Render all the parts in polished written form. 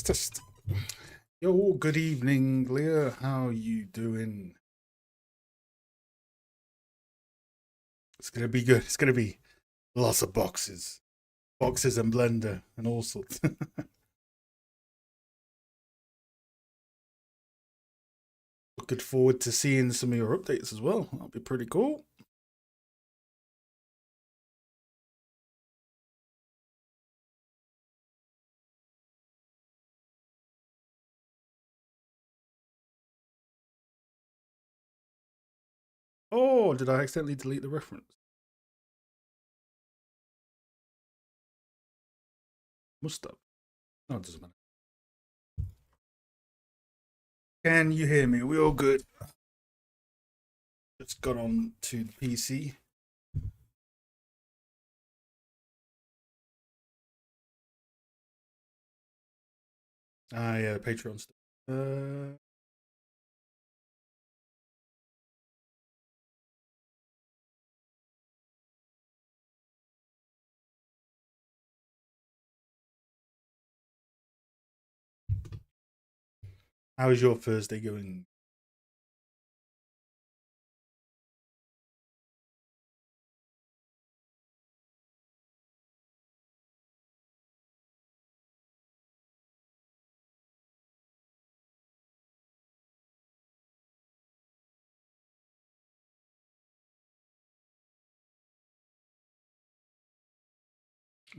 Test. Yo, good evening, Leah. How you doing? It's gonna be good. It's gonna be lots of boxes and blender and all sorts. Looking forward to seeing some of your updates as well. That'll be pretty cool. Oh, did I accidentally delete the reference? Must have. No, it doesn't matter. Can you hear me? We all good? Just got on to the PC. Ah, yeah, Patreon stuff. How is your Thursday going?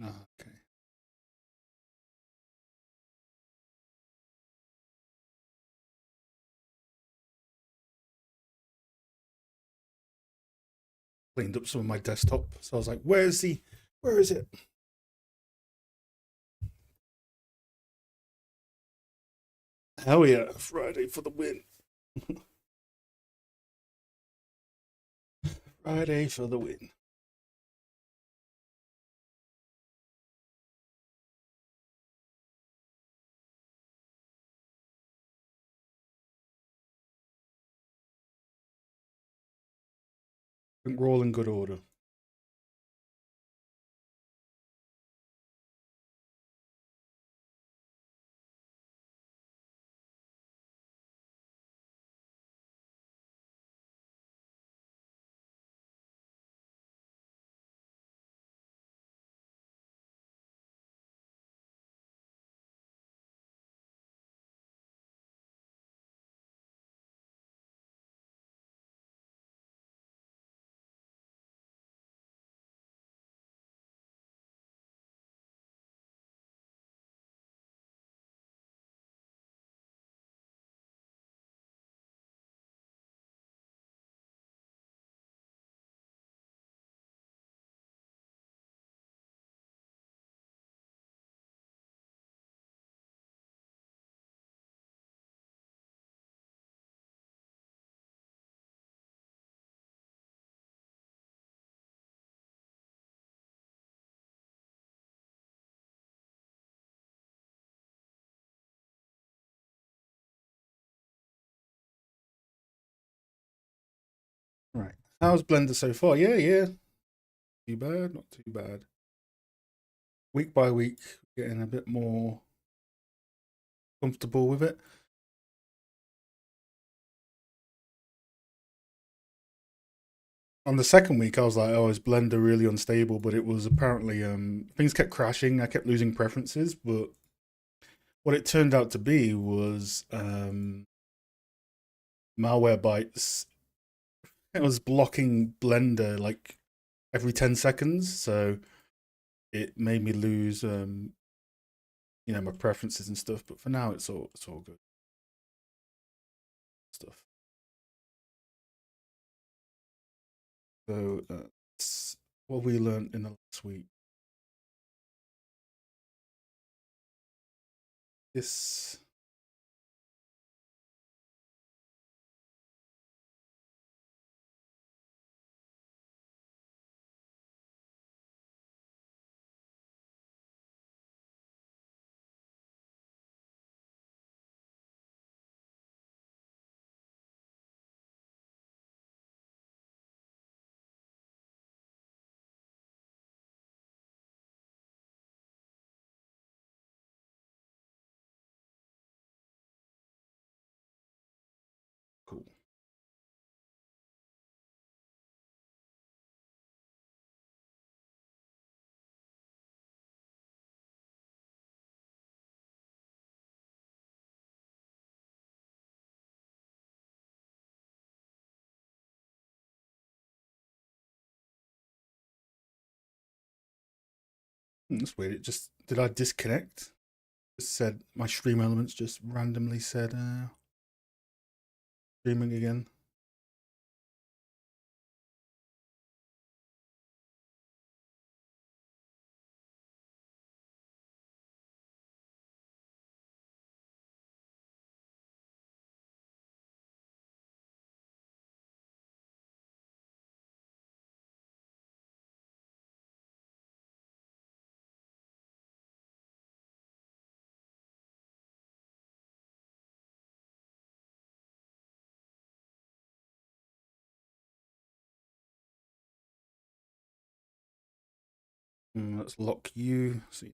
Ah, okay. Cleaned up some of my desktop, so I was like, Where is it? Hell yeah, Friday for the win. Friday for the win. I think we're all in good order. Right. How's Blender so far? Yeah, yeah. Too bad, not too bad. Week by week, getting a bit more comfortable with it. On the second week, I was like, oh, is Blender really unstable? But it was apparently things kept crashing. I kept losing preferences, but what it turned out to be was malware bytes. It was blocking Blender like every 10 seconds, so it made me lose my preferences and stuff. But for now, it's all good stuff. So that's what we learned in the last week. This That's weird. It just did I disconnect? It said my stream elements just randomly said streaming again. Let's lock you. See.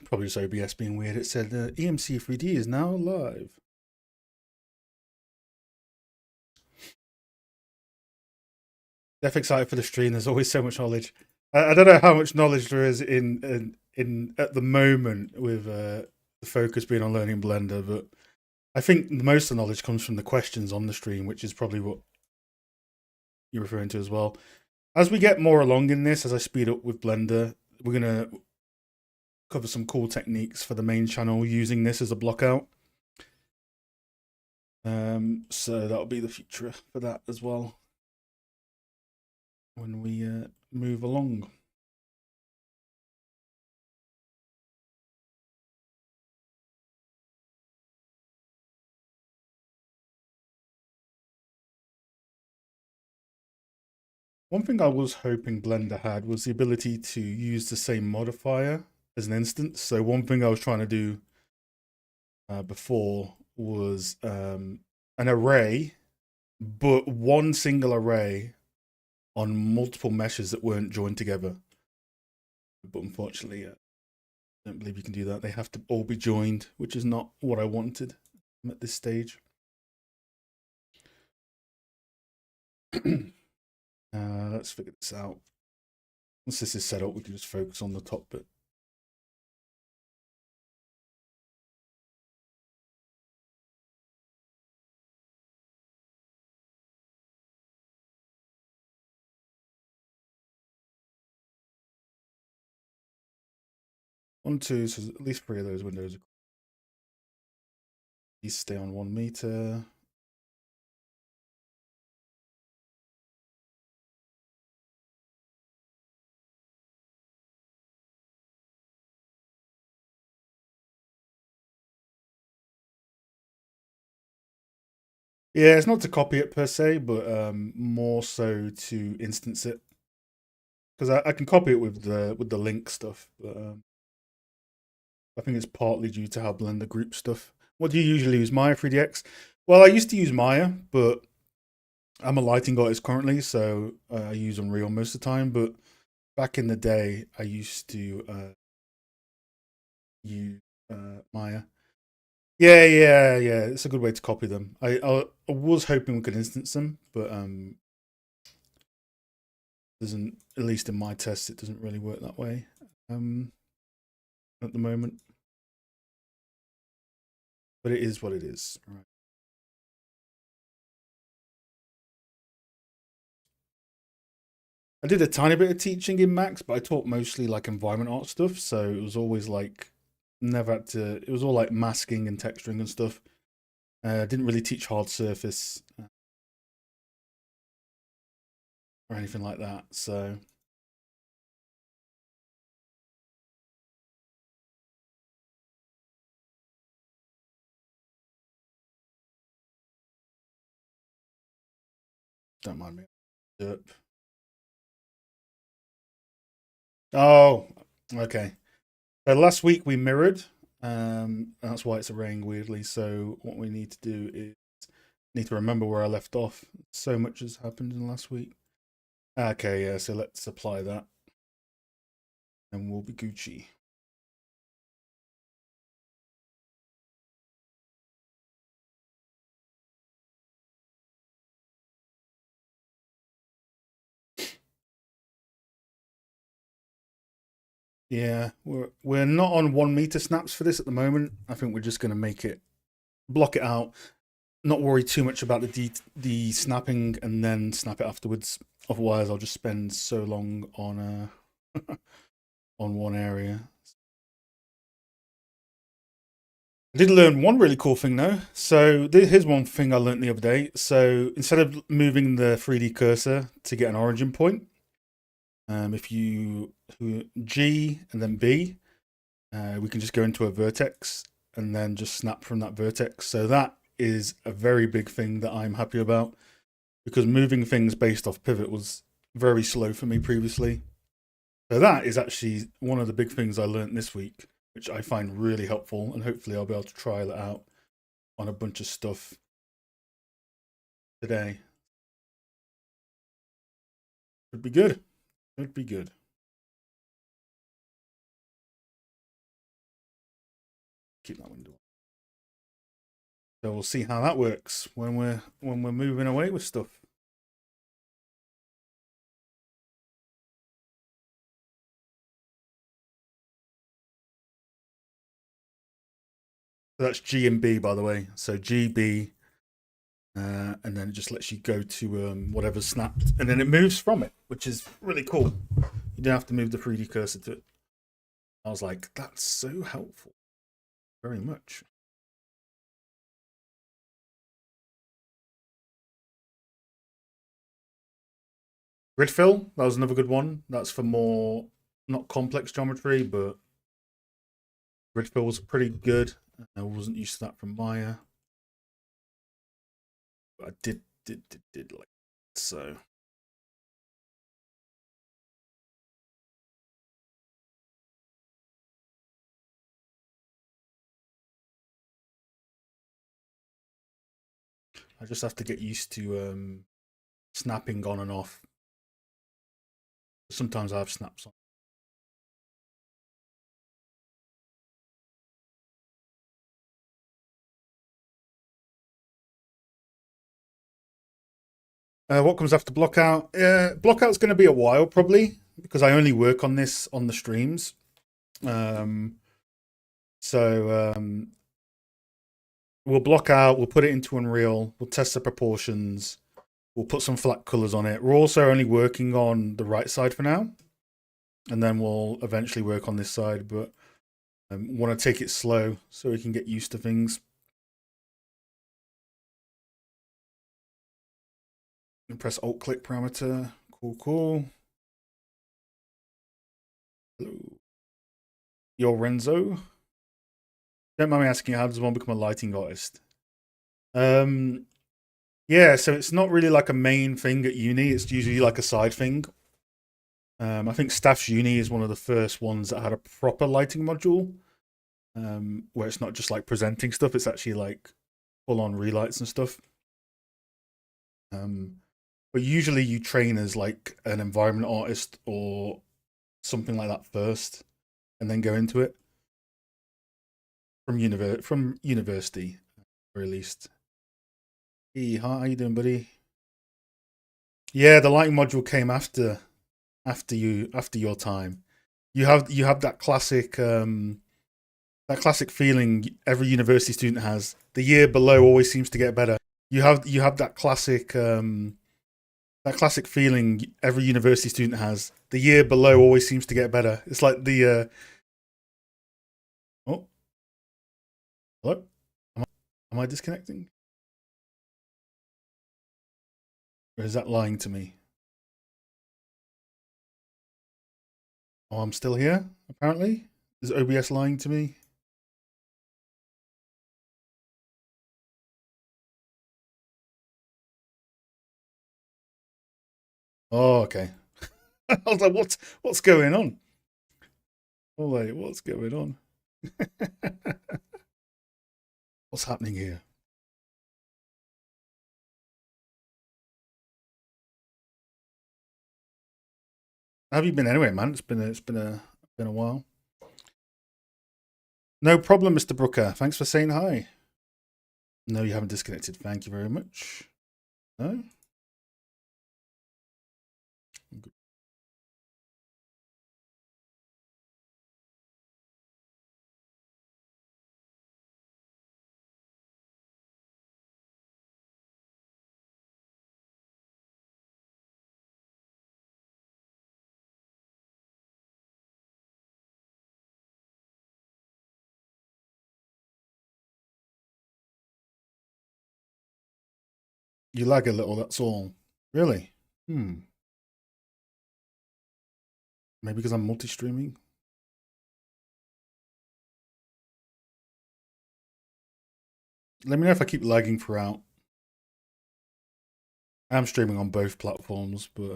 Probably just OBS being weird. It said EMC 3D is now live. Definitely excited for the stream. There's always so much knowledge. I don't know how much knowledge there is in at the moment with the focus being on learning Blender, but I think most of the knowledge comes from the questions on the stream, which is probably what you're referring to as well. As we get more along in this, as I speed up with Blender, we're gonna cover some cool techniques for the main channel using this as a blockout. So that'll be the future for that as well when we move along. One thing I was hoping Blender had was the ability to use the same modifier as an instance. So one thing I was trying to do before was an array, but one single array on multiple meshes that weren't joined together. But unfortunately, I don't believe you can do that. They have to all be joined, which is not what I wanted at this stage. Let's figure this out. Once this is set up, we can just focus on the top bit. One, two, so at least 3 of those windows. These stay on 1 meter. Yeah, it's not to copy it per se, but more so to instance it. Because I can copy it with the link stuff, but I think it's partly due to how Blender groups stuff. What do you usually use, Maya 3DX? Well, I used to use Maya, but I'm a lighting artist currently, so I use Unreal most of the time. But back in the day, I used to use Maya. Yeah. It's a good way to copy them. I was hoping we could instance them, but doesn't, at least in my tests, it doesn't really work that way at the moment. But it is what it is. All right. I did a tiny bit of teaching in Max, but I taught mostly like environment art stuff. So it was always like never had to. It was all like masking and texturing and stuff. Didn't really teach hard surface or anything like that. So don't mind me. Derp. Oh, okay. So last week we mirrored. That's why it's arraying weirdly. So what we need to do is need to remember where I left off. So much has happened in the last week. Okay, yeah. So let's apply that, and we'll be Gucci. Yeah, we're not on 1 meter snaps for this at the moment. I think we're just going to make it block it out. not worry too much about the snapping and then snap it afterwards. Otherwise, I'll just spend so long on on one area. I did learn one really cool thing though. So here's one thing I learned the other day. So instead of moving the 3D cursor to get an origin point, if you G and then B, we can just go into a vertex and then just snap from that vertex. So that is a very big thing that I'm happy about, because moving things based off pivot was very slow for me previously. So that is actually one of the big things I learned this week, which I find really helpful, and hopefully I'll be able to try that out on a bunch of stuff today. Could be good. Could be good. Keep that window. So we'll see how that works when we're moving away with stuff. So that's G and B, by the way. So G, B, and then it just lets you go to whatever's snapped, and then it moves from it, which is really cool. You don't have to move the 3D cursor to it. I was like, that's so helpful. Very much. Grid fill, that was another good one. That's for more, not complex geometry, but grid fill was pretty good. I wasn't used to that from Maya. But I did like it. So I just have to get used to snapping on and off. Sometimes I have snaps on. What comes after Blockout? Blockout's going to be a while probably, because I only work on this on the streams. Um, so we'll block out, we'll put it into Unreal, we'll test the proportions, we'll put some flat colors on it. We're also only working on the right side for now, and then we'll eventually work on this side, but want to take it slow so we can get used to things. And press Alt click parameter. Cool. Hello. Yo, Renzo. Don't mind me asking, how does one become a lighting artist? Yeah, so it's not really like a main thing at uni. It's usually like a side thing. I think Staff's Uni is one of the first ones that had a proper lighting module, where it's not just like presenting stuff. It's actually like full on relights and stuff. But usually you train as like an environment artist or something like that first, and then go into it from university, or at least. Hey, how you doing, buddy? Yeah, the lighting module came after your time. You have that classic feeling every university student has. The year below always seems to get better. You have that classic feeling every university student has. The year below always seems to get better. It's like the oh, hello, am I disconnecting? Or is that lying to me? Oh, I'm still here. Apparently, is OBS lying to me? Oh, okay. I was like, what's going on? Oh wait, what's going on? What's happening here? How have you been anyway, man? It's been a while. No problem, Mr. Brooker. Thanks for saying hi. No, you haven't disconnected. Thank you very much. No? You lag a little, that's all. Really? Hmm. Maybe because I'm multi-streaming? Let me know if I keep lagging throughout. I am streaming on both platforms, but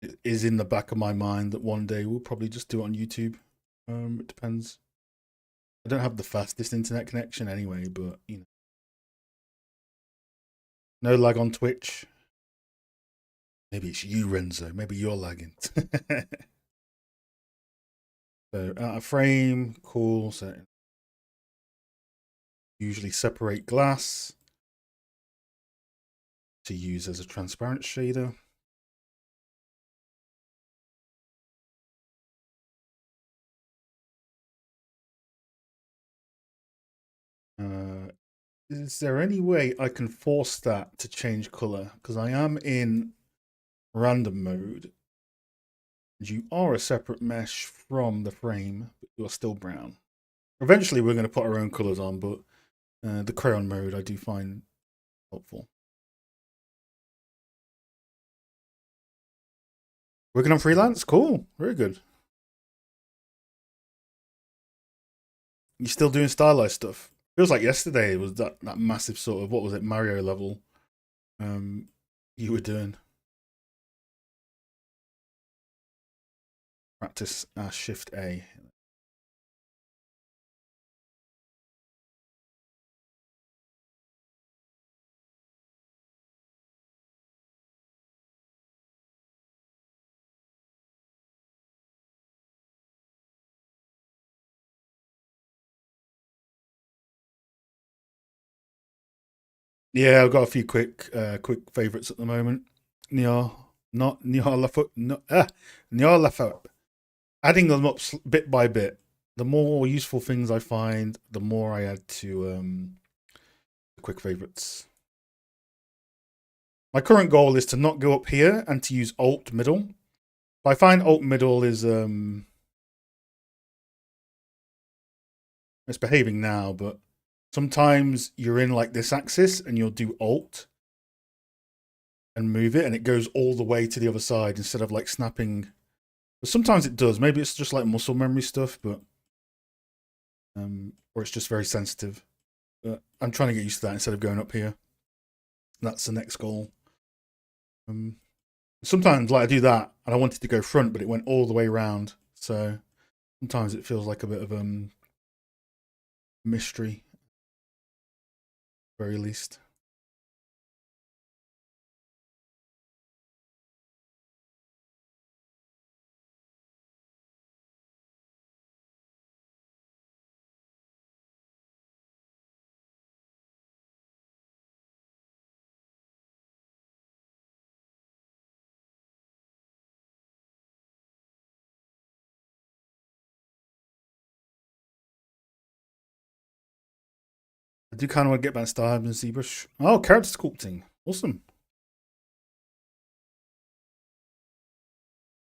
it is in the back of my mind that one day we'll probably just do it on YouTube. It depends. I don't have the fastest internet connection anyway, but you know, no lag on Twitch. Maybe it's you, Renzo. Maybe you're lagging. So out of frame, cool. So usually separate glass to use as a transparent shader. Is there any way I can force that to change color? Because I am in random mode. You are a separate mesh from the frame, but you're still brown. Eventually, we're going to put our own colors on, but the crayon mode I do find helpful. Working on freelance? Cool. Very good. You still doing stylized stuff? Feels like yesterday was that massive sort of, what was it, Mario level um, you were doing. Practice Shift A. Yeah, I've got a few quick favorites at the moment. Nior, not Nior Lafut, no, Nior Lafut. Adding them up bit by bit. The more useful things I find, the more I add to the quick favorites. My current goal is to not go up here and to use Alt middle. I find Alt middle is it's behaving now, but sometimes you're in like this axis and you'll do Alt and move it, and it goes all the way to the other side instead of like snapping. But sometimes it does. Maybe it's just like muscle memory stuff, but or it's just very sensitive. But I'm trying to get used to that instead of going up here. That's the next goal. Sometimes like I do that and I wanted to go front, but it went all the way around. So sometimes it feels like a bit of mystery, very least. I do kind of want to get back started in ZBrush. Oh, character sculpting. Awesome.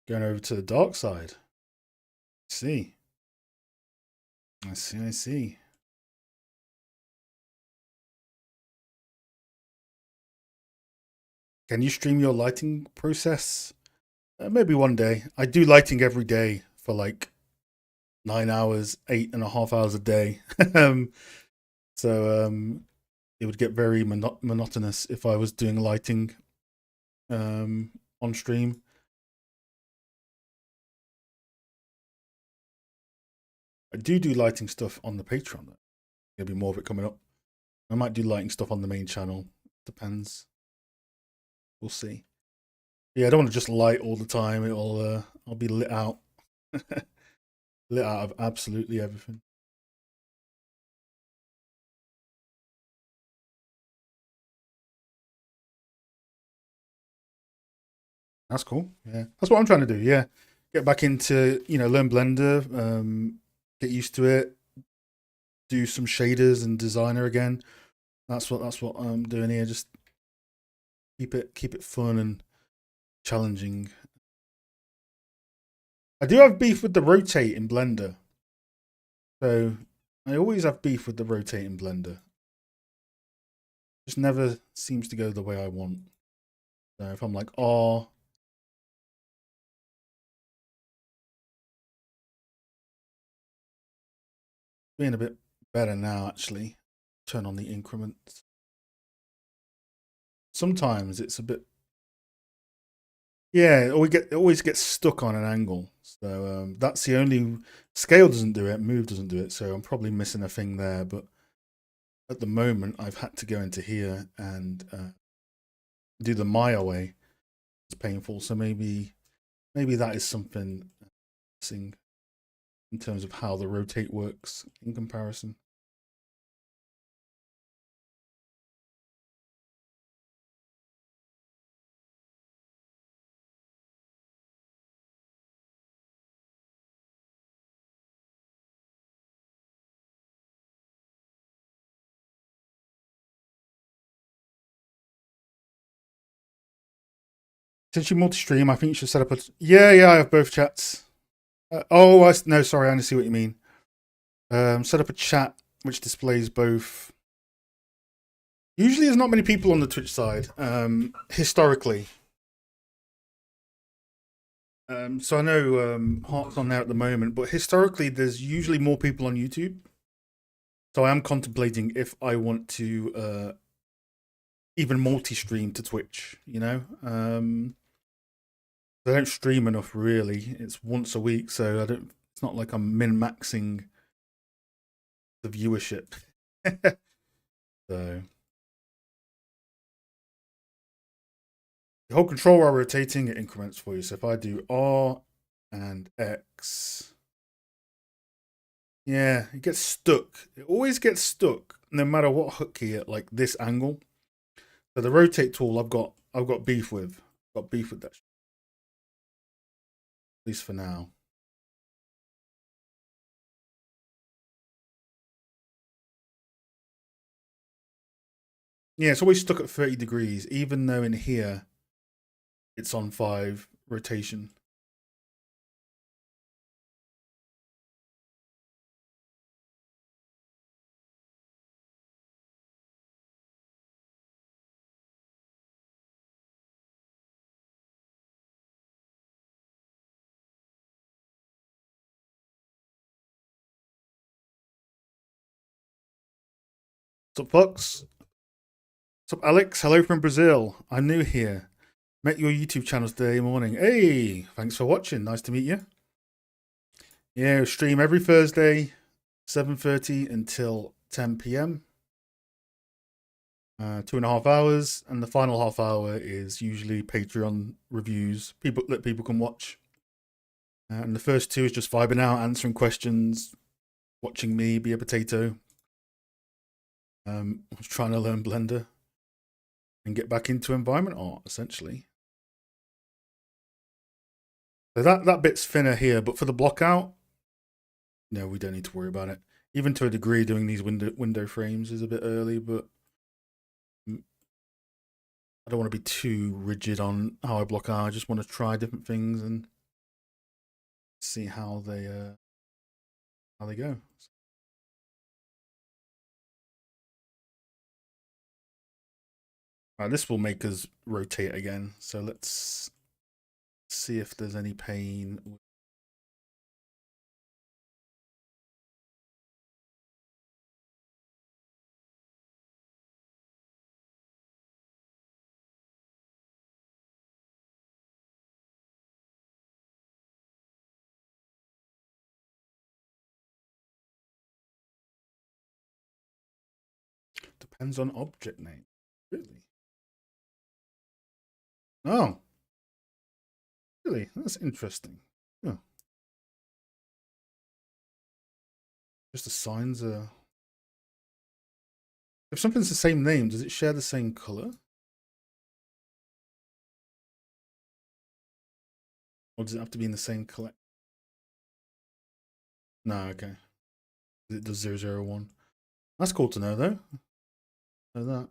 Going over to the dark side. See. I see, I see. Can you stream your lighting process? Maybe one day. I do lighting every day for like 9 hours, 8.5 hours a day. So it would get very monotonous if I was doing lighting on stream. I do lighting stuff on the Patreon though. There'll be more of it coming up. I might do lighting stuff on the main channel. Depends. We'll see. Yeah, I don't want to just light all the time. I'll be lit out. Lit out of absolutely everything. That's cool. Yeah. That's what I'm trying to do. Yeah. Get back into, learn Blender, get used to it, do some shaders and designer again. That's what I'm doing here. Just keep it fun and challenging. I do have beef with the rotate in Blender. So I always have beef with the rotating Blender. Just never seems to go the way I want. So if I'm like, oh, being a bit better now, actually. Turn on the increments. Sometimes it's a bit, yeah, it always gets stuck on an angle. So that's the only, scale doesn't do it, move doesn't do it. So I'm probably missing a thing there. But at the moment, I've had to go into here and do the Maya way. It's painful. So maybe that is something missing in terms of how the rotate works in comparison. Since you multi-stream, I think you should set up a. Yeah, I have both chats. No, sorry, I only see what you mean. Set up a chat which displays both. Usually, there's not many people on the Twitch side. Historically, so I know Heart's on there at the moment, but historically, there's usually more people on YouTube. So I am contemplating if I want to even multi-stream to Twitch. I don't stream enough really. It's once a week, so I don't. It's not like I'm min-maxing the viewership. So the whole control while rotating, it increments for you. So if I do R and X, yeah, it gets stuck. It always gets stuck, no matter what hook key at like this angle. So the rotate tool, I've got beef with. Got beef with that, at least for now. Yeah, it's always stuck at 30 degrees, even though in here it's on 5 rotation. What's up, Fox? What's up, Alex? Hello from Brazil. I'm new here. Met your YouTube channel today morning. Hey, thanks for watching. Nice to meet you. Yeah, stream every Thursday, 7:30 until 10 p.m. 2.5 hours, and the final half hour is usually Patreon reviews. People that people can watch. And the first two is just vibing out, answering questions, watching me be a potato. I was trying to learn Blender and get back into environment art, essentially. So that bit's thinner here, but for the blockout, no, we don't need to worry about it. Even to a degree, doing these window frames is a bit early, but I don't want to be too rigid on how I block out. I just want to try different things and see how they go. This will make us rotate again. So let's see if there's any pain. Depends on object name. Really? Oh, really? That's interesting. Oh, just assigns a. If something's the same name, does it share the same color? Or does it have to be in the same collect? No, okay. It does 001. That's cool to know, though. Know that.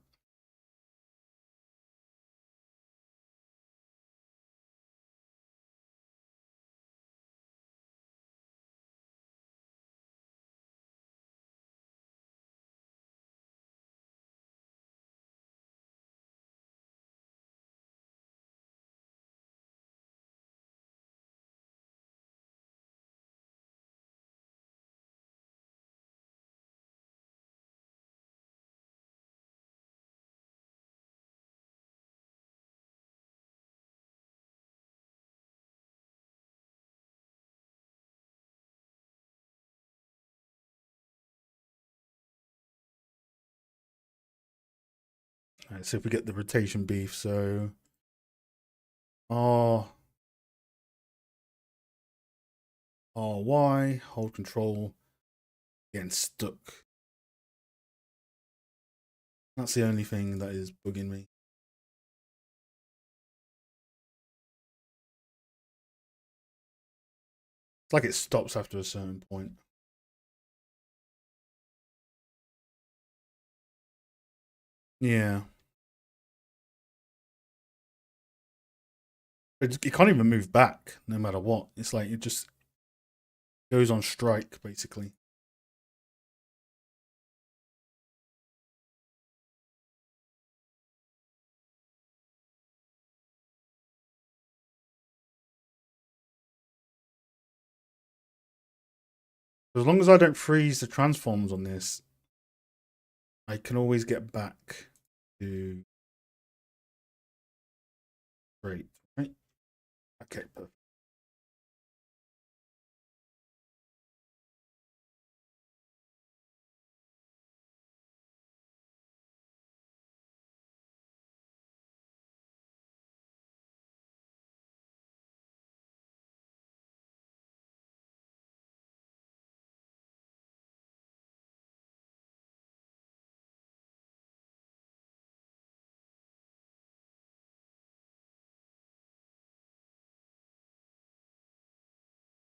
All right, so if we get the rotation beef, so R, RY, hold control, getting stuck. That's the only thing that is bugging me. It's like it stops after a certain point. Yeah. It can't even move back no matter what. It's like it just goes on strike, basically. As long as I don't freeze the transforms on this, I can always get back to straight, right? Okay, perfect.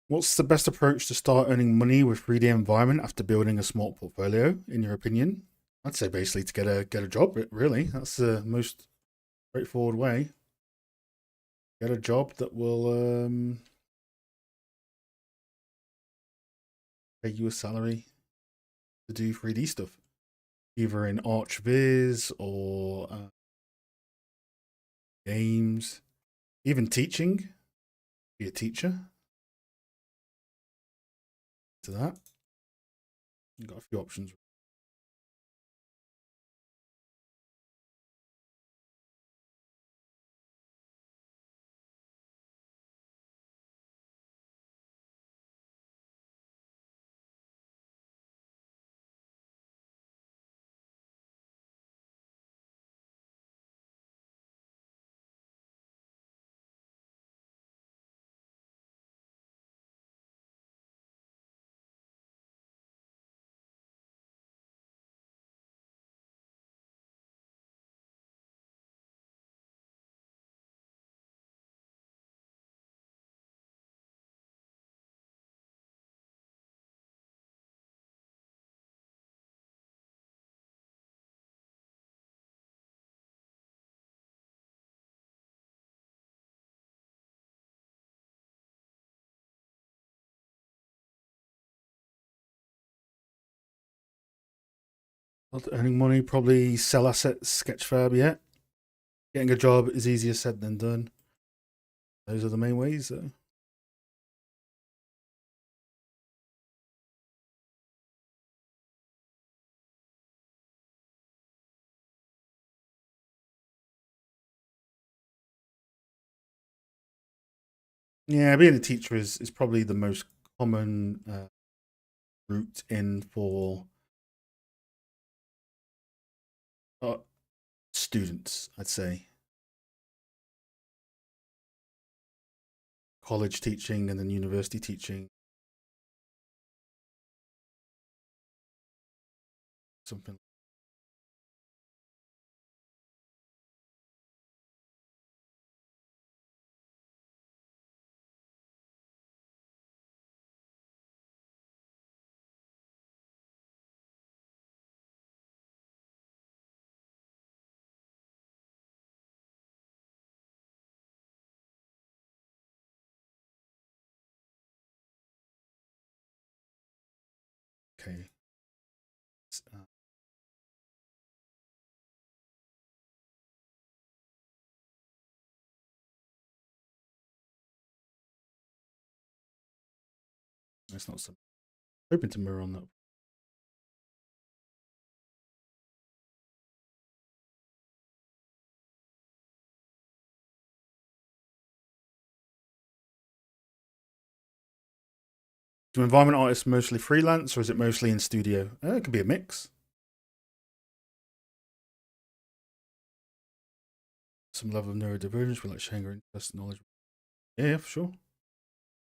What's the best approach to start earning money with 3D environment after building a smart portfolio, in your opinion? I'd say basically to get a job, really. That's the most straightforward way. Get a job that will pay you a salary to do 3D stuff, either in ArchViz or games, even teaching. Be a teacher. To that, you've got a few options. Not earning money, probably sell assets, Sketchfab. Yeah, getting a job is easier said than done. Those are the main ways. Yeah, being a teacher is probably the most common route in for uh, students. I'd say college teaching and then university teaching, something. Okay, that's not so. Hoping to mirror on that. Do environment artists mostly freelance or is it mostly in studio? It could be a mix. some level of neurodivergence. We like sharing our interest and knowledge. Yeah, for sure.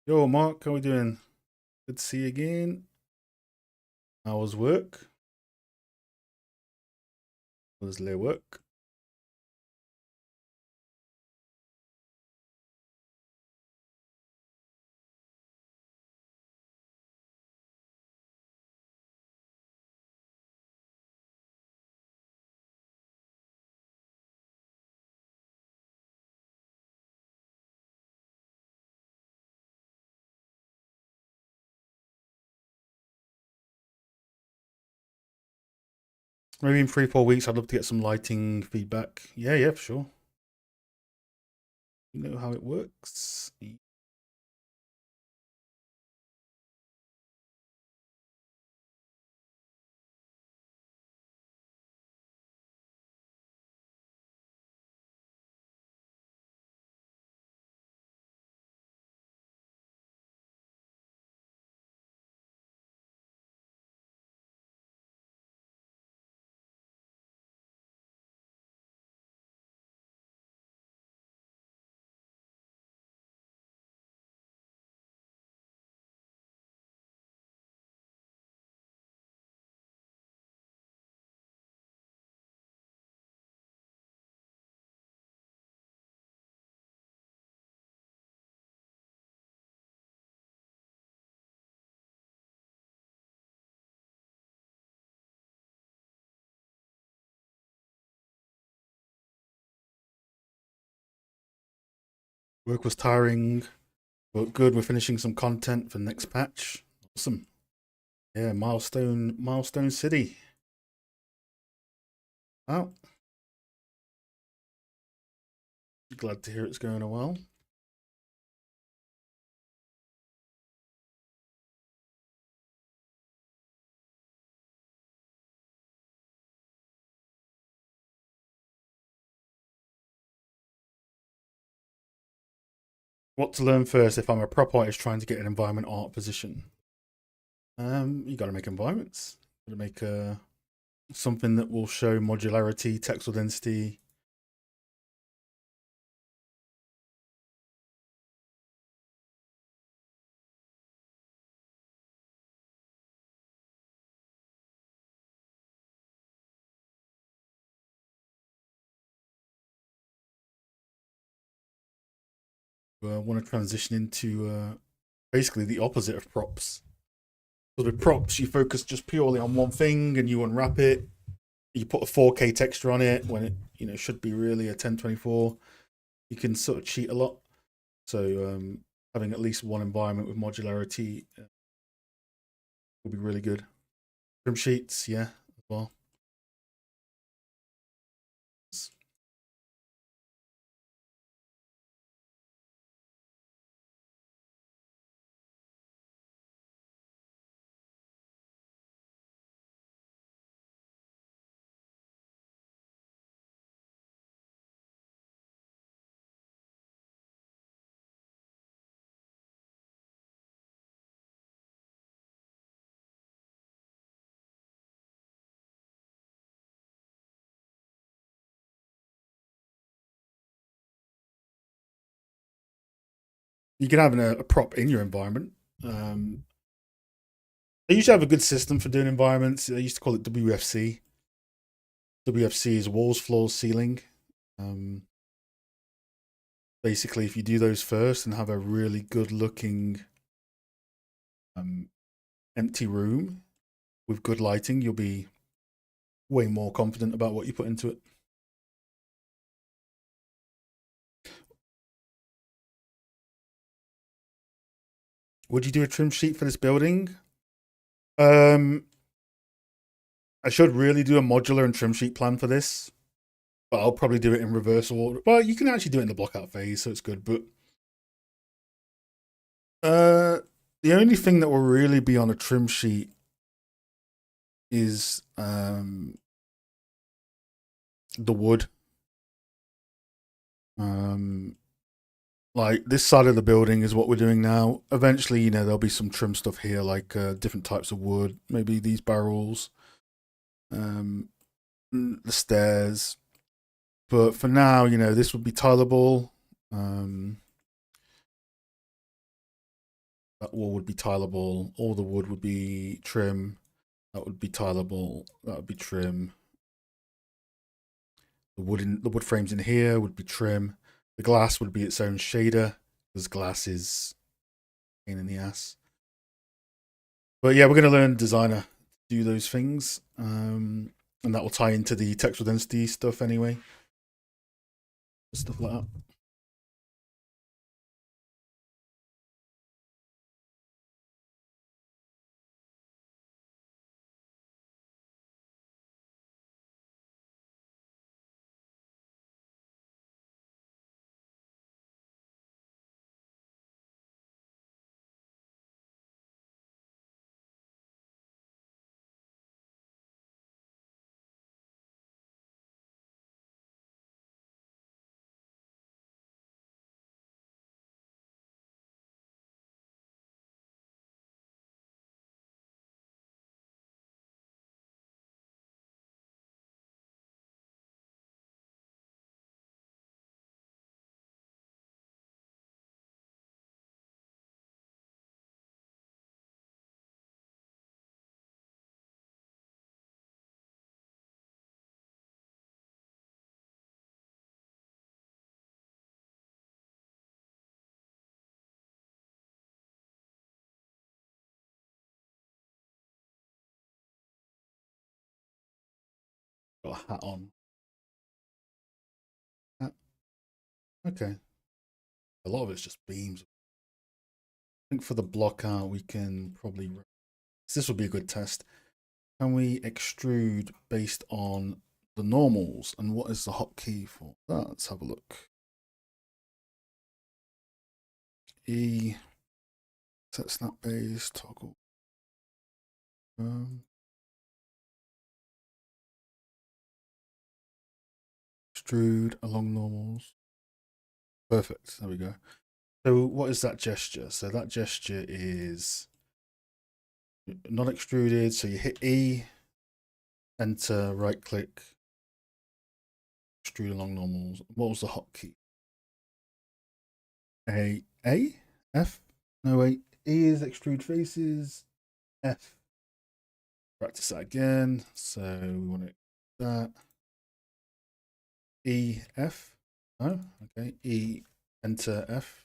Yo, Mark, how we doing? Good to see you again. How was work? How was lay work? Maybe in 3-4 weeks, I'd love to get some lighting feedback. Yeah, for sure. You know how it works. Work was tiring, but good. We're finishing some content for next patch. Awesome. Yeah, milestone city. Oh, glad to hear it's going well. What to learn first if I'm a prop artist trying to get an environment art position? You got to make environments. Got to make something that will show modularity, textile density. Want to transition into basically the opposite of props. So with props, you focus just purely on one thing and you unwrap it. You put a 4K texture on it when it should be really a 1024. You can sort of cheat a lot. So having at least one environment with modularity will be really good. Trim sheets, yeah, as well. You can have a prop in your environment. They usually have a good system for doing environments. They used to call it WFC. WFC is walls, floors, ceiling. Um, Basically, if you do those first and have a really good looking um, empty room with good lighting, you'll be way more confident about what you put into it. Would you do a trim sheet for this building? Um, I should really do a modular and trim sheet plan for this, but I'll probably do it in reverse order. Well, you can actually do it in the blockout phase, so it's good. But the only thing that will really be on a trim sheet is the wood. Um, like this side of the building is what we're doing now. Eventually, there'll be some trim stuff here, like different types of wood, maybe these barrels, the stairs. But for now, you know, this would be tileable. That wall would be tileable. All the wood would be trim. That would be tileable. That would be trim. The wood frames in here would be trim. The glass would be its own shader because glass is a pain in the ass. But yeah, we're going to learn Designer to do those things, and that will tie into the textual density stuff anyway. Stuff like that. Got a hat on. Hat. Okay. A lot of it's just beams. I think for the blockout, we can probably. This would be a good test. Can we extrude based on the normals? And what is the hotkey for that? Let's have a look. E. Set snap base toggle. Extrude along normals. Perfect. There we go. So what is that gesture? So that gesture is not extruded. So you hit E, enter, right click, extrude along normals. What was the hotkey? A, F. No wait. E is extrude faces. F. Practice that again. So we want to that. E, F. Oh, okay. E, enter, F.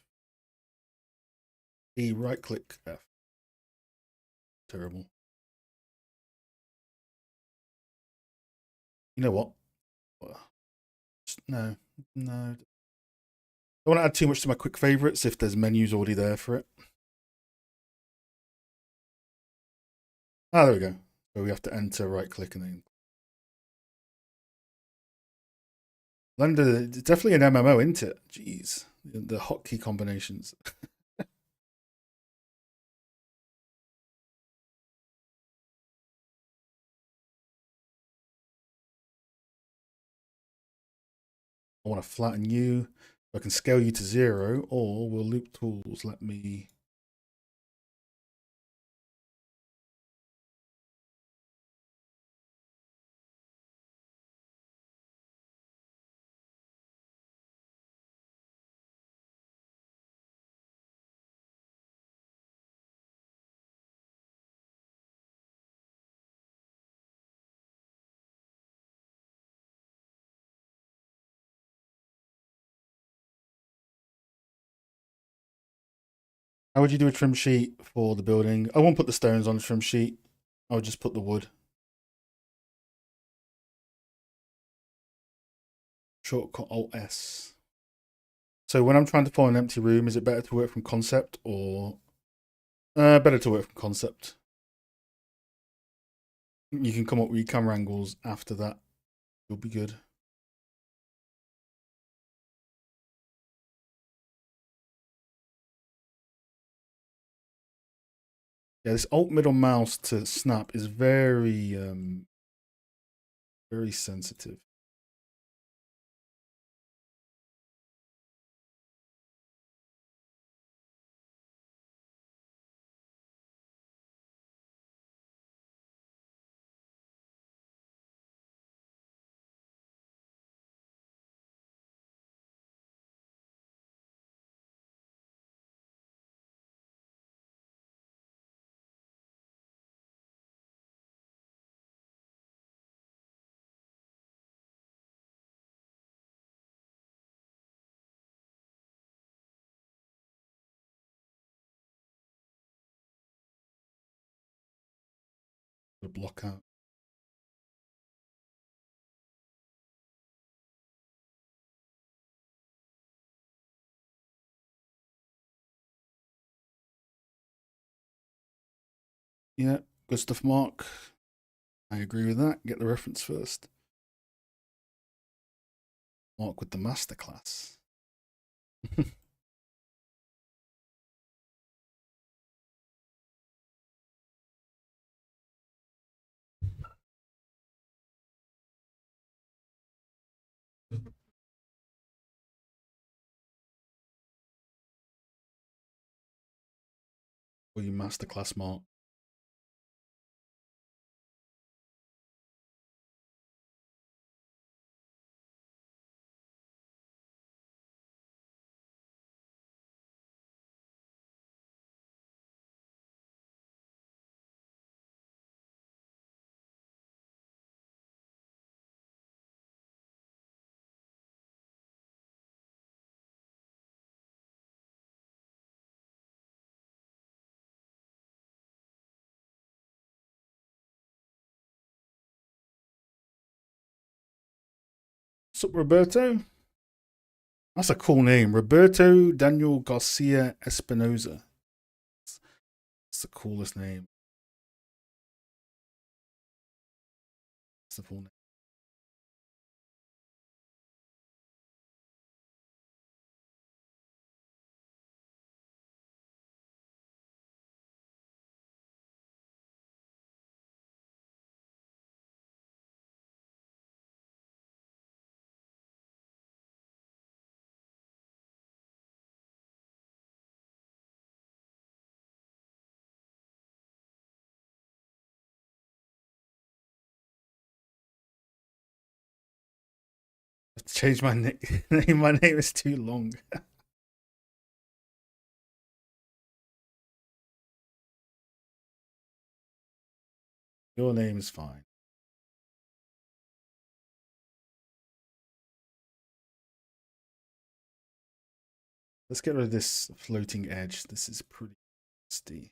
E, right click, F. Terrible. You know what? No, no. I don't want to add too much to my quick favorites if there's menus already there for it. Ah, there we go. So we have to enter, right click, and then Blender. It's definitely an MMO, isn't it? Jeez, the hotkey combinations. I want to flatten you. I can scale you to 0, or will loop tools let me. How would you do a trim sheet for the building? I won't put the stones on the trim sheet. I would just put the wood. Shortcut Alt S. So when I'm trying to find an empty room, is it better to work from concept or better to work from concept? You can come up with your camera angles after that. You'll be good. Yeah, this alt middle mouse to snap is very sensitive. The Blockout. Yeah, good stuff, Mark. I agree with that. Get the reference first. Mark with the masterclass. Or you masterclass, Mark. What's up, Roberto? That's a cool name. Roberto Daniel Garcia Espinoza. It's the coolest name. It's the full name. I've changed my name. My name is too long. Your name is fine. Let's get rid of this floating edge. This is pretty nasty.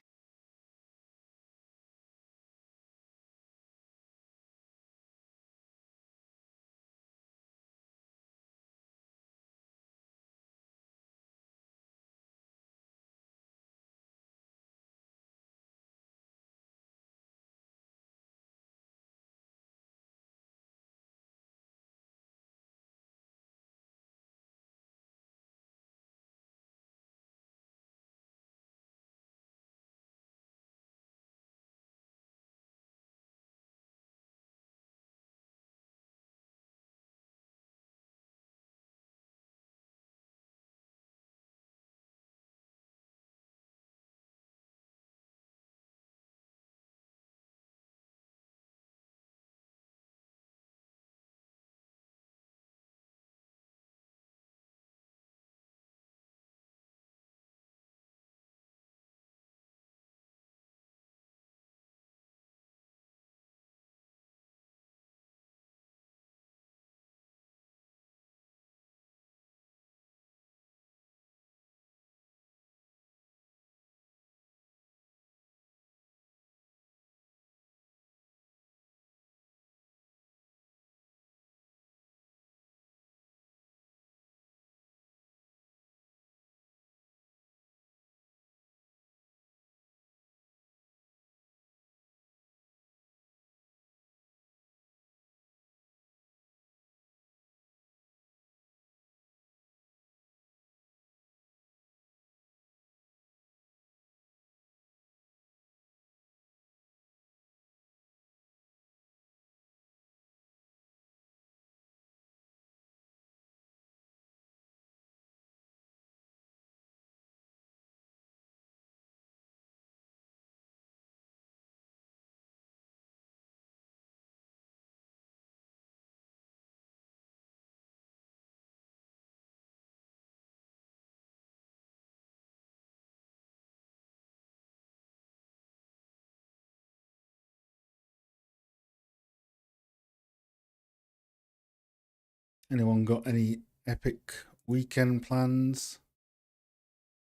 Anyone got any epic weekend plans?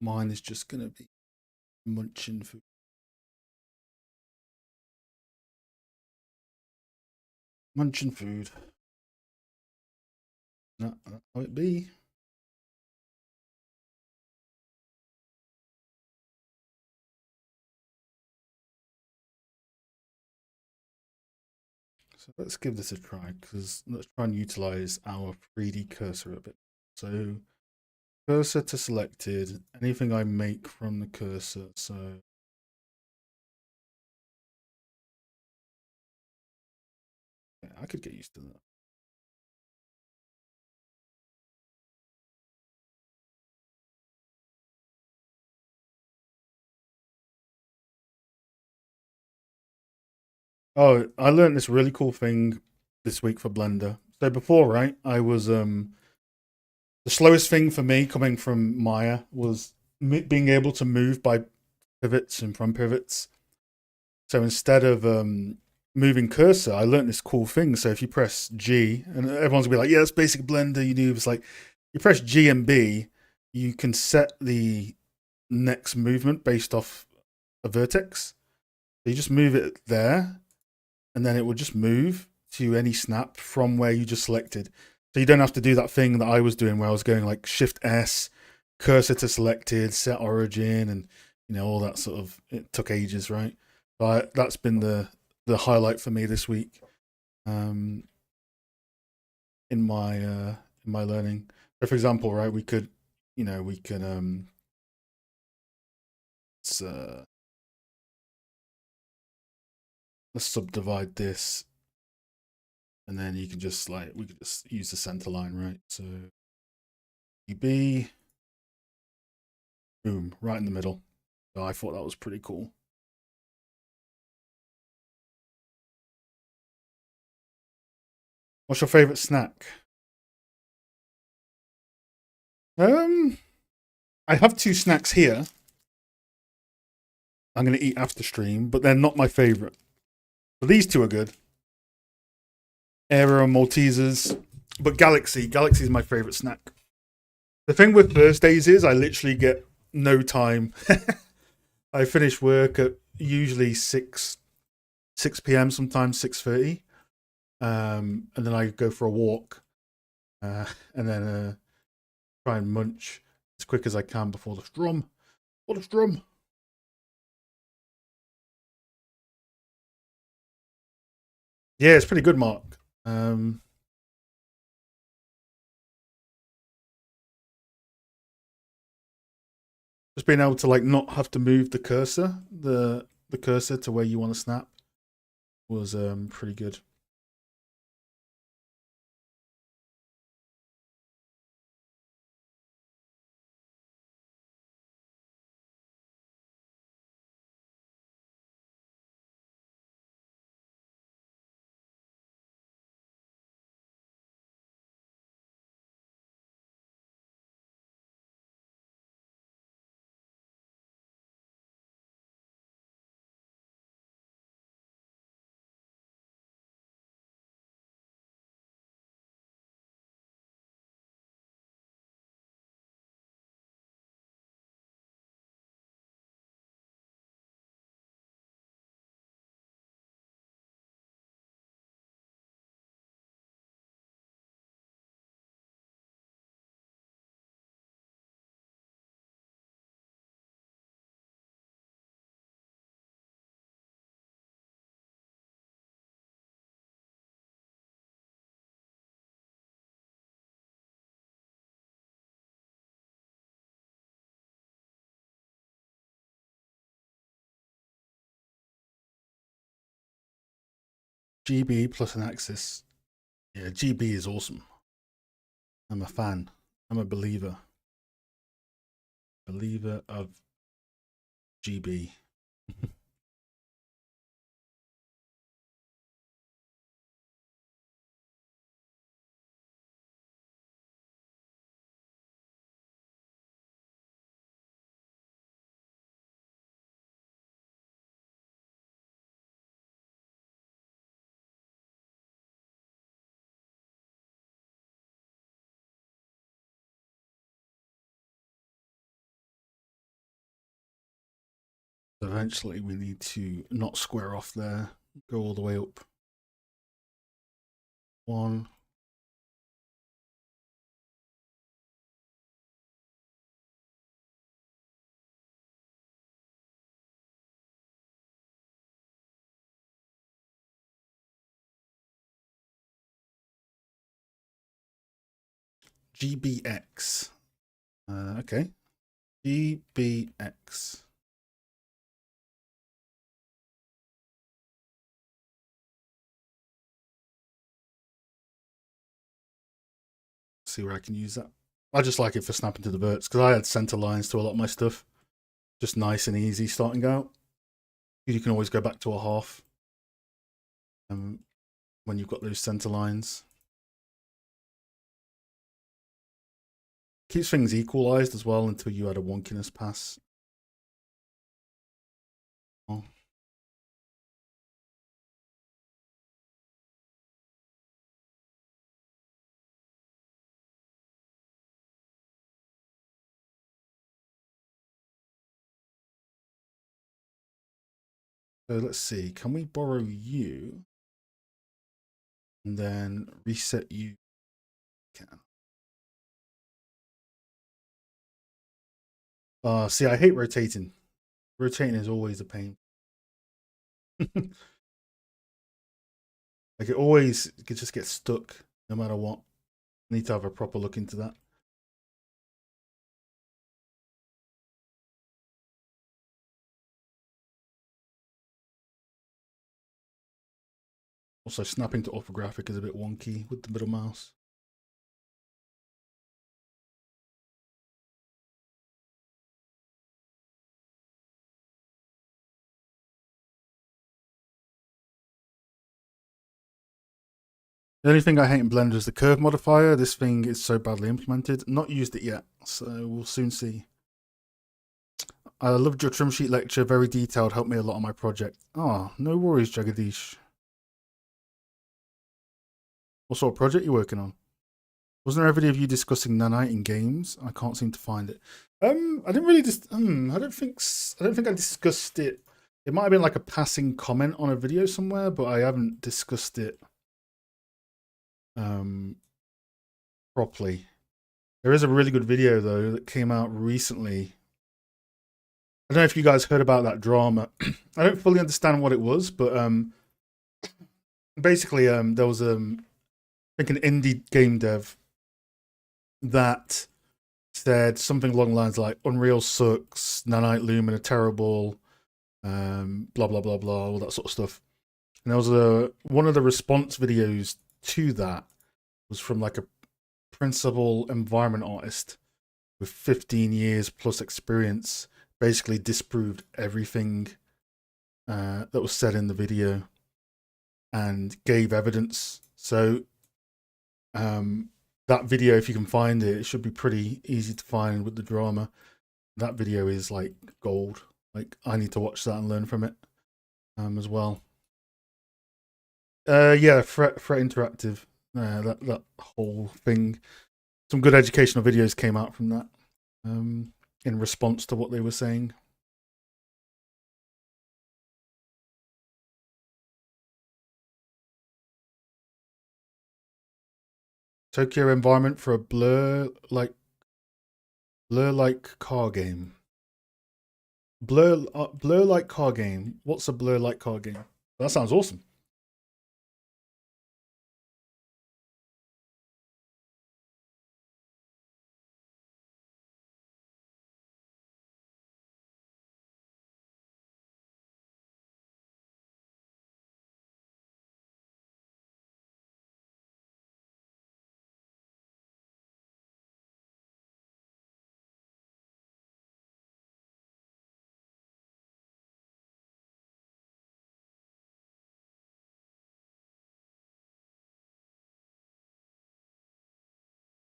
Mine is just going to be munching food. Munching food. No, that might be. So let's give this a try, because let's try and utilize our 3D cursor a bit. So cursor to selected, anything I make from the cursor. So yeah, I could get used to that. Oh, I learned this really cool thing this week for Blender. So before, right, I was the slowest thing for me coming from Maya was being able to move by pivots and from pivots. So instead of moving cursor, I learned this cool thing. So if you press G, and everyone's gonna be like, "Yeah, it's basic Blender." You know, it's like you press G and B, you can set the next movement based off a vertex. So you just move it there, and then it will just move to any snap from where you just selected. So you don't have to do that thing that I was doing where I was going like Shift S, cursor to selected, set origin, and all that sort of. It took ages, right? But that's been the highlight for me this week, um, in my learning. So for example, right, we could, we can let's, uh, let's subdivide this, and then you can just like we could just use the center line, right? So UB, boom, right in the middle. So I thought that was pretty cool. What's your favorite snack? Um, I have two snacks here. I'm gonna eat after stream, but they're not my favorite. But these two are good. Aero and Maltesers, but Galaxy is my favorite snack. The thing with Thursdays is I literally get no time. I finish work at usually 6 p.m. sometimes 6:30, and then I go for a walk, and then try and munch as quick as I can before the strum. What a strum! Yeah, it's pretty good, Mark. Just being able to like not have to move the cursor to where you want to snap was pretty good. GB plus an axis. Yeah, GB is awesome. I'm a fan. I'm a believer. Believer of GB. Eventually, we need to not square off there, go all the way up. one. GBX. Okay. GBX. See where I can use that. I just like it for snapping to the verts because I had center lines to a lot of my stuff. Just nice and easy starting out. You can always go back to a half when you've got those center lines. Keeps things equalized as well until you add a wonkiness pass. Oh. So let's see, can we borrow you and then reset you? Can. See, I hate rotating. Rotating is always a pain. Like it always just gets stuck no matter what. Need to have a proper look into that. Also, snapping to orthographic is a bit wonky with the middle mouse. The only thing I hate in Blender is the curve modifier. This thing is so badly implemented. Not used it yet, so we'll soon see. I loved your trim sheet lecture, very detailed, helped me a lot on my project. Ah, no worries, Jagadish. What sort of project are you working on? Wasn't there a video of you discussing nanite in games? I can't seem to find it. I didn't really just. I don't think I discussed it. It might have been like a passing comment on a video somewhere, but I haven't discussed it properly. There is a really good video though that came out recently. I don't know if you guys heard about that drama. I don't fully understand what it was, but basically there was I think an indie game dev that said something along the lines like Unreal sucks, Nanite Lumen are terrible, blah blah blah blah, all that sort of stuff. And there was one of the response videos to that was from like a principal environment artist with 15 years plus experience, basically disproved everything that was said in the video and gave evidence. So that video, if you can find it, it should be pretty easy to find with the drama. That video is like gold. Like I need to watch that and learn from it as well. Yeah, Fret Interactive. That whole thing. Some good educational videos came out from that in response to what they were saying. Tokyo environment for a blur like car game. Blur like car game. What's a blur like car game? That sounds awesome.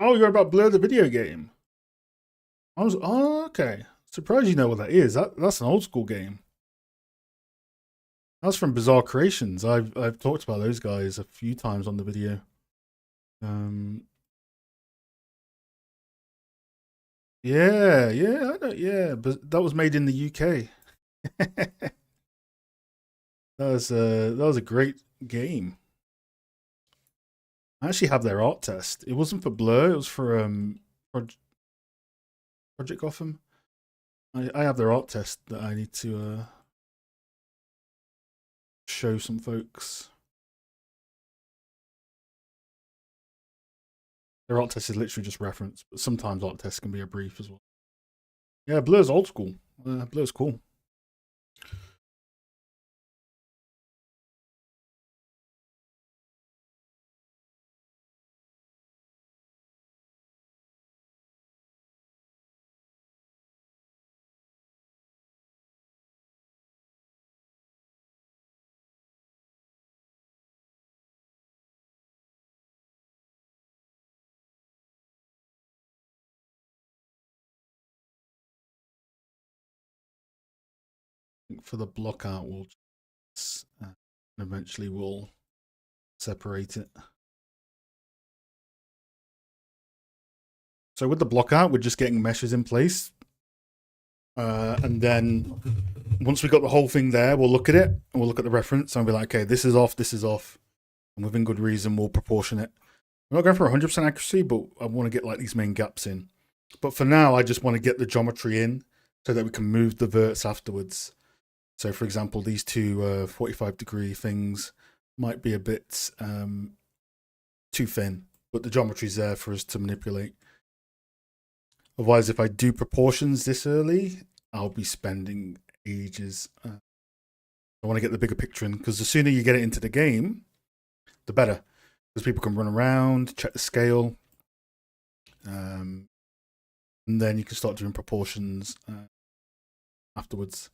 Oh, you're about Blur the video game. Okay. Surprised you know what that is. That's an old school game. That's from Bizarre Creations. I've talked about those guys a few times on the video. Yeah, I know, yeah, but that was made in the UK. That was a great game. I actually have their art test. It wasn't for Blur. It was for Project Gotham. I have their art test that I need to show some folks. Their art test is literally just reference, but sometimes art tests can be a brief as well. Yeah, Blur's old school. Blur's cool. For the blockout, eventually we'll separate it. So with the blockout, we're just getting meshes in place. And then once we got the whole thing there, we'll look at it and we'll look at the reference and we'll be like, okay, this is off, this is off. And within good reason, we'll proportion it. I'm not going for 100% accuracy, but I want to get like these main gaps in. But for now, I just want to get the geometry in so that we can move the verts afterwards. So for example, these two 45-degree things might be a bit too thin, but the geometry's there for us to manipulate. Otherwise, if I do proportions this early, I'll be spending ages. I want to get the bigger picture in, because the sooner you get it into the game, the better. Because people can run around, check the scale, and then you can start doing proportions afterwards.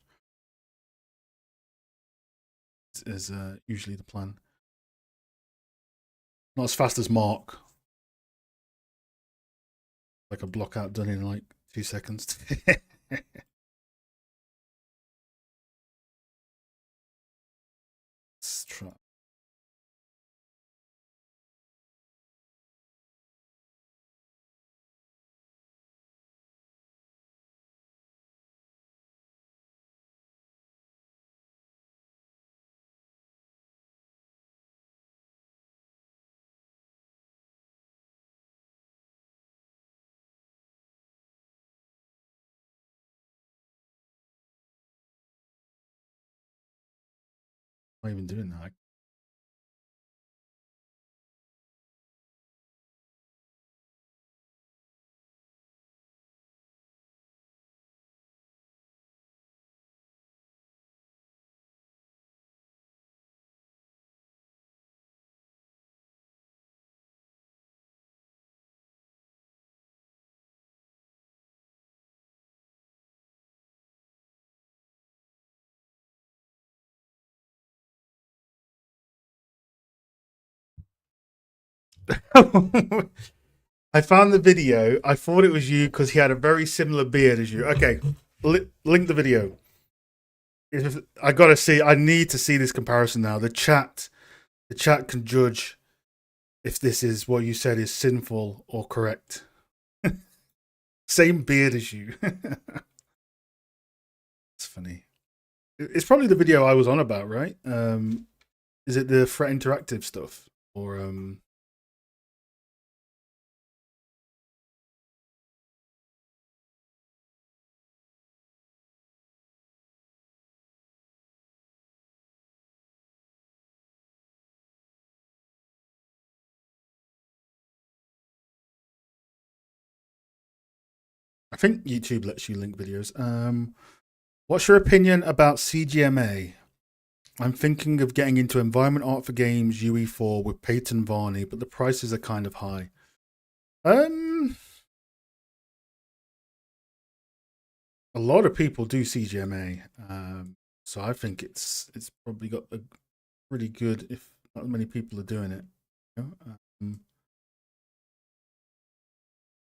Is usually the plan. Not as fast as Mark. Like a blockout done in like 2 seconds. Let's try. Not even doing that. I found the video. I thought it was you because he had a very similar beard as you. Okay, link the video. I gotta see. I need to see this comparison now. The chat can judge if this is what you said is sinful or correct. Same beard as you. It's funny. It's probably the video I was on about, right? Is it the Threat Interactive stuff or I think YouTube lets you link videos. What's your opinion about CGMA? I'm thinking of getting into environment art for games UE4 with Peyton Varney, but the prices are kind of high. A lot of people do CGMA, so I think it's probably got a pretty good, if not many people are doing it. You know?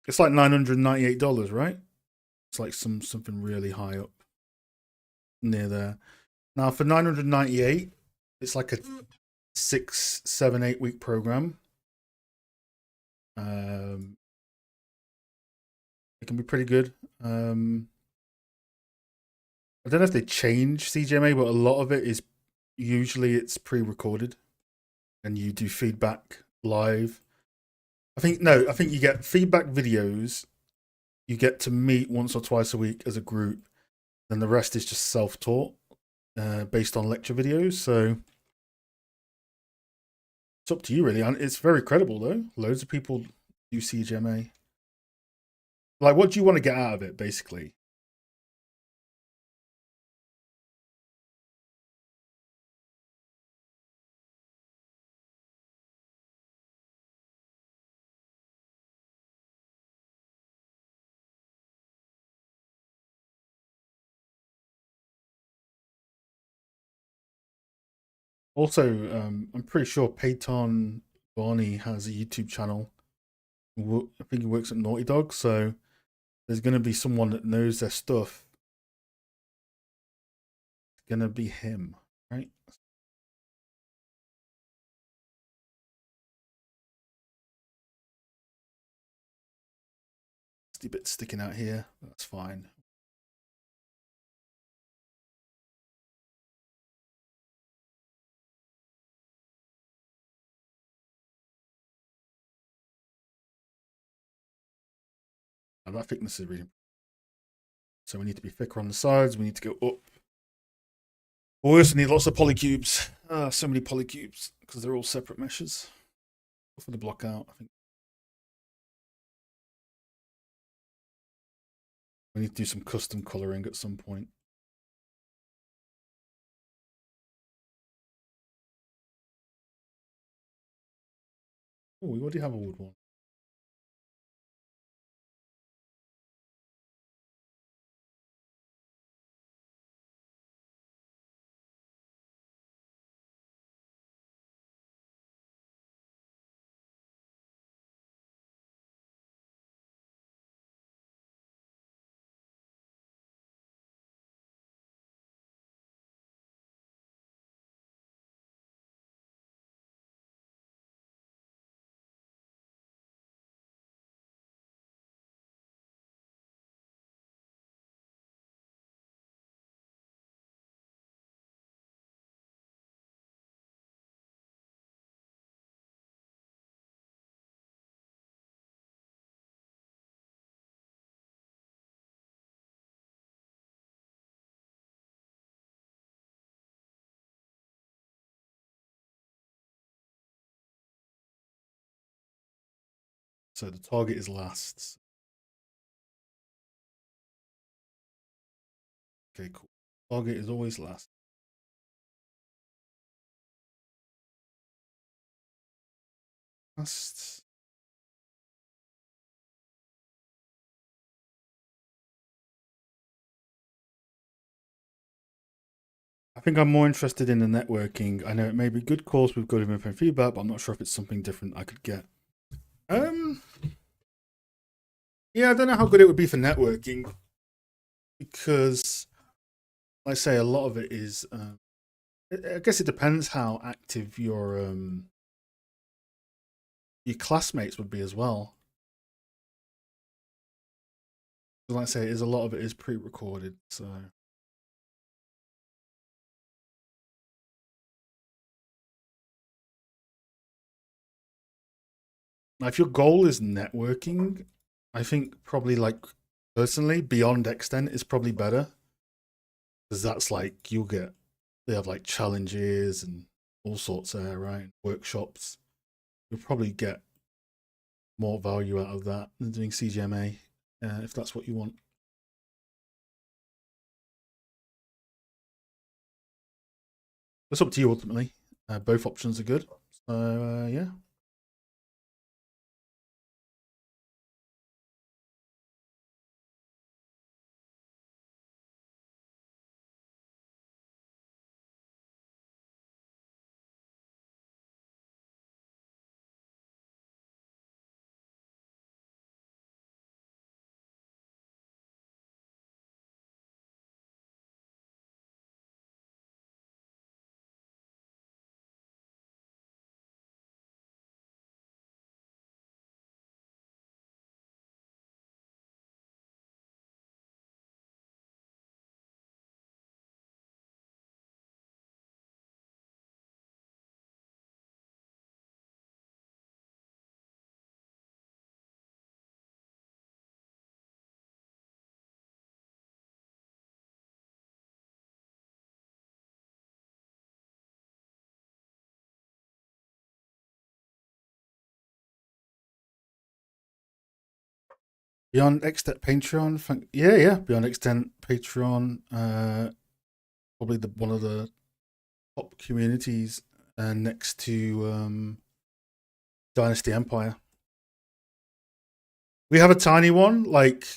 It's like $998, right? It's like something really high up near there. Now for 998, it's like a 6, 7, 8 week program. It can be pretty good. I don't know if they change CGMA, but a lot of it is usually it's pre-recorded, and you do feedback live. I think you get feedback videos. You get to meet once or twice a week as a group. Then the rest is just self-taught, based on lecture videos. So it's up to you, really. And it's very credible, though. Loads of people do CGMA. Like, what do you want to get out of it, basically? Also, I'm pretty sure Peyton Barney has a YouTube channel. I think he works at Naughty Dog, so there's going to be someone that knows their stuff. It's going to be him, right? Just a bit sticking out here. That's fine. And that thickness is really. So we need to be thicker on the sides. We need to go up. We also need lots of polycubes. So many polycubes because they're all separate meshes. For the blockout, I think we need to do some custom coloring at some point. Oh, we already have a wood one. So the target is last. Okay, cool. Target is always last. Last. I think I'm more interested in the networking. I know it may be good calls with good info and feedback, but I'm not sure if it's something different I could get. Um, yeah, I don't know how good it would be for networking because, like I say, a lot of it is. I guess it depends how active your classmates would be as well. Like I say, is a lot of it is pre-recorded, so now if your goal is networking, I think probably like personally beyond extent is probably better because that's like you'll get they have like challenges and all sorts there, right? Workshops. You'll probably get more value out of that than doing CGMA if that's what you want. It's up to you ultimately. Both options are good. So yeah. Beyond Extent Patreon. Yeah. Beyond Extent Patreon. Probably one of the top communities next to Dynasty Empire. We have a tiny one, like,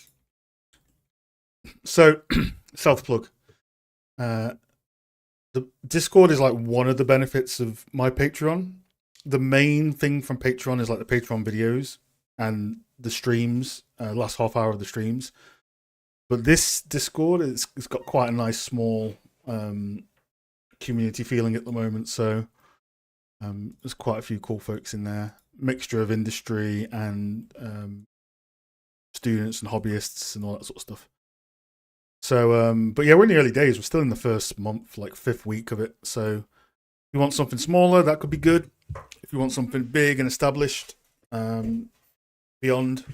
so self plug. The Discord is like one of the benefits of my Patreon. The main thing from Patreon is like the Patreon videos and the streams, last half hour of the streams. But this Discord, it's got quite a nice small community feeling at the moment. So there's quite a few cool folks in there, mixture of industry and students and hobbyists and all that sort of stuff. So, but yeah, we're in the early days. We're still in the first month, like 5th week of it. So, if you want something smaller, that could be good. If you want something big and established, beyond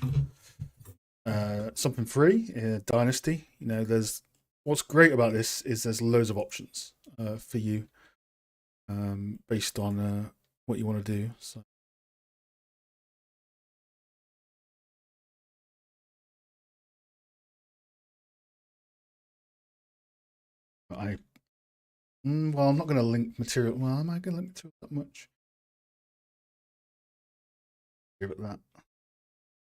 something free, Dynasty, there's what's great about this is there's loads of options for you based on what you want to do. So. Well, I'm not going to link material. Well, am I going to link material that much? Give it that.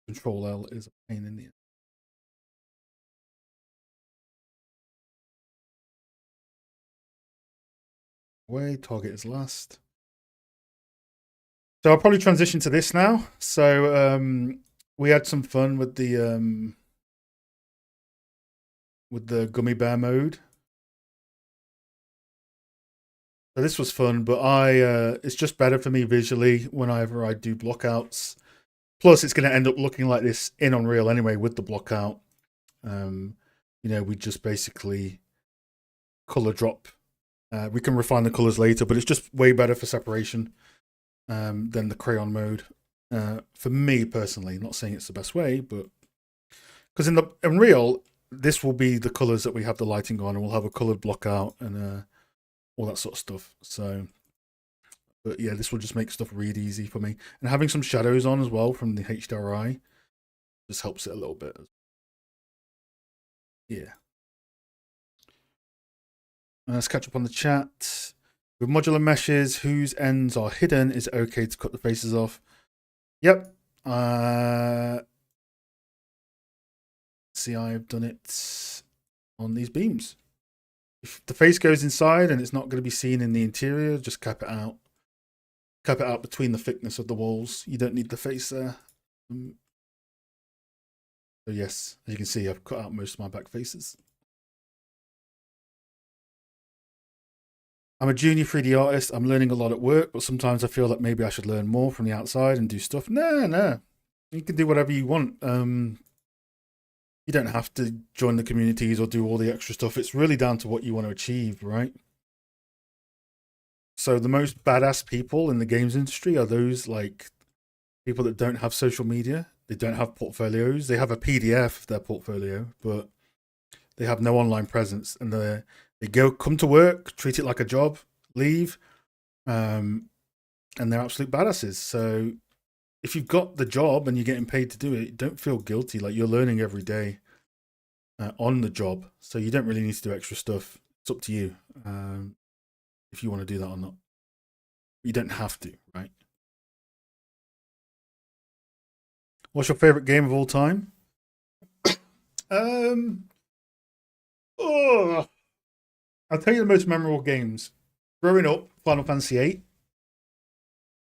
Control L is a pain in the end. Way target is last. So I'll probably transition to this now. So we had some fun with the gummy bear mode. So this was fun, but it's just better for me visually whenever I do blockouts. Plus, it's going to end up looking like this in Unreal anyway with the blockout. We just basically color drop. We can refine the colors later, but it's just way better for separation than the crayon mode. For me personally, not saying it's the best way, but because in the Unreal, this will be the colors that we have the lighting on, and we'll have a colored blockout and all that sort of stuff. So, but yeah, this will just make stuff really easy for me. And having some shadows on as well from the HDRI just helps it a little bit. Yeah. Let's catch up on the chat. With modular meshes whose ends are hidden, is it okay to cut the faces off? Yep. See, I've done it on these beams. If the face goes inside and it's not going to be seen in the interior, just cap it out. Cap it out between the thickness of the walls. You don't need the face there. So yes, as you can see, I've cut out most of my back faces. I'm a junior 3D artist. I'm learning a lot at work, but sometimes I feel that maybe I should learn more from the outside and do stuff. No. You can do whatever you want. You don't have to join the communities or do all the extra stuff. It's really down to what you want to achieve, right? So the most badass people in the games industry are those like people that don't have social media. They don't have portfolios. They have a PDF of their portfolio, but they have no online presence, and they come to work, treat it like a job, leave, and they're absolute badasses. So if you've got the job and you're getting paid to do it, don't feel guilty. Like you're learning every day on the job, so you don't really need to do extra stuff. It's up to you if you want to do that or not. You don't have to, right? What's your favorite game of all time? Oh, I'll tell you the most memorable games. Growing up, Final Fantasy VIII.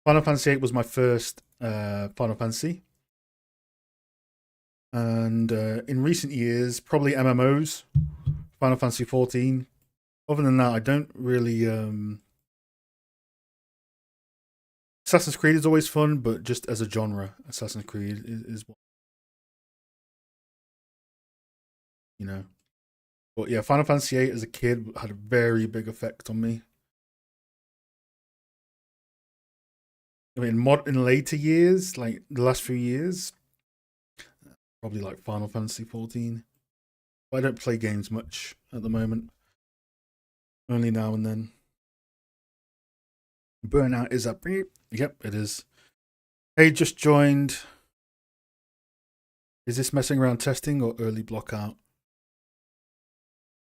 Final Fantasy VIII was my first Final Fantasy. And in recent years, probably MMOs, Final Fantasy 14. Other than that, I don't really. Assassin's Creed is always fun, but just as a genre, Assassin's Creed is what, you know. But yeah, Final Fantasy VIII as a kid had a very big effect on me. I mean, in later years, like the last few years, probably like Final Fantasy 14. But I don't play games much at the moment. Only now and then. Burnout is up. Yep, it is. Hey, just joined. Is this messing around testing or early blockout?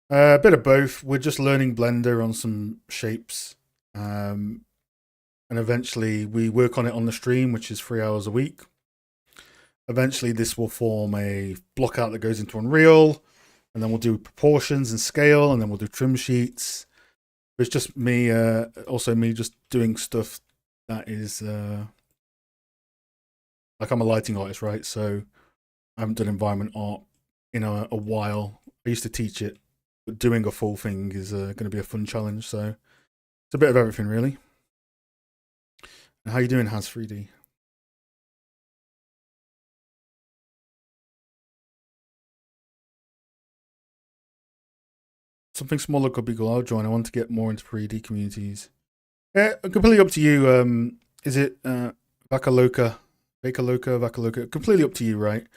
A bit of both. We're just learning Blender on some shapes. And eventually we work on it on the stream, which is 3 hours a week. Eventually this will form a blockout that goes into Unreal, and then we'll do proportions and scale, and then we'll do trim sheets. It's just me, also me just doing stuff that is, like I'm a lighting artist, right? So I haven't done environment art in a while. I used to teach it, but doing a full thing is going to be a fun challenge. So it's a bit of everything, really. And how you doing, Has 3D? Something smaller could be cool. I'll join. I want to get more into 3D communities. Yeah, completely up to you. Is it Vakaloka, Vakaloka, Vakaloka? Completely up to you, right?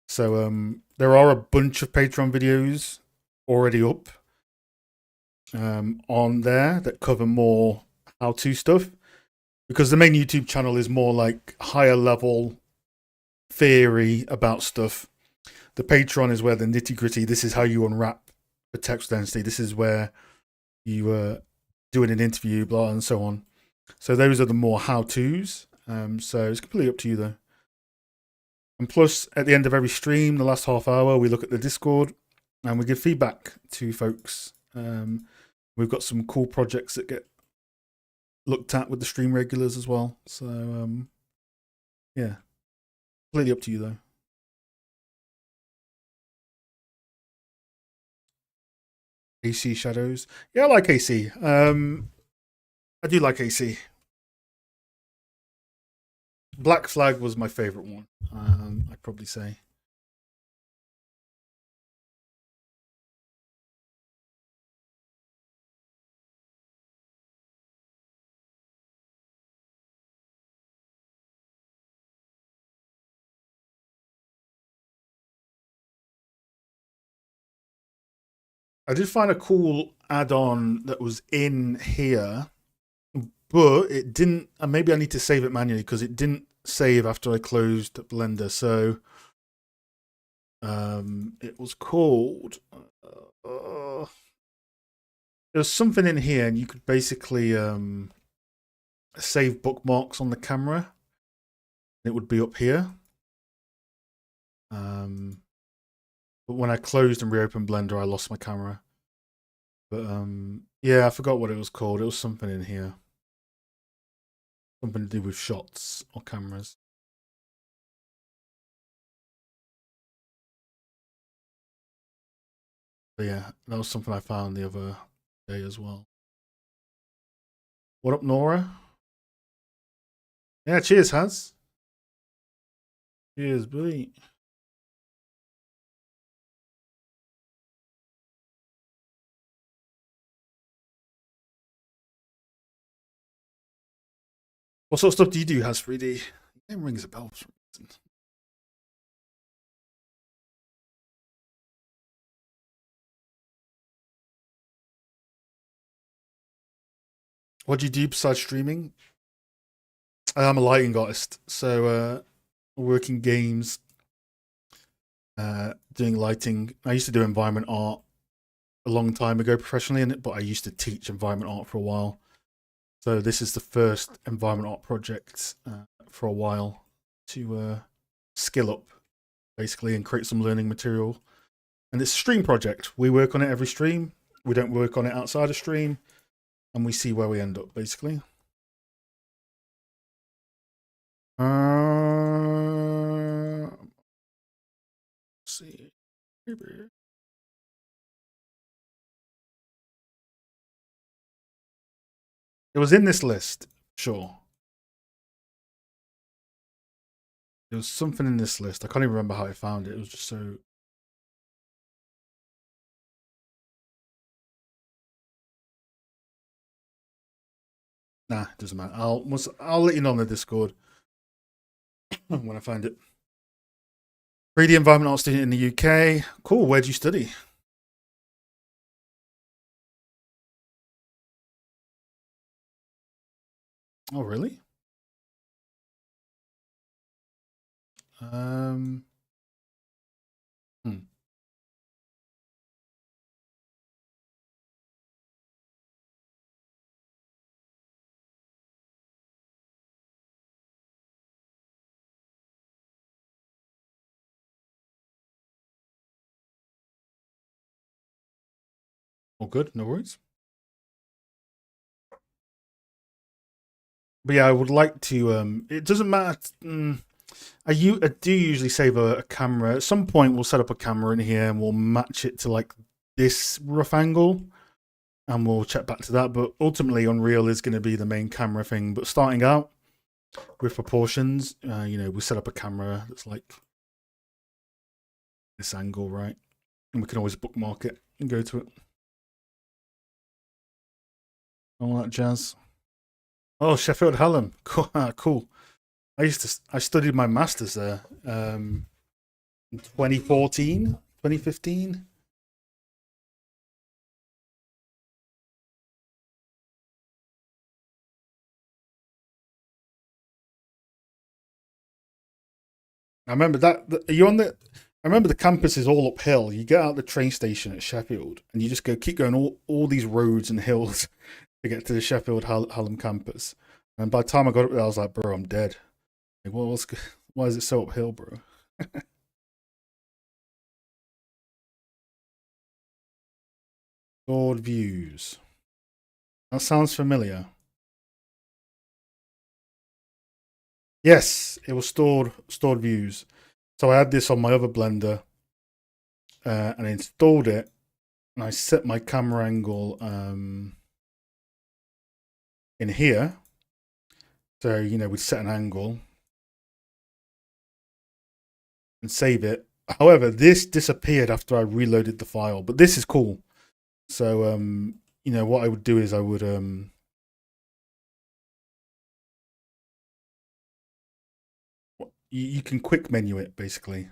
So there are a bunch of Patreon videos already up on there that cover more how-to stuff, because the main YouTube channel is more like higher level theory about stuff. The Patreon is where the nitty-gritty. This is how you unwrap the text density. This is where you doing an interview, blah, and so on. So those are the more how-tos. So it's completely up to you, though. And plus, at the end of every stream, the last half hour, we look at the Discord and we give feedback to folks. We've got some cool projects that get looked at with the stream regulars as well. So, yeah, completely up to you, though. AC Shadows. Yeah, I like AC. I do like AC. Black Flag was my favorite one, I'd probably say. I did find a cool add-on that was in here, but it didn't. And maybe I need to save it manually because it didn't save after I closed Blender. So it was called. There's something in here, and you could basically save bookmarks on the camera. It would be up here. But when I closed and reopened Blender, I lost my camera. But yeah, I forgot what it was called. It was something in here. Something to do with shots or cameras. But yeah, that was something I found the other day as well. What up, Nora? Yeah, cheers, Has. Cheers, buddy. What sort of stuff do you do, Has 3D? It rings a bell for some reason. What do you do besides streaming? I'm a lighting artist, so working games, doing lighting. I used to do environment art a long time ago professionally, but I used to teach environment art for a while. So this is the first environment art project for a while to skill up, basically, and create some learning material. And it's a stream project. We work on it every stream. We don't work on it outside of stream, and we see where we end up, basically. Let's see. It was in this list, sure. There was something in this list. I can't even remember how I found it. It was just so. Nah, it doesn't matter. I'll let you know on the Discord when I find it. 3D environment art student in the UK. Cool. Where do you study? Oh, really? Um, All good, no worries. But yeah, I would like to. It doesn't matter. I do usually save a camera. At some point, we'll set up a camera in here and we'll match it to like this rough angle, and we'll check back to that. But ultimately, Unreal is going to be the main camera thing. But starting out with proportions, we set up a camera that's like this angle, right? And we can always bookmark it and go to it. All that jazz. Oh, Sheffield Hallam. Cool. I studied my masters there in 2014, 2015. I remember that. Are you on the? I remember the campus is all uphill. You get out the train station at Sheffield, and you just keep going all these roads and hills to get to the Sheffield Hallam campus. And by the time I got up there, I was like, "Bro, I'm dead. Like, why is it so uphill, bro?" Stored views. That sounds familiar. Yes, it was stored views. So I had this on my other blender, and I installed it, and I set my camera angle in here. So we'd set an angle and save it. However, this disappeared after I reloaded the file, but this is cool. So what I would do is I would you can quick menu it basically.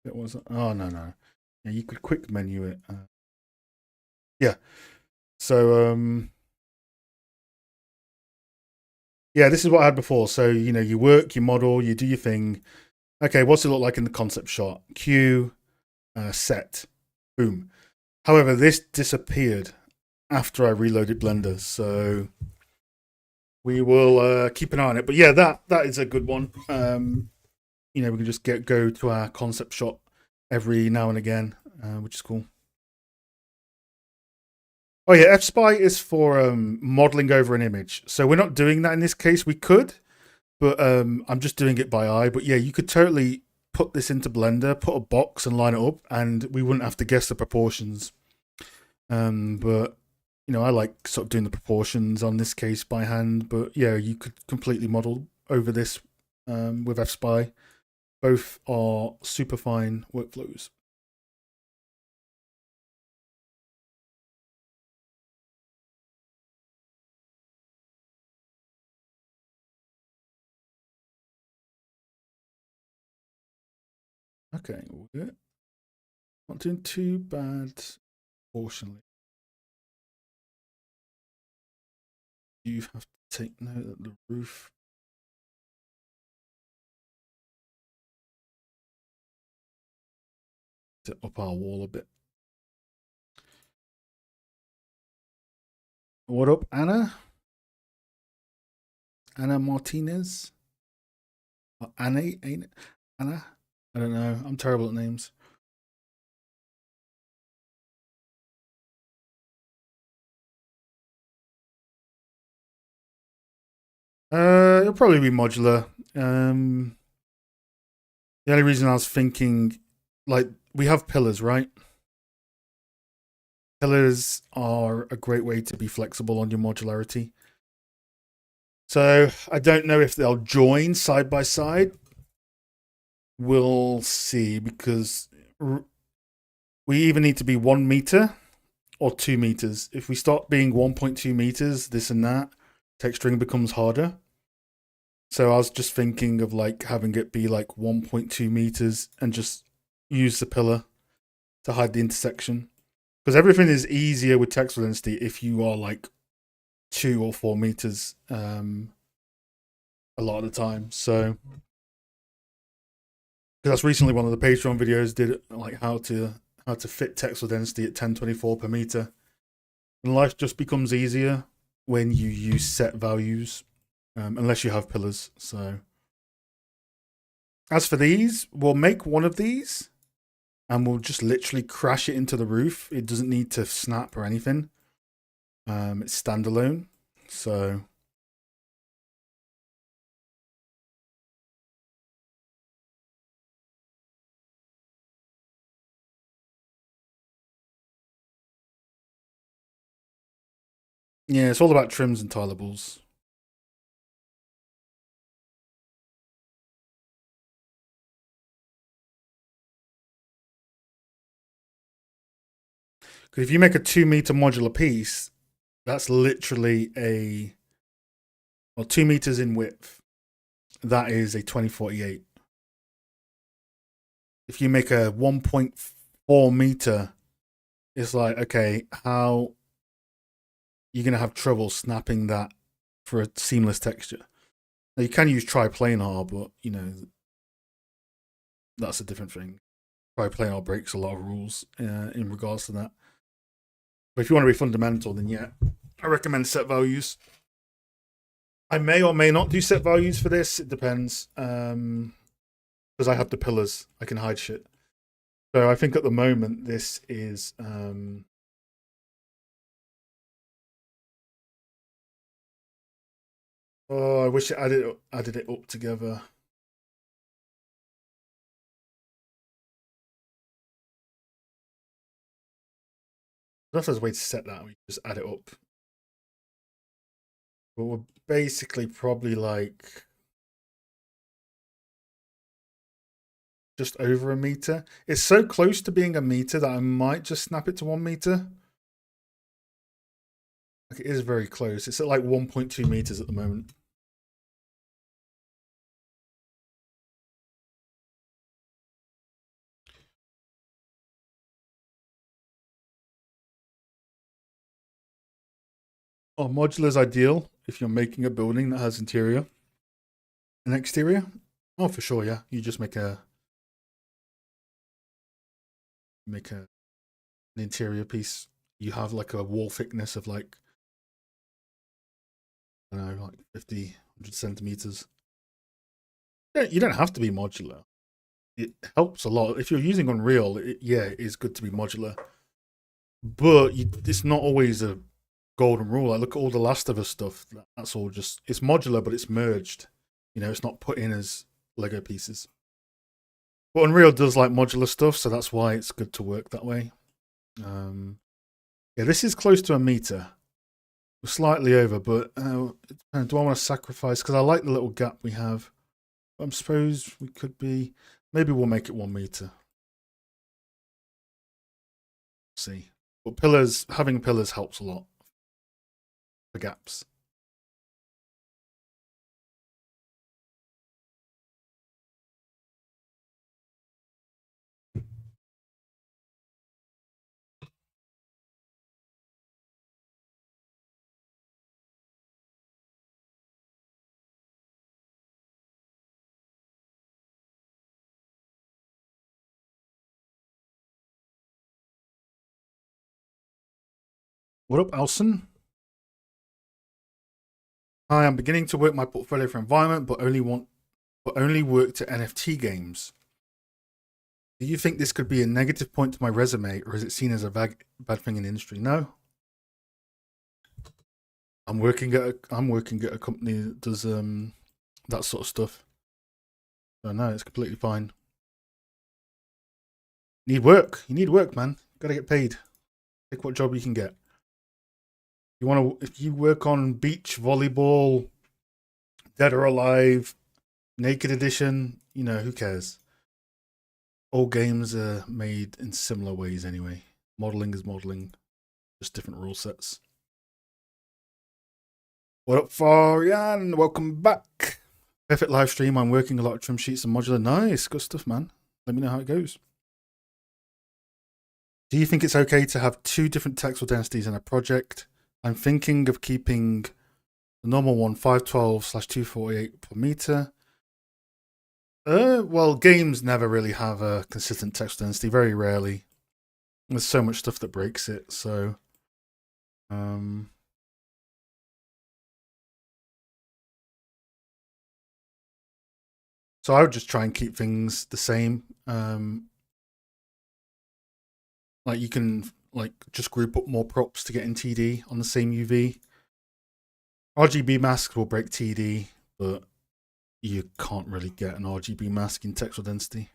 It was no. Yeah, you could quick menu it. Yeah. So yeah, this is what I had before. So you work, you model, you do your thing. Okay, what's it look like in the concept shot? Cue, set, boom. However, this disappeared after I reloaded Blender, so we will keep an eye on it. But yeah, that is a good one. We can just go to our concept shot every now and again, which is cool. Oh yeah, FSpy is for modeling over an image. So we're not doing that in this case. We could, but I'm just doing it by eye. But yeah, you could totally put this into Blender, put a box and line it up, and we wouldn't have to guess the proportions. But I like sort of doing the proportions on this case by hand. But yeah, you could completely model over this with FSpy. Both are super fine workflows. Okay, we're not doing too bad, fortunately. You have to take note that the roof to up our wall a bit. What up, Anna? Anna Martinez? Anna, ain't it? Anna? I don't know. I'm terrible at names. It'll probably be modular. The only reason I was thinking, like, we have pillars, right? Pillars are a great way to be flexible on your modularity. So I don't know if they'll join side by side. We'll see, because we either need to be 1 meter or 2 meters. If we start being 1.2 meters, this and that, texturing becomes harder. So I was just thinking of like having it be like 1.2 meters and just use the pillar to hide the intersection. Because everything is easier with texture density if you are like 2 or 4 meters a lot of the time. So because that's recently one of the Patreon videos did like how to fit texture density at 1024 per meter. And life just becomes easier when you use set values, unless you have pillars. So as for these, we'll make one of these and we'll just literally crash it into the roof. It doesn't need to snap or anything. It's standalone. So yeah, it's all about trims and tilables. Because if you make a 2 meter modular piece, that's literally well, 2 meters in width. That is a 2048. If you make a 1.4 meter, it's like, okay, how you're going to have trouble snapping that for a seamless texture. Now, you can use triplanar, but, that's a different thing. Triplanar breaks a lot of rules in regards to that. But if you want to be fundamental, then yeah, I recommend set values. I may or may not do set values for this. It depends. Because I have the pillars, I can hide shit. So I think at the moment this is oh, I wish it added it up together. If there's a way to set that, we just add it up. But we're basically probably like just over a meter. It's so close to being a meter that I might just snap it to 1 meter. Like, it is very close. It's at like 1.2 meters at the moment. Oh, modular is ideal if you're making a building that has interior and exterior. Oh, for sure, yeah. You just make an interior piece. You have like a wall thickness of like, I don't know, like 50, 100 centimeters. Yeah, you don't have to be modular. It helps a lot. If you're using Unreal, yeah, it is good to be modular. But it's not always a golden rule. I look at all the Last of Us stuff. That's all just, it's modular, but it's merged. It's not put in as Lego pieces. But Unreal does like modular stuff, so that's why it's good to work that way. Yeah, this is close to a meter. We're slightly over, but do I want to sacrifice? Because I like the little gap we have. I suppose we could be. Maybe we'll make it 1 meter. See, but having pillars helps a lot for gaps. What up, Alson? Hi, I'm beginning to work my portfolio for environment, but only work to NFT games. Do you think this could be a negative point to my resume, or is it seen as a bad thing in the industry? No, I'm working at a company that does that sort of stuff. So no, it's completely fine. Need work. You need work, man. Got to get paid. Take what job you can get. If you work on beach volleyball, Dead or Alive, Naked Edition, who cares? All games are made in similar ways anyway. Modeling is modeling, just different rule sets. What up, Farian? Welcome back. Perfect live stream. I'm working a lot of trim sheets and modular. Nice, good stuff, man. Let me know how it goes. Do you think it's okay to have two different textile densities in a project? I'm thinking of keeping the normal one 512/248 per meter. Well, games never really have a consistent textile density. Very rarely. There's so much stuff that breaks it. So, so I would just try and keep things the same. Like you can like just group up more props to get in TD on the same UV. RGB masks will break TD, but you can't really get an RGB mask in texture density.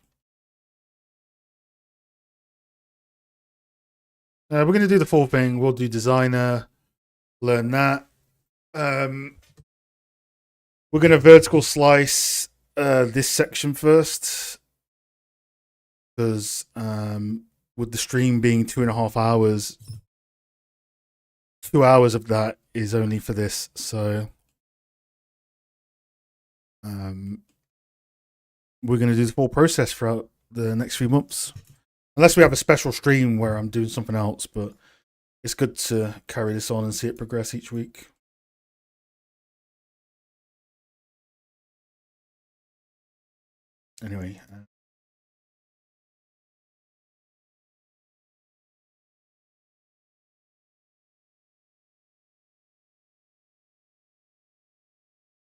We're going to do the full thing. We'll do designer, learn that. We're going to vertical slice this section first, because with the stream being 2.5 hours, 2 hours of that is only for this. So we're going to do the full process throughout the next few months. Unless we have a special stream where I'm doing something else, but it's good to carry this on and see it progress each week. Anyway.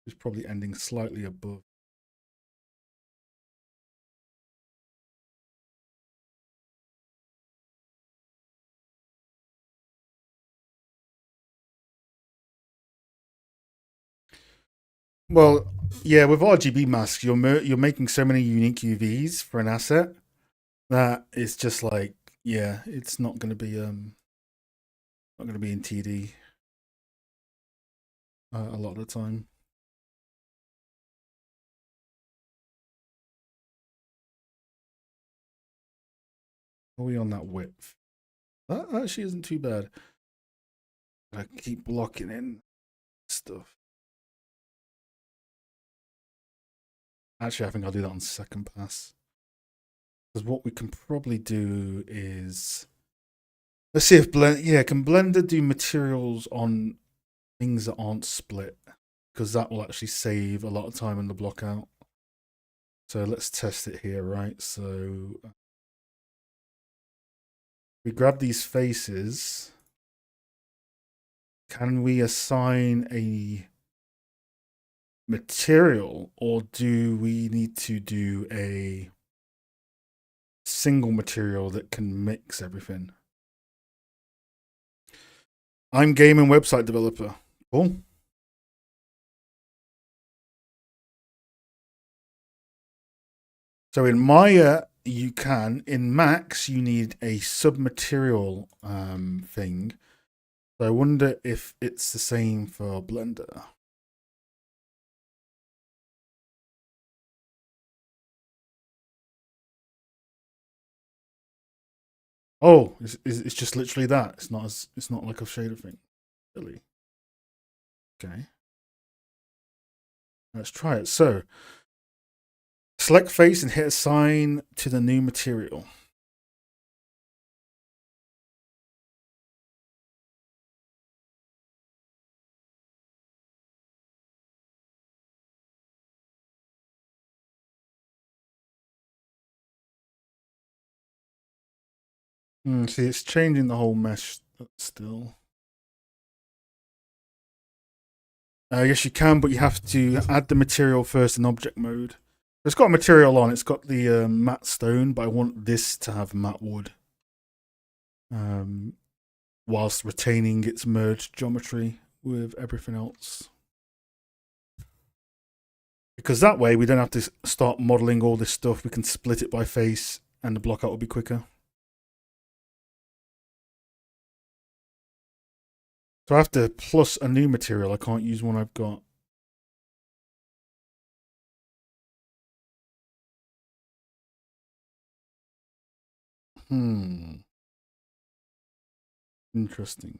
It's probably ending slightly above. Well, yeah, with RGB masks, you're making so many unique UVs for an asset that it's just like, yeah, it's not going to be in TD a lot of the time. Are we on that width? That actually isn't too bad. I keep blocking in stuff. Actually, I think I'll do that on second pass. Because what we can probably do is, let's see if can Blender do materials on things that aren't split? Because that will actually save a lot of time in the blockout. So let's test it here, right? So we grab these faces. Can we assign a material, or do we need to do a single material that can mix everything? I'm game and website developer. Cool. So in Maya, you can. In Max, you need a submaterial thing. So I wonder if it's the same for Blender. Oh, it's just literally that. It's not like a shader thing. Really. Okay. Let's try it. So select face and hit assign to the new material. See, it's changing the whole mesh still. Yes, you can, but you have to add the material first in object mode. It's got a material on. It's got the matte stone, but I want this to have matte wood, whilst retaining its merged geometry with everything else. Because that way we don't have to start modeling all this stuff. We can split it by face, and the blockout will be quicker. So I have to plus a new material. I can't use one I've got. Interesting.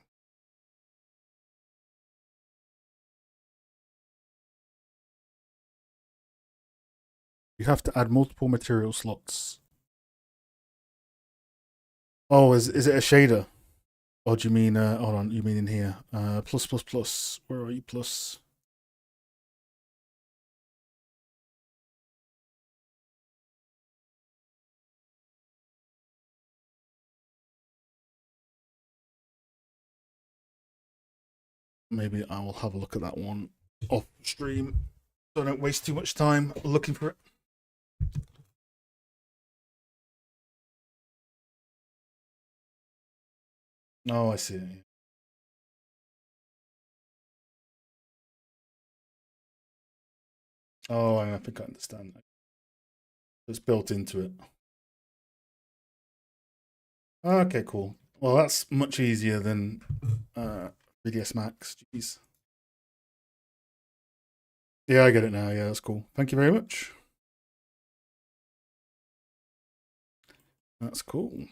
You have to add multiple material slots. Oh, is it a shader? Or do you mean, hold on, you mean in here? Plus, plus, plus. Where are you, plus? Maybe I will have a look at that one off stream, so I don't waste too much time looking for it. Oh, I see. Oh, I think I understand that. It's built into it. Okay, cool. Well, that's much easier than uh, VDS Max. Jeez. Yeah, I get it now. Yeah, that's cool. Thank you very much. That's cool.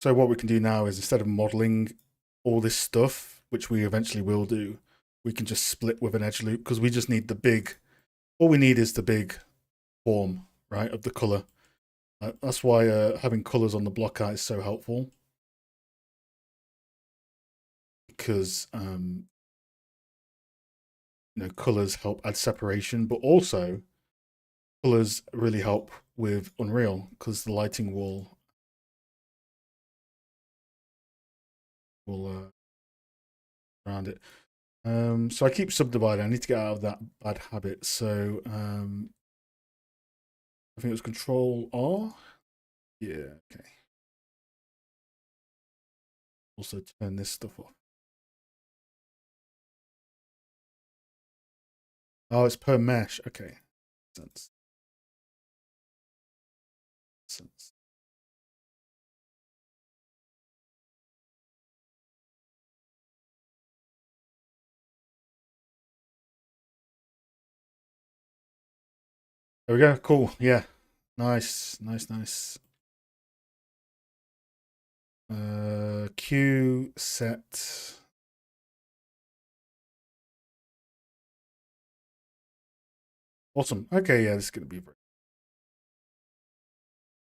So what we can do now is instead of modeling all this stuff, which we eventually will do, we can just split with an edge loop because we just need the big. All we need is the big form, right, of the color. That's why having colors on the blockout is so helpful because colors help add separation, but also colors really help with Unreal because the lighting will around it. So I keep subdividing. I need to get out of that bad habit. So I think it was Control R. Yeah. Okay. Also turn this stuff off. Oh, it's per mesh. Okay. Sense. Sense. There we go. Cool. Yeah. Nice. Nice. Nice. Q set. Awesome. Okay. Yeah. This is gonna be very.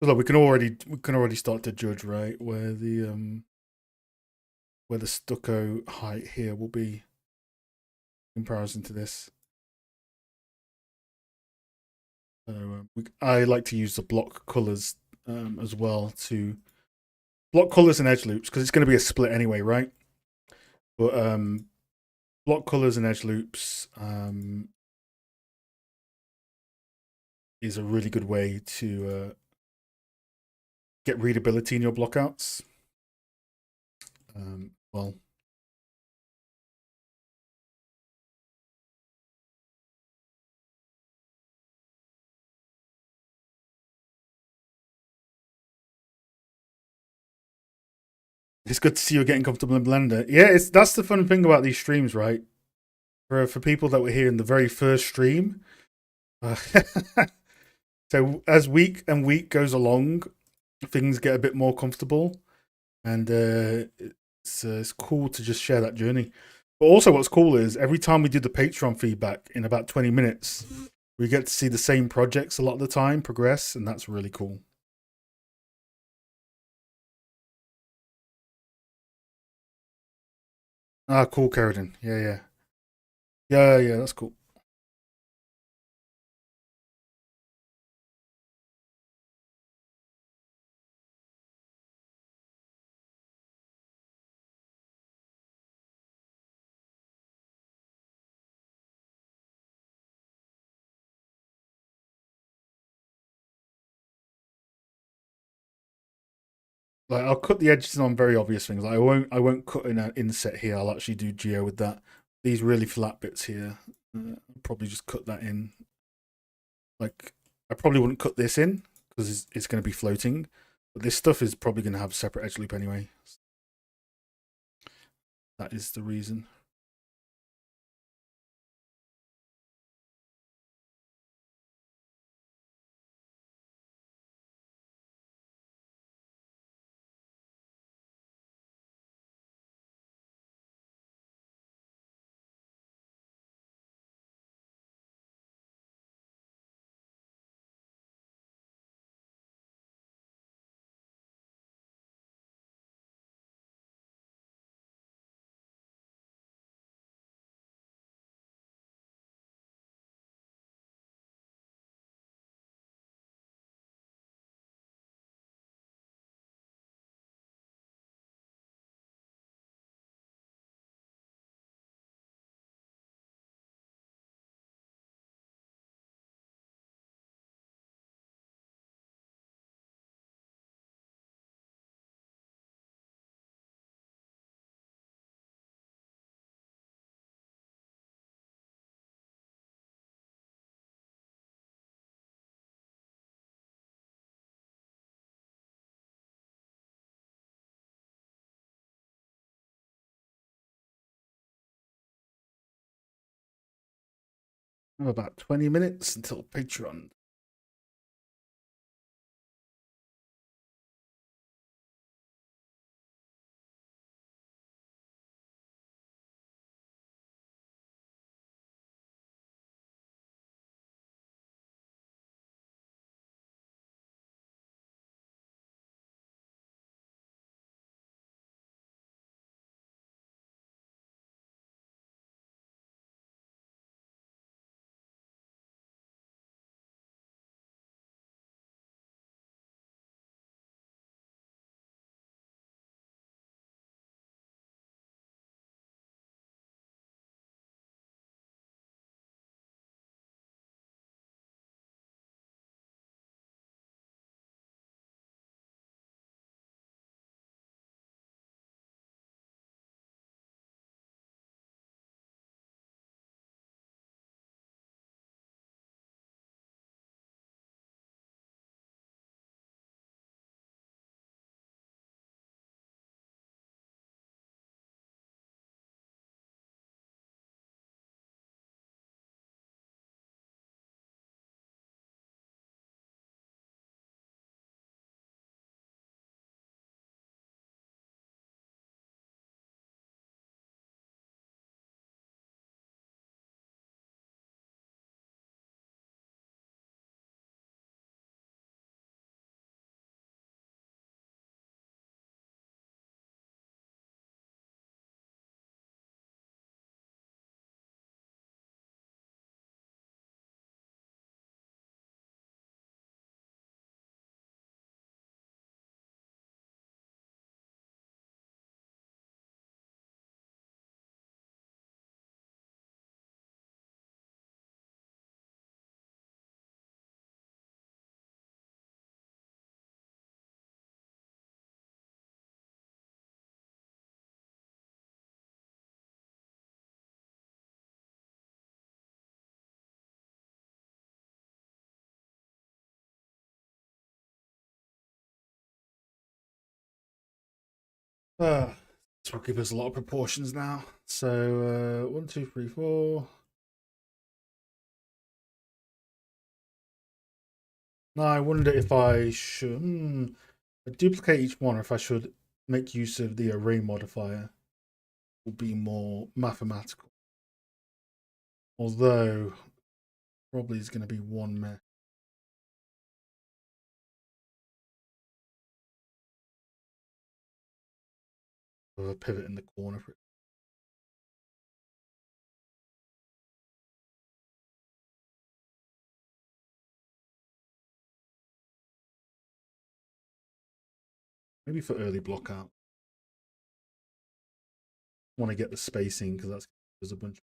Look, we can already start to judge right where the stucco height here will be in comparison to this. So I like to use the block colors as well to block colors and edge loops because it's going to be a split anyway, right? But block colors and edge loops is a really good way to get readability in your blockouts. Well, it's good to see you getting comfortable in Blender. Yeah, that's the fun thing about these streams, right? For people that were here in the very first stream. Uh, so as week and week goes along, things get a bit more comfortable, and it's cool to just share that journey. But also, what's cool is every time we do the Patreon feedback in about 20 minutes, we get to see the same projects a lot of the time progress, and that's really cool. Ah, cool, Kerrigan. Yeah, yeah, yeah, yeah. That's cool. Like I'll cut the edges on very obvious things. Like I won't cut in an inset here. I'll actually do geo with that. These really flat bits here, I'll probably just cut that in. Like I probably wouldn't cut this in because it's going to be floating. But this stuff is probably going to have separate edge loop anyway. That is the reason. have about 20 minutes until Patreon. This will give us a lot of proportions now. So 1, 2, 3, 4. Now I wonder if I should duplicate each one, or if I should make use of the array modifier. Will be more mathematical. Although probably is going to be one mess. With a pivot in the corner for it. Maybe for early blockout. Want to get the spacing because that's there's a bunch.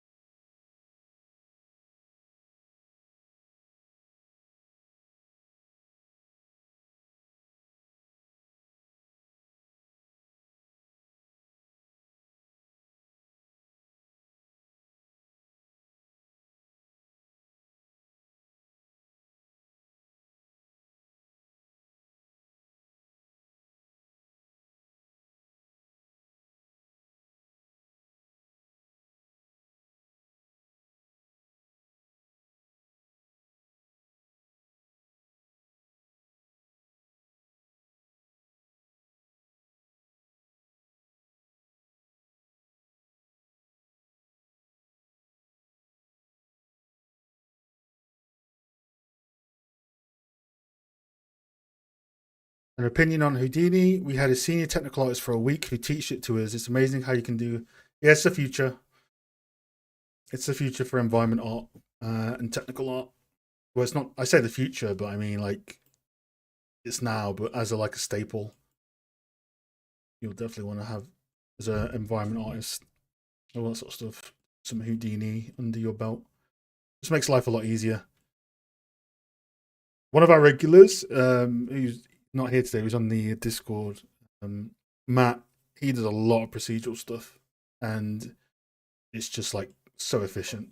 An opinion on Houdini. We had a senior technical artist for a week who teached it to us. It's amazing how you can do. Yeah, it's the future. It's the future for environment art and technical art. Well, it's not. I say the future, but I mean like it's now. But as a like a staple, you'll definitely want to have as an environment artist, all that sort of stuff. Some Houdini under your belt. Just makes life a lot easier. One of our regulars, who's not here today, who's on the Discord, Matt. He does a lot of procedural stuff, and it's just like so efficient.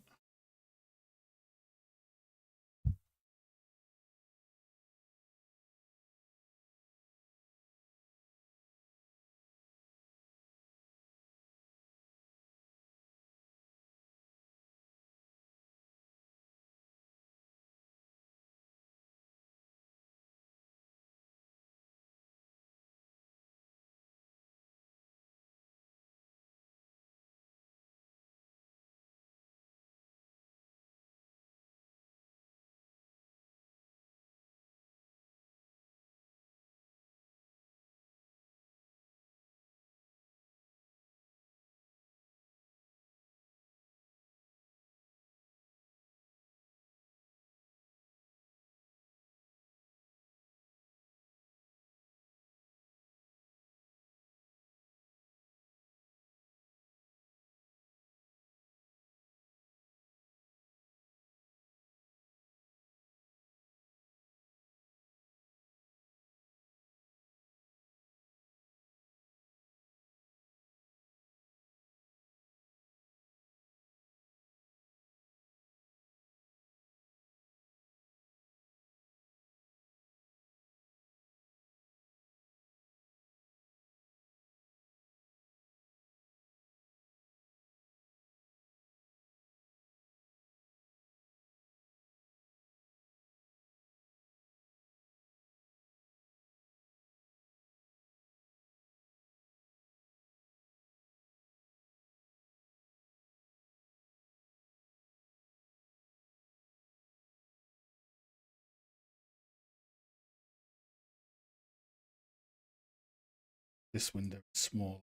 this window is small.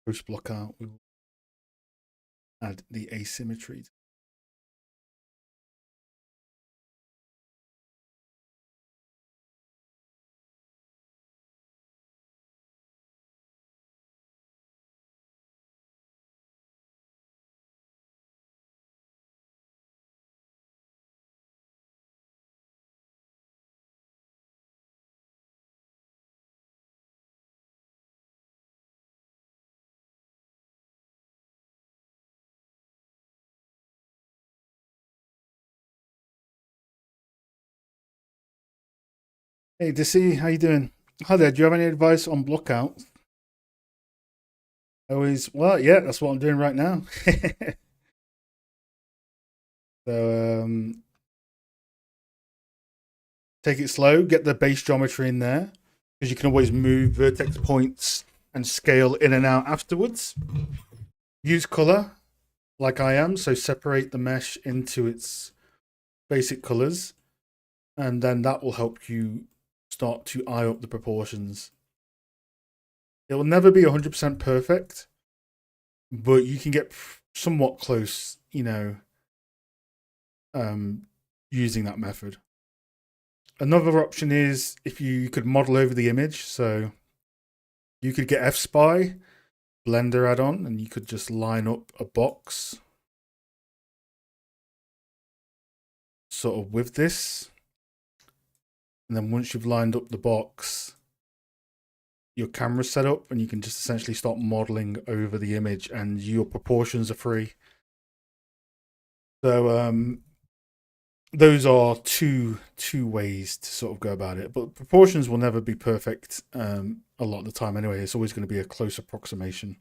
Post blockout, we will add the asymmetry. Hey, Dissy, how you doing? Hi there. Do you have any advice on blockout? Always, well, yeah, that's what I'm doing right now. So take it slow, get the base geometry in there, because you can always move vertex points and scale in and out afterwards. Use color, like I am, so separate the mesh into its basic colors, and then that will help you start to eye up the proportions. It will never be 100% perfect, but you can get somewhat close, using that method. Another option is if you could model over the image, so you could get F-Spy Blender add-on, and you could just line up a box sort of with this, and then once you've lined up the box, your camera's set up, and you can just essentially start modeling over the image, and your proportions are free. So those are two ways to sort of go about it, but proportions will never be perfect a lot of the time anyway. It's always going to be a close approximation.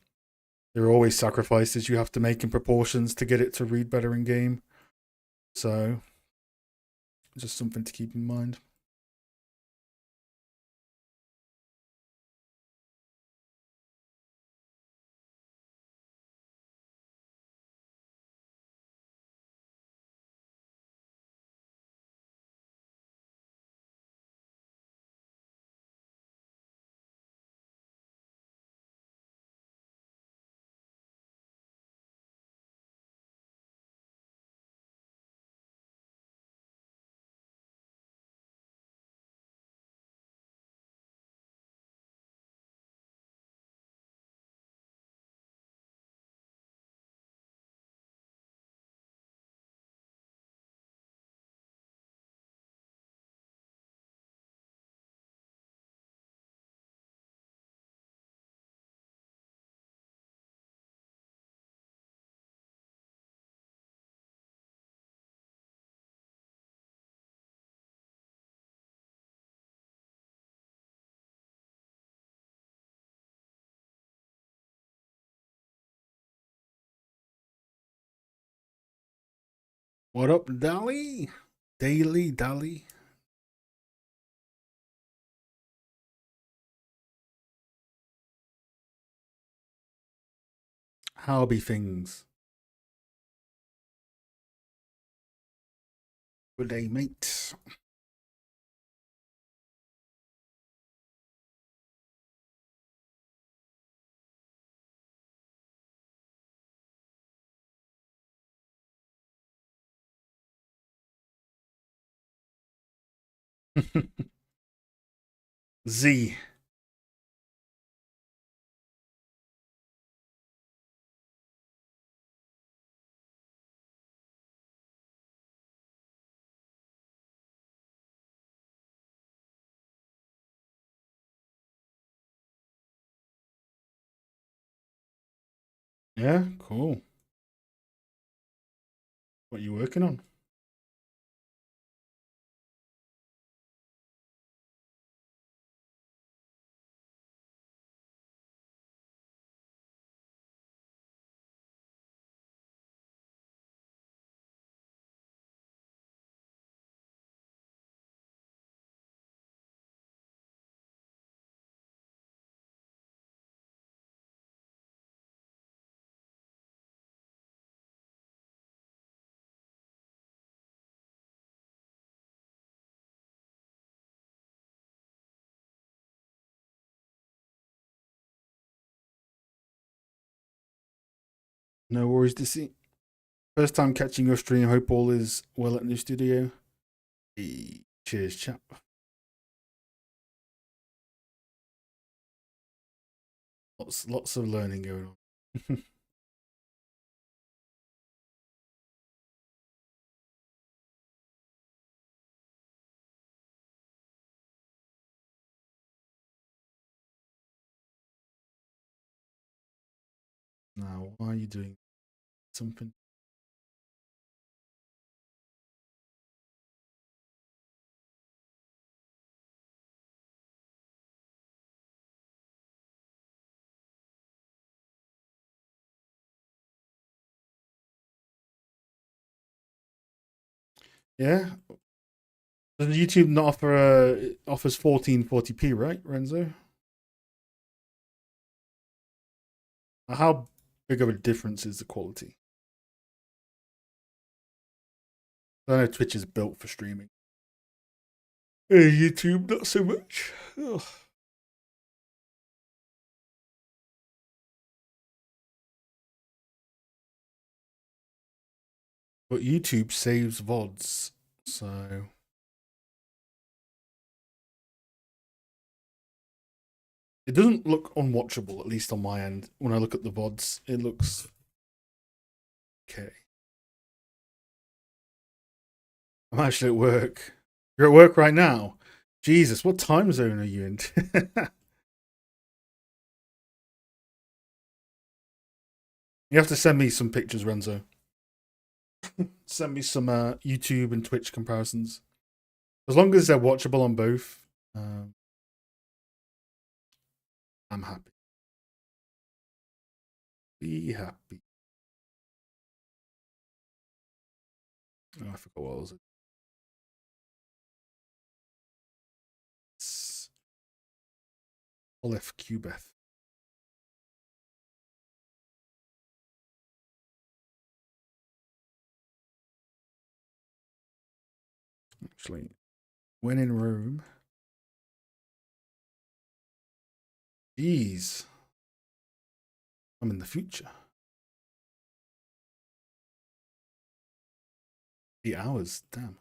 There are always sacrifices you have to make in proportions to get it to read better in game, so just something to keep in mind. What up, Dali? Daily Dali? How be things? Good day, mate. Z. Yeah, cool. What are you working on? No worries, DC. First time catching your stream. Hope all is well at the new studio. Hey, cheers, chap. Lots of learning going on. Now, why are you doing something? Yeah. Does YouTube not offer offers 1440p, right, Renzo? How big of a difference is the quality? I know Twitch is built for streaming. YouTube, not so much. Ugh. But YouTube saves VODs, so it doesn't look unwatchable, at least on my end. When I look at the VODs, it looks okay. I'm actually at work. You're at work right now? Jesus, what time zone are you in? You have to send me some pictures, Renzo. Send me some YouTube and Twitch comparisons. As long as they're watchable on both, I'm happy. Be happy. Oh, I forgot what was it. It's Aleph Cubeth. Actually, when in Rome. Jeez. I'm in the future. 8 hours. Damn.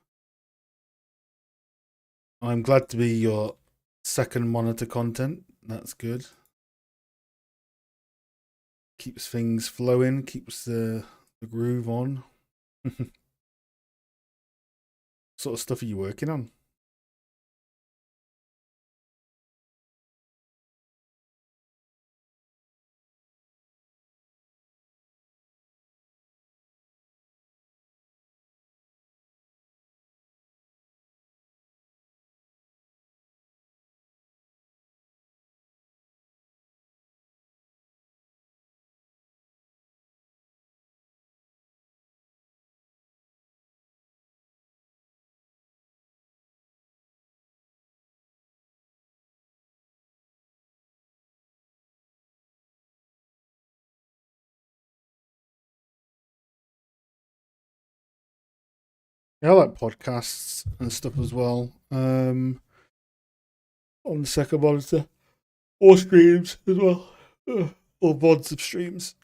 I'm glad to be your second monitor content. That's good. Keeps things flowing, keeps the groove on. What sort of stuff are you working on? Yeah, I like podcasts and stuff as well. On the second monitor. Or streams as well. Or VODs of streams.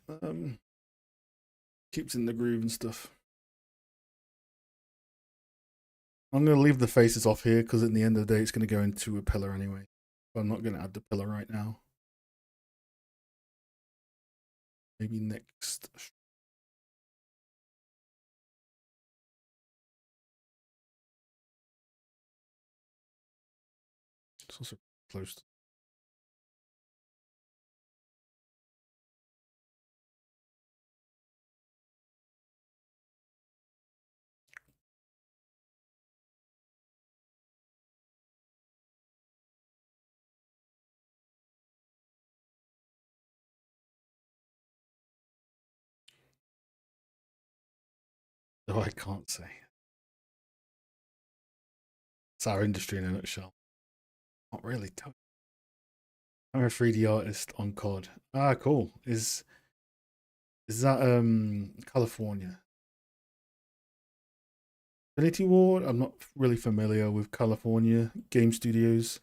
Keeps in the groove and stuff. I'm going to leave the faces off here because at the end of the day it's going to go into a pillar anyway. But I'm not going to add the pillar right now. Maybe next. It's also close. Oh, I can't say. It's our industry in a nutshell. Not really. I'm a 3D artist on COD. Ah, cool. Is that California? Infinity Ward? I'm not really familiar with California game studios.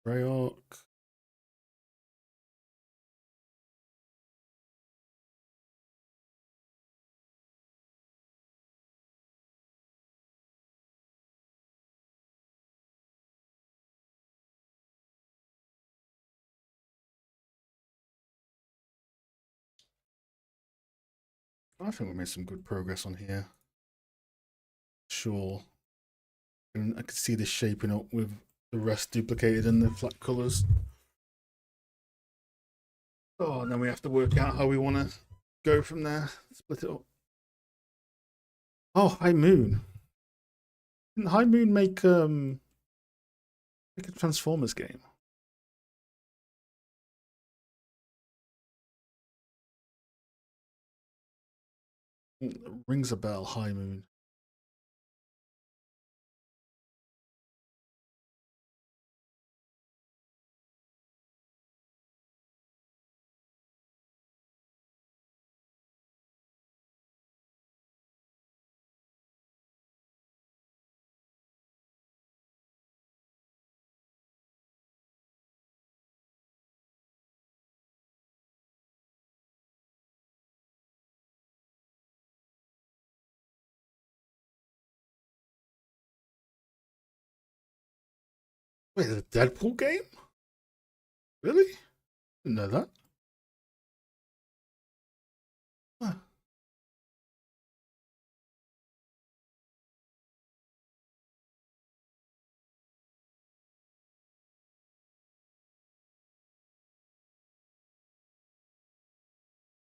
Treyarch. I think we made some good progress on here. Sure. And I could see this shaping up with the rest duplicated in the flat colours. Oh, and then we have to work out how we want to go from there. Split it up. Oh, High Moon. Didn't High Moon make a Transformers game? Rings a bell, High Moon. Wait, the Deadpool game? Really? Didn't know that. Huh.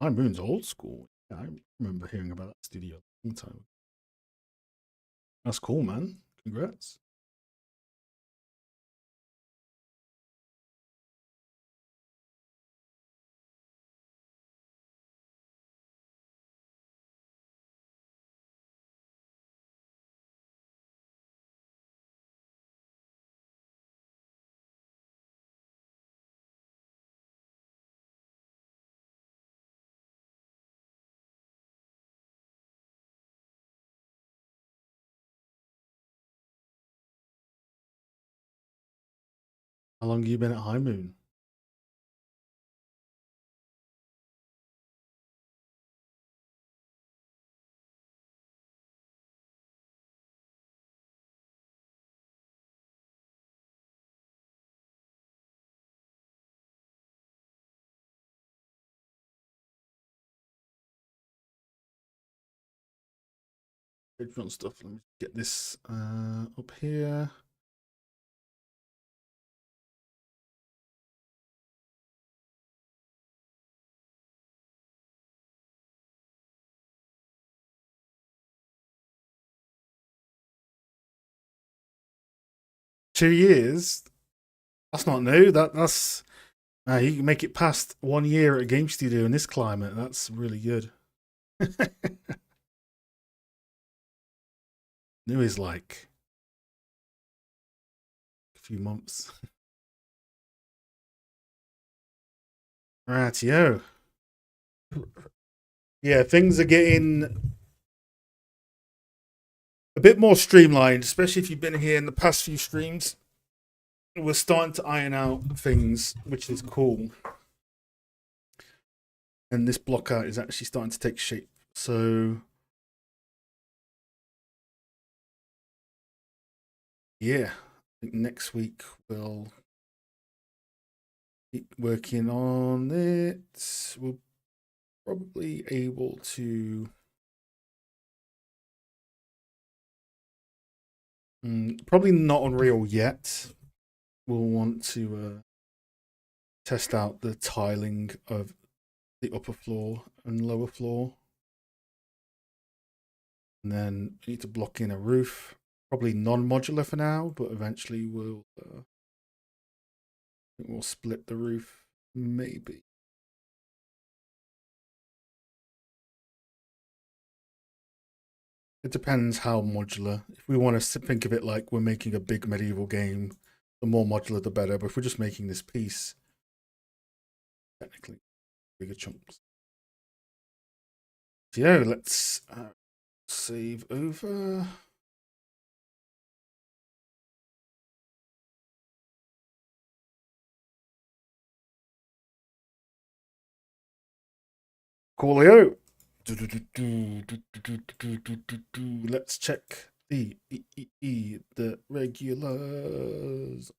High Moon's old school. Yeah, I remember hearing about that studio a long time ago. That's cool, man. Congrats. 'How long have you been at High Moon? Patreon stuff. Let me get this up here. $2 years. That's not new. That's you can make it past 1 year at a game studio in this climate. That's really good. New is like a few months. Right, yo. Yeah, things are getting a bit more streamlined, especially if you've been here in the past few streams. We're starting to iron out things, which is cool. And this blockout is actually starting to take shape. So, yeah, I think next week we'll keep working on it. We'll probably able to probably not Unreal yet. We'll want to test out the tiling of the upper floor and lower floor, and then we need to block in a roof. Probably non-modular for now, but eventually we'll split the roof, maybe. It depends how modular. If we want to think of it like we're making a big medieval game, the more modular the better. But if we're just making this piece, technically bigger chunks. So yeah, let's save over. Coolio. Let's check the regulars.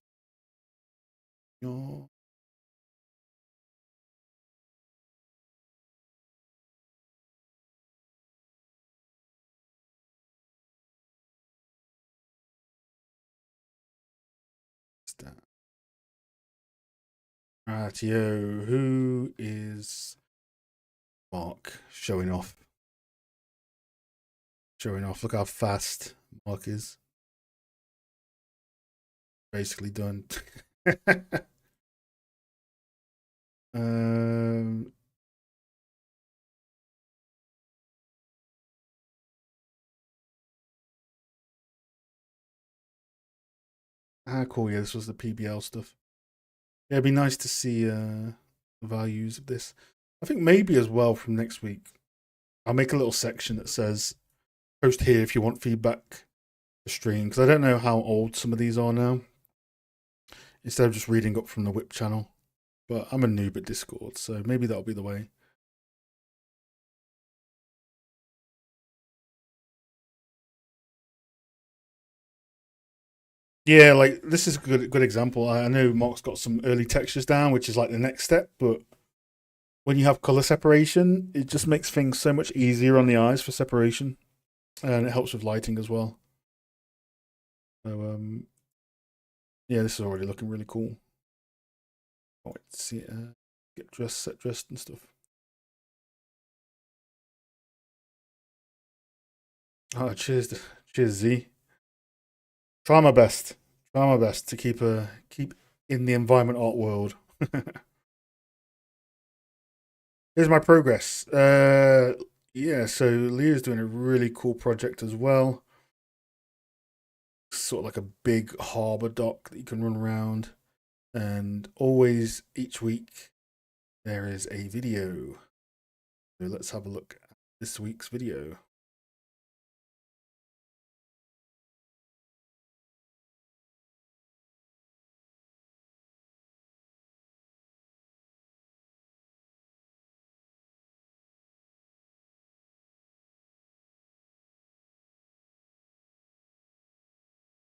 down. Rightio, who is Mark showing off? Showing off. Look how fast Mark is. Basically done. um, cool. Yeah, this was the PBL stuff. Yeah, it'd be nice to see the values of this. I think maybe as well from next week, I'll make a little section that says post here if you want feedback for stream, because I don't know how old some of these are now. Instead of just reading up from the whip channel. But I'm a noob at Discord, so maybe that'll be the way. Yeah, like this is a good example. I know Mark's got some early textures down, which is like the next step, but when you have color separation, it just makes things so much easier on the eyes for separation. And it helps with lighting as well. So yeah, this is already looking really cool. Can't wait to see it get dressed, set dressed and stuff. Oh, cheers, cheers, Z. Try my best. Try my best to keep in the environment art world. Here's my progress. Yeah, so Leah's doing a really cool project as well. Sort of like a big harbor dock that you can run around. And always each week there is a video. So let's have a look at this week's video.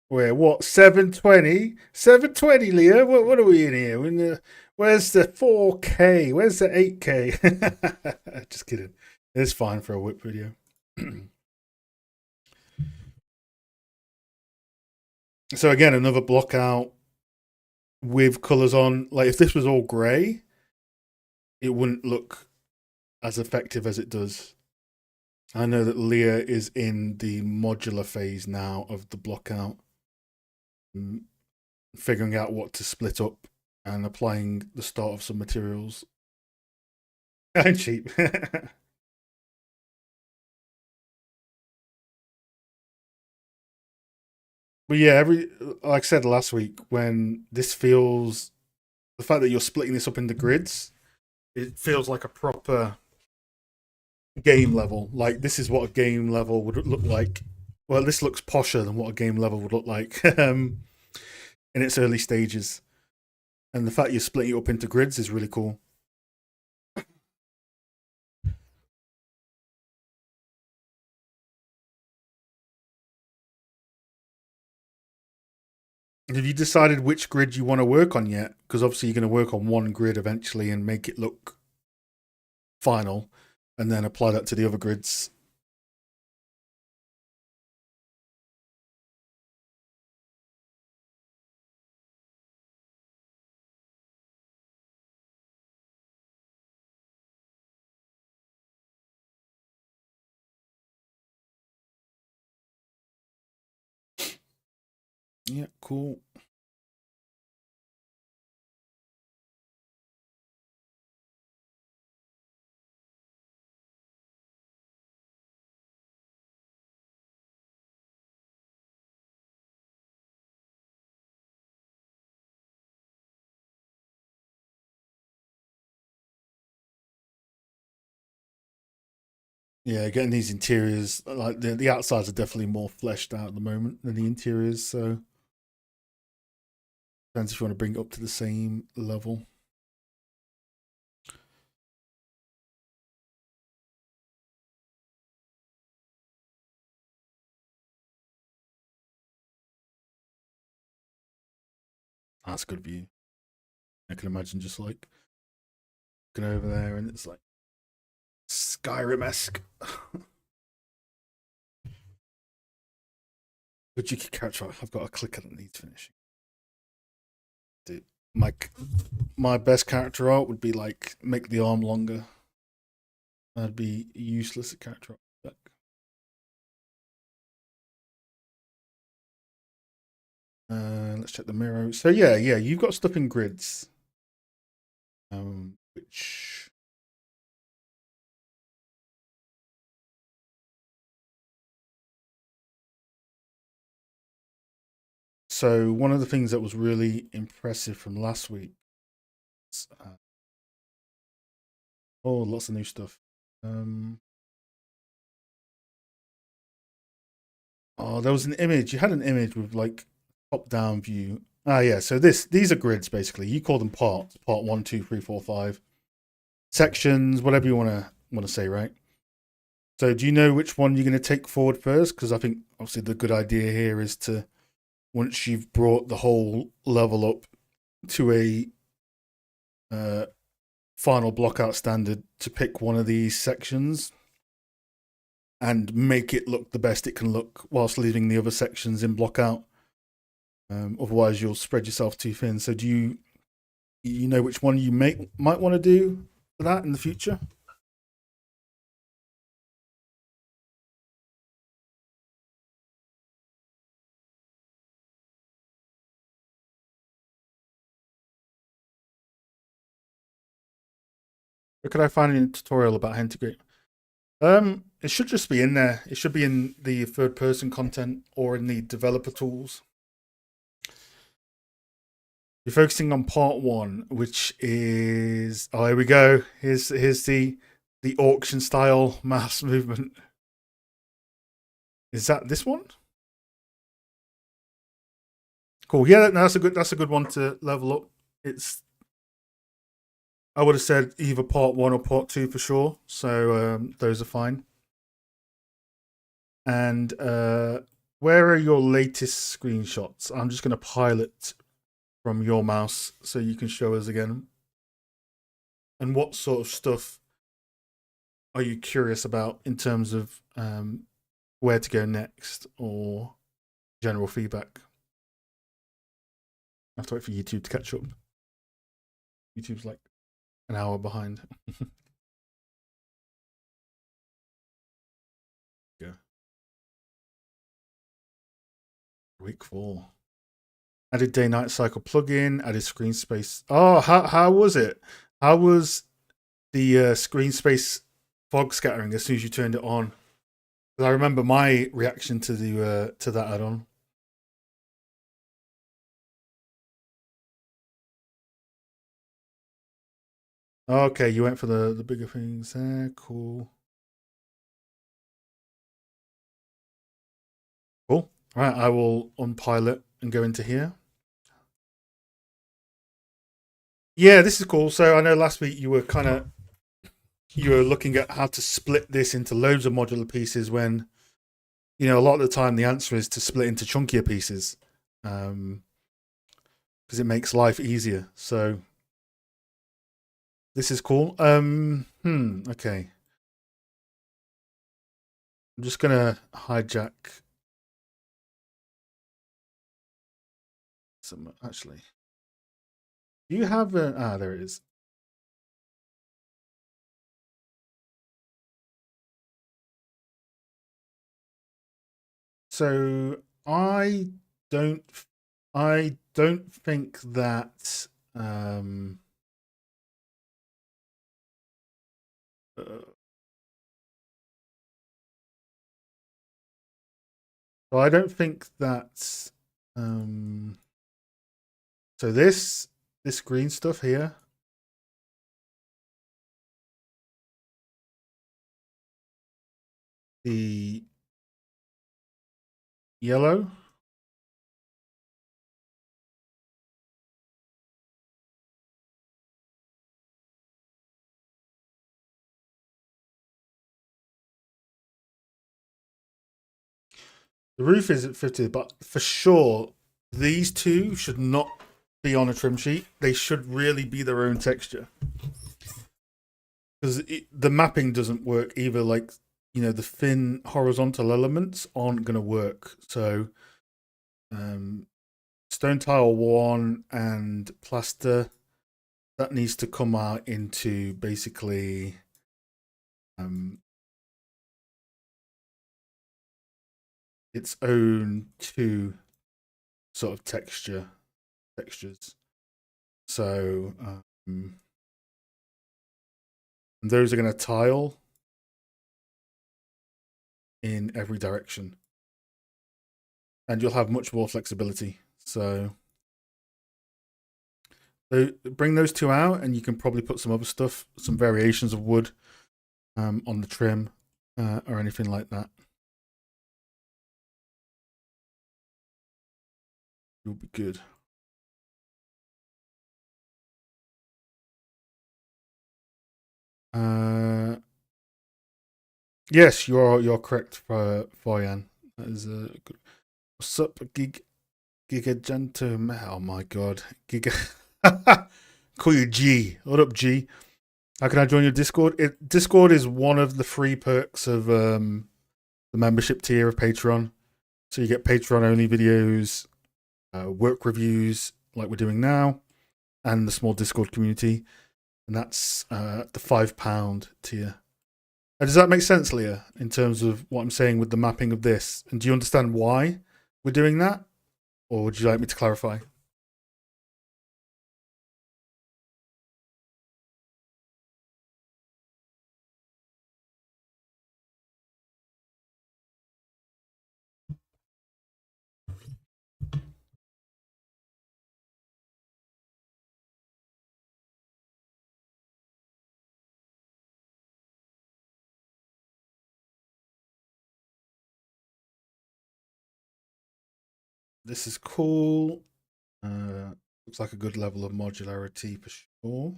Where what 720? 720, Leah? What are we in here? Where's the 4K? Where's the 8K? Just kidding. It's fine for a whip video. So again, another block out with colors on. Like if this was all grey, it wouldn't look as effective as it does. I know that Leah is in the modular phase now of the block out, figuring out what to split up and applying the start of some materials. And cheap. But yeah, like I said last week, when this feels the fact that you're splitting this up into grids, it feels like a proper game level. Like this is what a game level would look like. Well, this looks posher than what a game level would look like in its early stages. And the fact you're splitting it up into grids is really cool. Have you decided which grid you want to work on yet? Because obviously you're going to work on one grid eventually and make it look final, and then apply that to the other grids. Yeah, cool. Yeah, getting these interiors, like the outsides are definitely more fleshed out at the moment than the interiors, so depends if you want to bring it up to the same level. That's a good view. I can imagine just like going over there and it's like Skyrim-esque. But you can catch up. I've got a clicker that needs finishing. Dude, my best character art would be like make the arm longer. That'd be useless at character art. Let's check the mirror. So yeah, you've got stuff in grids. Which so one of the things that was really impressive from last week. Oh, lots of new stuff. Oh, there was an image. You had an image with like top-down view. Ah, yeah. So these are grids basically. You call them parts. Part 1, 2, 3, 4, 5. Sections, whatever you wanna say, right? So do you know which one you're going to take forward first? Because I think obviously the good idea here is to, once you've brought the whole level up to a final blockout standard, to pick one of these sections and make it look the best it can look whilst leaving the other sections in blockout. Otherwise, you'll spread yourself too thin. So do you know which one you might want to do for that in the future? Or could I find a tutorial about how to integrate? It should just be in there. It should be in the third person content or in the developer tools. You're focusing on part 1, which is, oh, here we go. Here's the auction style mass movement. Is that this one? Cool. Yeah, that's a good one to level up. I would have said either part 1 or part 2 for sure. So those are fine. And where are your latest screenshots? I'm just going to pilot from your mouse so you can show us again. And what sort of stuff are you curious about in terms of where to go next or general feedback? I have to wait for YouTube to catch up. YouTube's like an hour behind. Yeah. Week 4. Added day night cycle plugin, added screen space. Oh, how was it? How was the screen space fog scattering as soon as you turned it on? I remember my reaction to that add-on. Okay, you went for the bigger things there. Cool. Cool. All right, I will unpilot and go into here. Yeah, this is cool. So I know last week you were looking at how to split this into loads of modular pieces when, a lot of the time the answer is to split into chunkier pieces, because it makes life easier. So this is cool. Okay. I'm just gonna hijack some. Actually, do you have a? Ah, there it is. So don't, I don't think that. Uh, so I don't think that. Um, so this green stuff here. The yellow. The roof is at 50, but for sure, these two should not be on a trim sheet. They should really be their own texture. Because the mapping doesn't work either. Like, the thin horizontal elements aren't going to work. So, stone tile 1 and plaster, that needs to come out into basically its own two sort of textures. So and those are going to tile in every direction, and you'll have much more flexibility. So bring those two out, and you can probably put some other stuff, some variations of wood on the trim or anything like that. You'll be good. Yes, you're correct, Foyan. That is a good. What's up, Gigagentum? Oh my god, Giga. Call you G. What up, G? How can I join your Discord? Discord is one of the free perks of the membership tier of Patreon. So you get Patreon only videos, work reviews like we're doing now, and the small Discord community. And that's the £5 tier. Does that make sense, Leah, in terms of what I'm saying with the mapping of this? And do you understand why we're doing that? Or would you like me to clarify? This is cool. Looks like a good level of modularity for sure.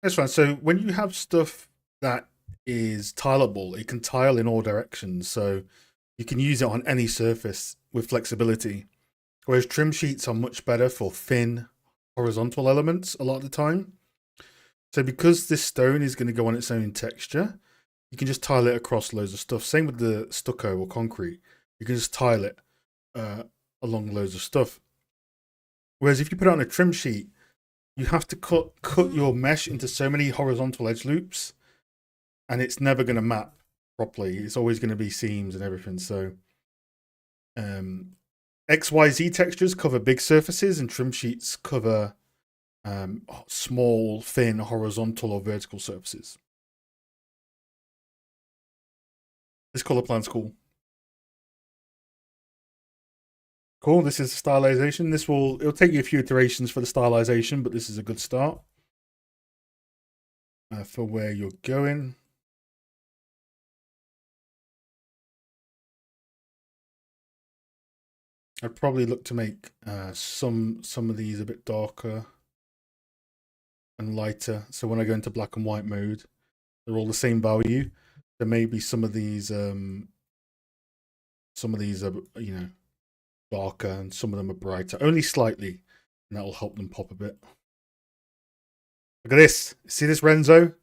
That's fine. So when you have stuff that is tileable, it can tile in all directions. So you can use it on any surface with flexibility. Whereas trim sheets are much better for thin horizontal elements a lot of the time. So because this stone is going to go on its own texture, you can just tile it across loads of stuff. Same with the stucco or concrete. You can just tile it along loads of stuff. Whereas if you put it on a trim sheet, you have to cut your mesh into so many horizontal edge loops, and it's never going to map properly. It's always going to be seams and everything. So XYZ textures cover big surfaces, and trim sheets cover small, thin, horizontal or vertical surfaces. This color plan's cool. Cool. This is stylization. It'll take you a few iterations for the stylization, but this is a good start for where you're going. I'd probably look to make some of these a bit darker and lighter. So when I go into black and white mode, they're all the same value. There may be some of these are, darker, and some of them are brighter, only slightly, and that will help them pop a bit. Look at this. See this, Renzo?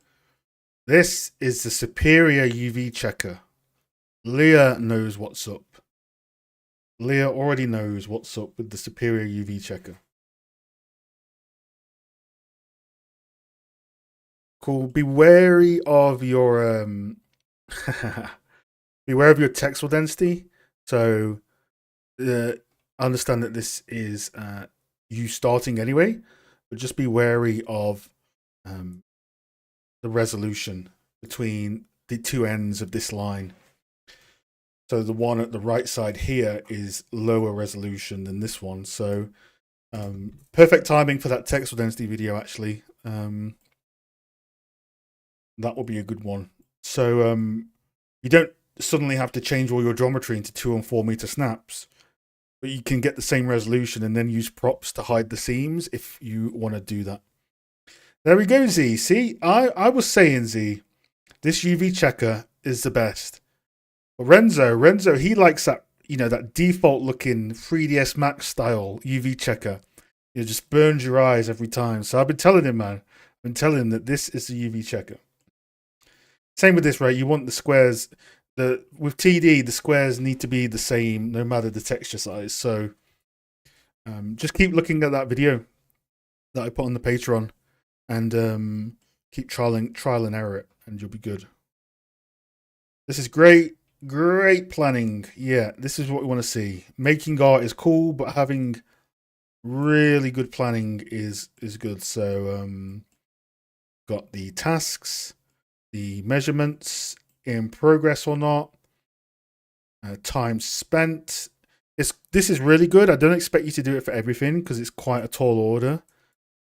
This is the superior UV checker. Leah knows what's up. Leah already knows what's up with the superior UV checker. Cool. Be wary of your beware of your texel density. So I understand that this is you starting anyway, but just be wary of the resolution between the two ends of this line. So the one at the right side here is lower resolution than this one. So perfect timing for that texel density video, actually. That will be a good one. So you don't suddenly have to change all your geometry into 2 and 4 meter snaps, but you can get the same resolution and then use props to hide the seams if you want to do that. There we go, Z. See, I was saying, Z, this UV checker is the best. But Renzo, he likes that, that default looking 3ds Max style UV checker. It just burns your eyes every time. So I've been telling him, man. I've been telling him that this is the UV checker. Same with this, right? You want the squares. With TD, the squares need to be the same no matter the texture size. So just keep looking at that video that I put on the Patreon, and keep trial and error it, and you'll be good. This is great planning. Yeah, this is what we want to see. Making art is cool, but having really good planning is good. So got the tasks, the measurements, in progress or not, time spent. This is really good. I don't expect you to do it for everything because it's quite a tall order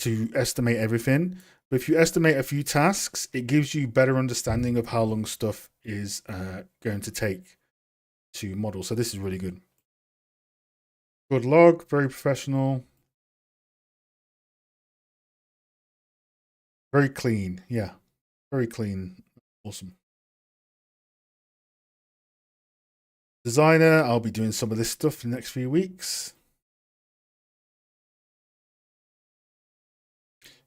to estimate everything. But if you estimate a few tasks, it gives you better understanding of how long stuff is going to take to model. So this is really good. Good log, very professional. Very clean. Yeah, very clean. Awesome. Designer, I'll be doing some of this stuff in the next few weeks.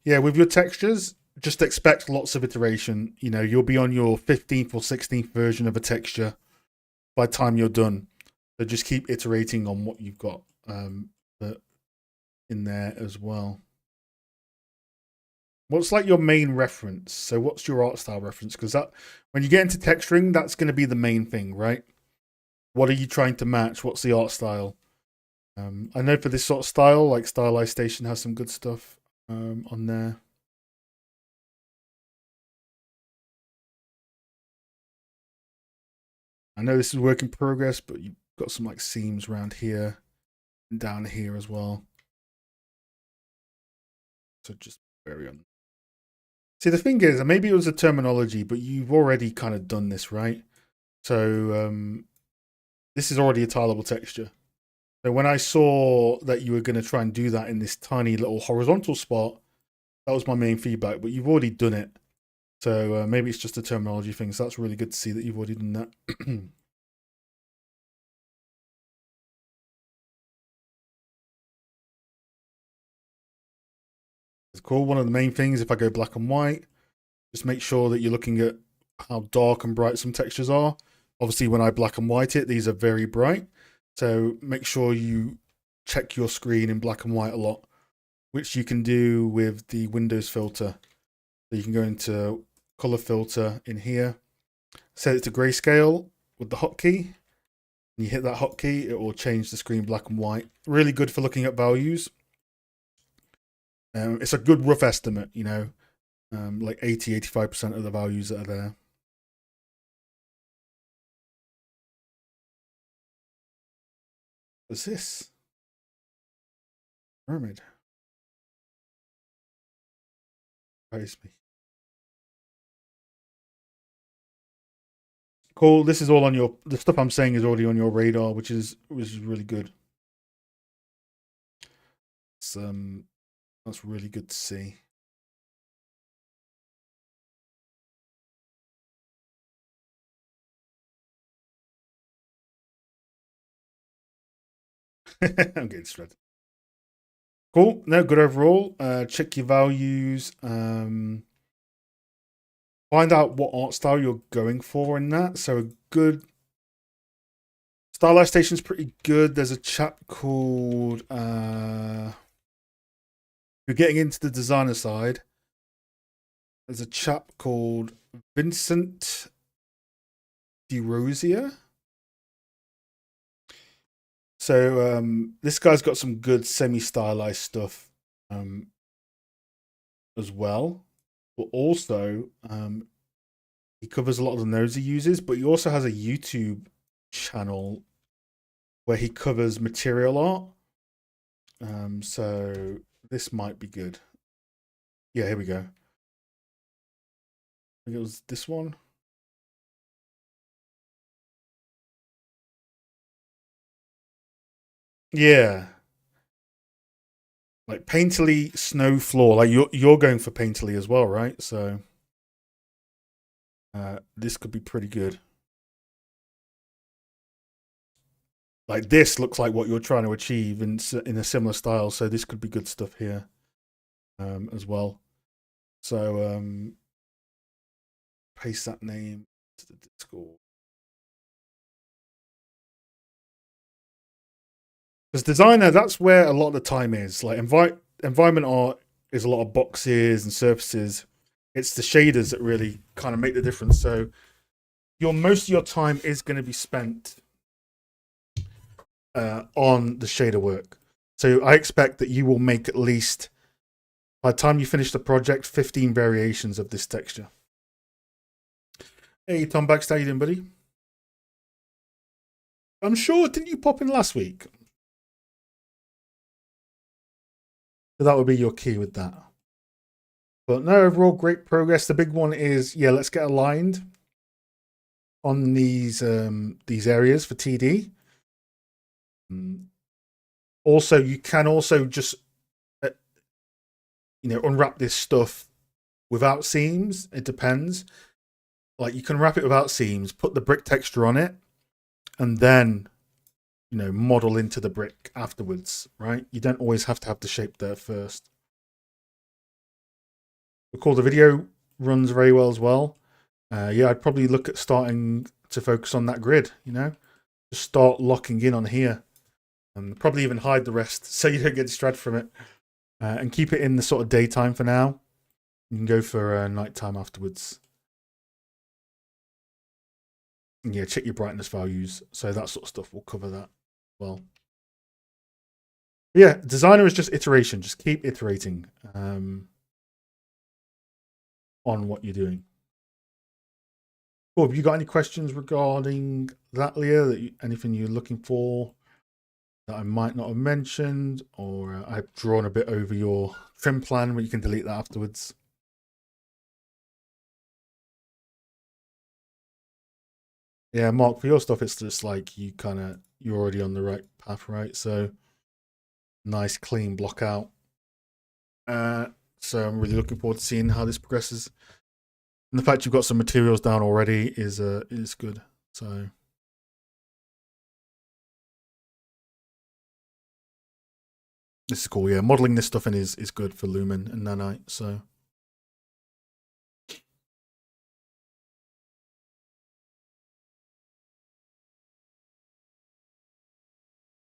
Yeah, with your textures, just expect lots of iteration. You know, you'll be on your 15th or 16th version of a texture by the time you're done. So just keep iterating on what you've got in there as well. What's like your main reference? So what's your art style reference? Because that, when you get into texturing, that's going to be the main thing, right? What are you trying to match? What's the art style? I know for this sort of style, like Stylized Station has some good stuff on there. I know this is work in progress, but you've got some like seams around here and down here as well. So just vary on. See, the thing is, maybe it was a terminology, but you've already kind of done this, right? So this is already a tileable texture. So when I saw that you were going to try and do that in this tiny little horizontal spot, that was my main feedback, but you've already done it. So maybe it's just a terminology thing. So that's really good to see that you've already done that. It's cool. One of the main things, if I go black and white, just make sure that you're looking at how dark and bright some textures are. Obviously, when I black and white it, these are very bright. So make sure you check your screen in black and white a lot, which you can do with the Windows filter. So you can go into color filter in here, set it to grayscale with the hotkey. You hit that hotkey, it will change the screen black and white. Really good for looking at values. It's a good rough estimate, you know, like 80-85% of the values that are there. What's this? Mermaid. Praise me. Cool. This is all on your. The stuff I'm saying is already on your radar, which is really good. It's that's really good to see. I'm getting stressed. Cool. No, good overall. Check your values. Find out what art style you're going for in that. So a good Stylized Station's pretty good. There's a chap called you're getting into the designer side. There's a chap called Vincent DeRosier. So this guy's got some good semi-stylized stuff as well. But also he covers a lot of the nodes he uses, but he also has a YouTube channel where he covers material art. So this might be good. Yeah, here we go. I think it was this one. Yeah. Like Painterly Snow Floor. Like you're going for Painterly as well, right? So this could be pretty good. Like this looks like what you're trying to achieve in a similar style, so this could be good stuff here as well. So paste that name to the Discord. Because designer, that's where a lot of the time is. Like environment art is a lot of boxes and surfaces. It's the shaders that really kind of make the difference. So most of your time is going to be spent on the shader work. So I expect that you will make at least, by the time you finish the project, 15 variations of this texture. Hey, Tom Baxter, how you doing, buddy? I'm sure, didn't you pop in last week? So that would be your key with that. But no, overall, great progress. The big one is, yeah, let's get aligned on these areas for TD. Also, you can also just unwrap this stuff without seams. It depends. Like, you can wrap it without seams, put the brick texture on it, and then model into the brick afterwards, right? You don't always have to have the shape there first. Recall the video runs very well as well. Yeah, I'd probably look at starting to focus on that grid, just start locking in on here, and probably even hide the rest so you don't get distracted from it, and keep it in the sort of daytime for now. You can go for nighttime afterwards. And yeah, check your brightness values. So that sort of stuff will cover that well. But yeah, designer is just iteration. Just keep iterating on what you're doing. Cool. Have you got any questions regarding that, Leah? Anything you're looking for that I might not have mentioned, or I've drawn a bit over your trim plan, but you can delete that afterwards. Yeah, Mark, for your stuff, it's just like you're already on the right path, right? So nice, clean block out. So I'm really looking forward to seeing how this progresses. And the fact you've got some materials down already is good. So this is cool. Yeah, modeling this stuff in is good for Lumen and Nanite. So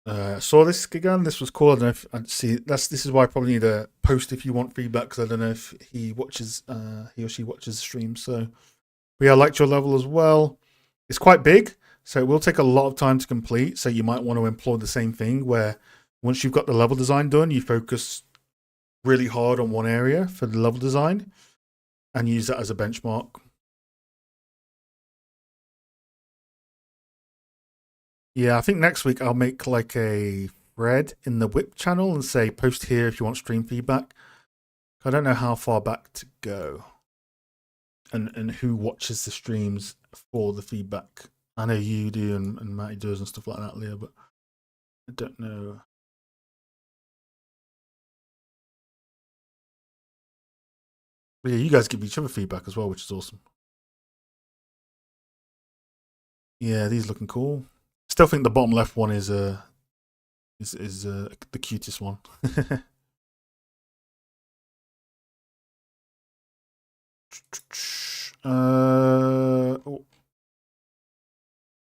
I saw this again. This was cool. I don't know if I see. This is why I probably need a post if you want feedback, because I don't know if he or she watches the stream. So, but yeah, I liked your level as well. It's quite big, so it will take a lot of time to complete. So you might want to employ the same thing where once you've got the level design done, you focus really hard on one area for the level design and use that as a benchmark. Yeah, I think next week I'll make like a thread in the whip channel and say post here if you want stream feedback. I don't know how far back to go and who watches the streams for the feedback. I know you do and Matty does and stuff like that, Leah, but I don't know. But yeah, you guys give each other feedback as well, which is awesome. Yeah, these looking cool. Still think the bottom left one is the cutest one. Oh.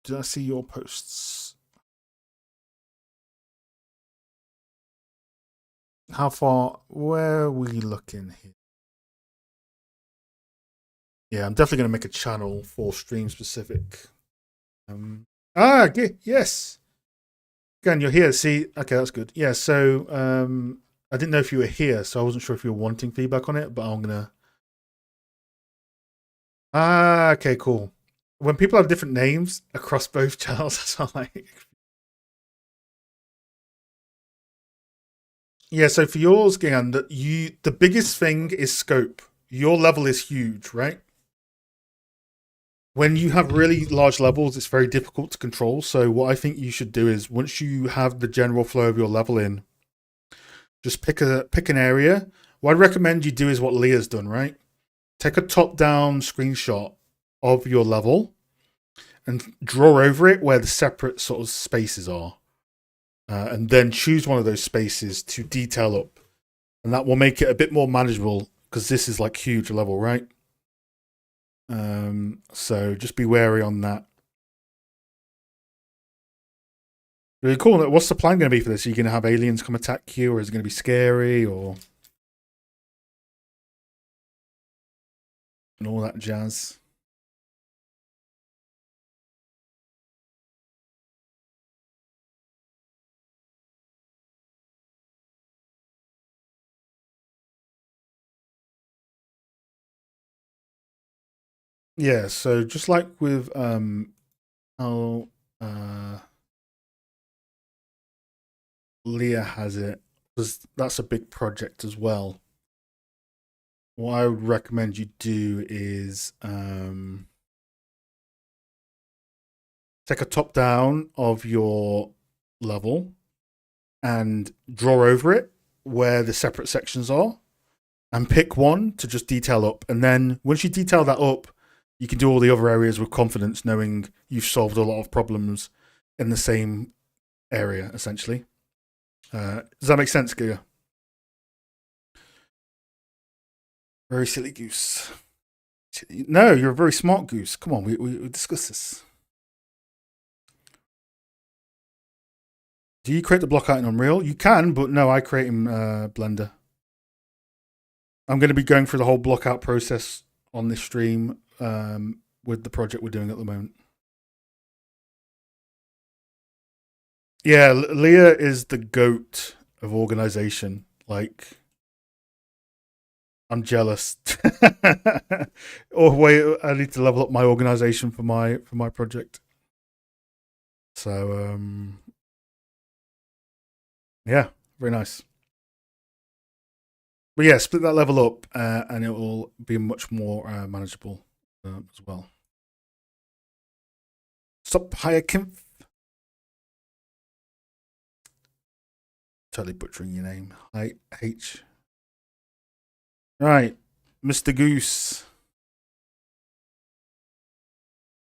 Did I see your posts? How far? Where are we looking here? Yeah, I'm definitely going to make a channel for stream specific. Yes. Again, you're here. See, okay, that's good. Yeah, so I didn't know if you were here, so I wasn't sure if you were wanting feedback on it, but I'm gonna. Okay, cool. When people have different names across both channels, that's like. Yeah, so for yours, Gian, the biggest thing is scope. Your level is huge, right? When you have really large levels, it's very difficult to control. So what I think you should do is once you have the general flow of your level in, just pick an area. What I'd recommend you do is what Leah's done, right? Take a top-down screenshot of your level and draw over it where the separate sort of spaces are. And then choose one of those spaces to detail up. And that will make it a bit more manageable because this is like huge level, right? So just be wary on that. Really cool. What's the plan going to be for this? Are you going to have aliens come attack you, or is it going to be scary, or and all that jazz? Yeah. So just like with how Leah has it, because that's a big project as well. What I would recommend you do is take a top down of your level and draw over it where the separate sections are and pick one to just detail up. And then once you detail that up, you can do all the other areas with confidence, knowing you've solved a lot of problems in the same area, essentially. Does that make sense, Giga? Very silly goose. No, you're a very smart goose. Come on, we discuss this. Do you create the blockout in Unreal? You can, but no, I create in Blender. I'm going to be going through the whole blockout process on this stream with the project we're doing at the moment. Yeah, Leah is the goat of organization. Like, I'm jealous. Or wait, I need to level up my organization for my project. So yeah, very nice. But yeah, split that level up, and it will be much more manageable as well. Stop Hyacinth. Totally butchering your name. H. Right, Mr. Goose,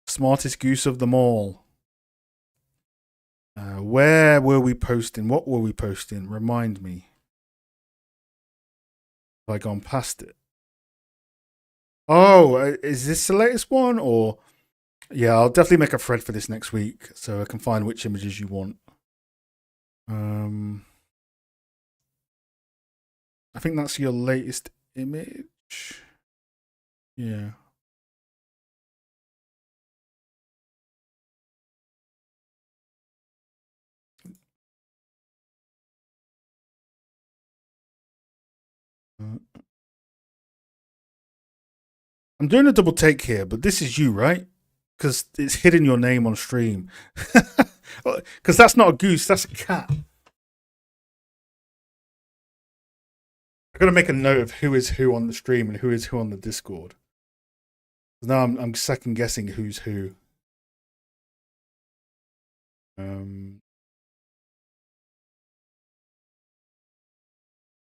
smartest goose of them all. Where were we posting? What were we posting? Remind me. Have I gone past it? Oh, is this the latest one? Or yeah, I'll definitely make a thread for this next week so I can find which images you want. I think that's your latest image. Yeah. I'm doing a double take here, but this is you, right? Because it's hidden your name on stream. Because that's not a goose, that's a cat. I've got to make a note of who is who on the stream and who is who on the Discord. Now I'm second guessing who's who. It's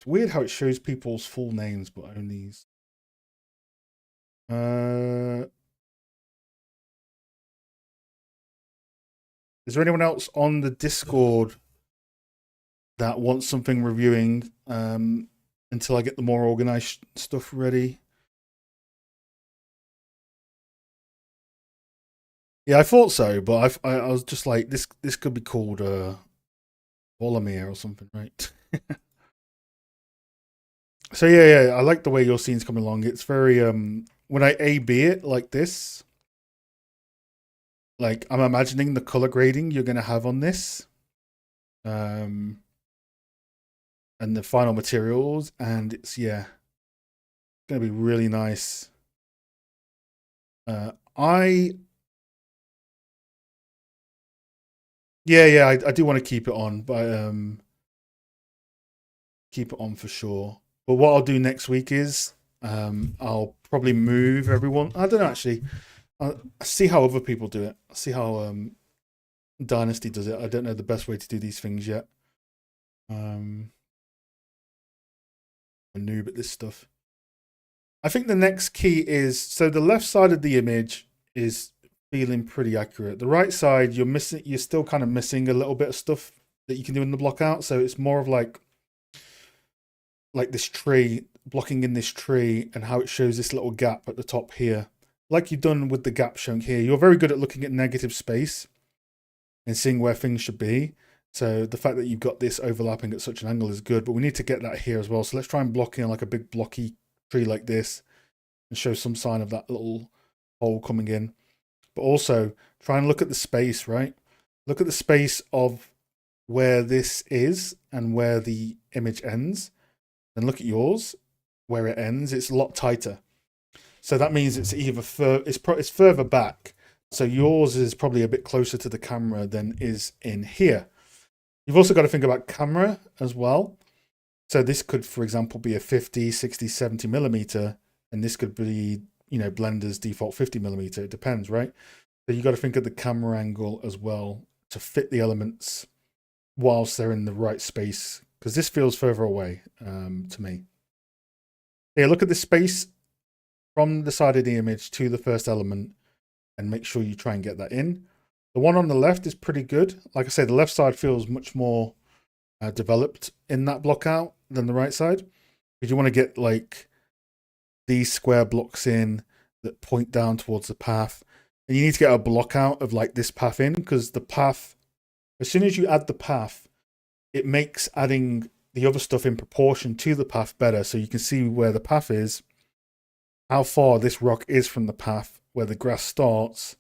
weird how it shows people's full names, but only. Is there anyone else on the Discord that wants something reviewing until I get the more organized stuff ready? Yeah, I thought so, but I was just like, this could be called Volomir or something, right? So yeah, I like the way your scene's coming along. It's very when I A/B it like this, like I'm imagining the color grading you're gonna have on this, and the final materials, and it's gonna be really nice. I I do want to keep it on, but keep it on for sure. But what I'll do next week is I'll probably move everyone. I don't know actually. I'll see how other people do it. I'll see how Dynasty does it. I don't know the best way to do these things yet. I'm a noob at this stuff. I think the next key is so the left side of the image is feeling pretty accurate. The right side, you're still kind of missing a little bit of stuff that you can do in the blockout. So it's more of like this tree, blocking in this tree and how it shows this little gap at the top here. like you've done with the gap shown here, you're very good at looking at negative space and seeing where things should be. So the fact that you've got this overlapping at such an angle is good, but we need to get that here as well. So let's try and block in like a big blocky tree like this and show some sign of that little hole coming in. But also try and look at the space, right? Look at the space of where this is and where the image ends. Then look at yours, where it ends. It's a lot tighter. So that means it's either it's further back. So yours is probably a bit closer to the camera than is in here. You've also got to think about camera as well. So this could, for example, be a 50, 60, 70 millimeter, and this could be, you know, Blender's default 50 millimeter. It depends, right? So you got to think of the camera angle as well to fit the elements whilst they're in the right space, because this feels further away to me. Yeah, look at the space from the side of the image to the first element and make sure you try and get that in. The one on the left is pretty good. Like I said, the left side feels much more developed in that block out than the right side, because you want to get like these square blocks in that point down towards the path, and you need to get a block out of like this path in, because the path, as soon as you add the path, it makes adding the other stuff in proportion to the path better. So you can see where the path is, how far this rock is from the path, where the grass starts,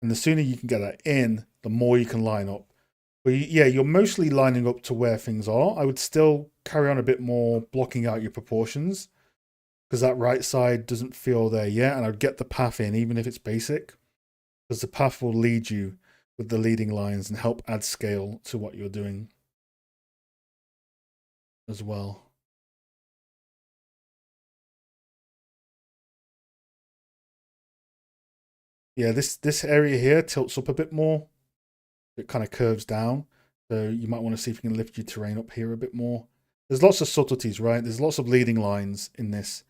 and the sooner you can get that in, the more you can line up. But yeah, you're mostly lining up to where things are. I would still carry on a bit more blocking out your proportions, because that right side doesn't feel there yet, and I'd get the path in, even if it's basic, because the path will lead you with the leading lines and help add scale to what you're doing as well. Yeah, this area here tilts up a bit more. It kind of curves down. So you might want to see if you can lift your terrain up here a bit more. There's lots of subtleties, right? There's lots of leading lines in this,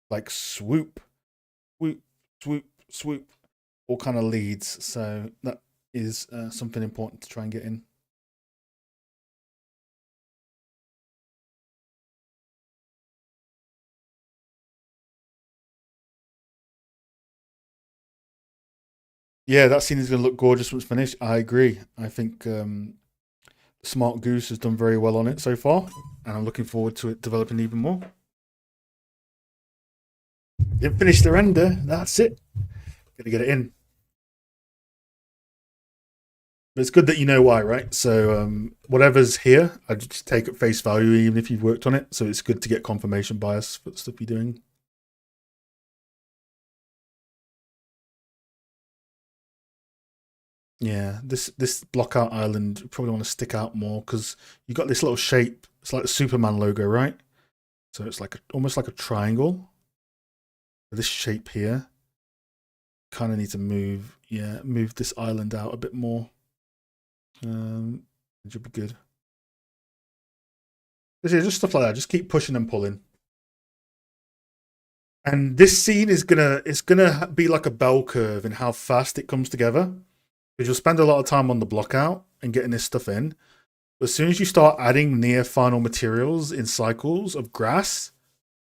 like swoop, swoop, swoop, swoop, all kind of leads. So that is something important to try and get in. Yeah, that scene is going to look gorgeous once finished. I agree. I think Smart Goose has done very well on it so far, and I'm looking forward to it developing even more. Didn't finish the render. That's it. Gonna get it in. But it's good that you know why, right? So whatever's here, I just take at face value, even if you've worked on it. So it's good to get confirmation bias for the stuff you're doing. Yeah, this blockout island you probably want to stick out more, because you got this little shape. It's like the Superman logo, right? So it's like almost like a triangle. This shape here kind of need to move. Yeah, move this island out a bit more. It should be good. Just stuff like that. Just keep pushing and pulling. And this scene is gonna be like a bell curve in how fast it comes together. Because you'll spend a lot of time on the block out and getting this stuff in. But as soon as you start adding near final materials in cycles of grass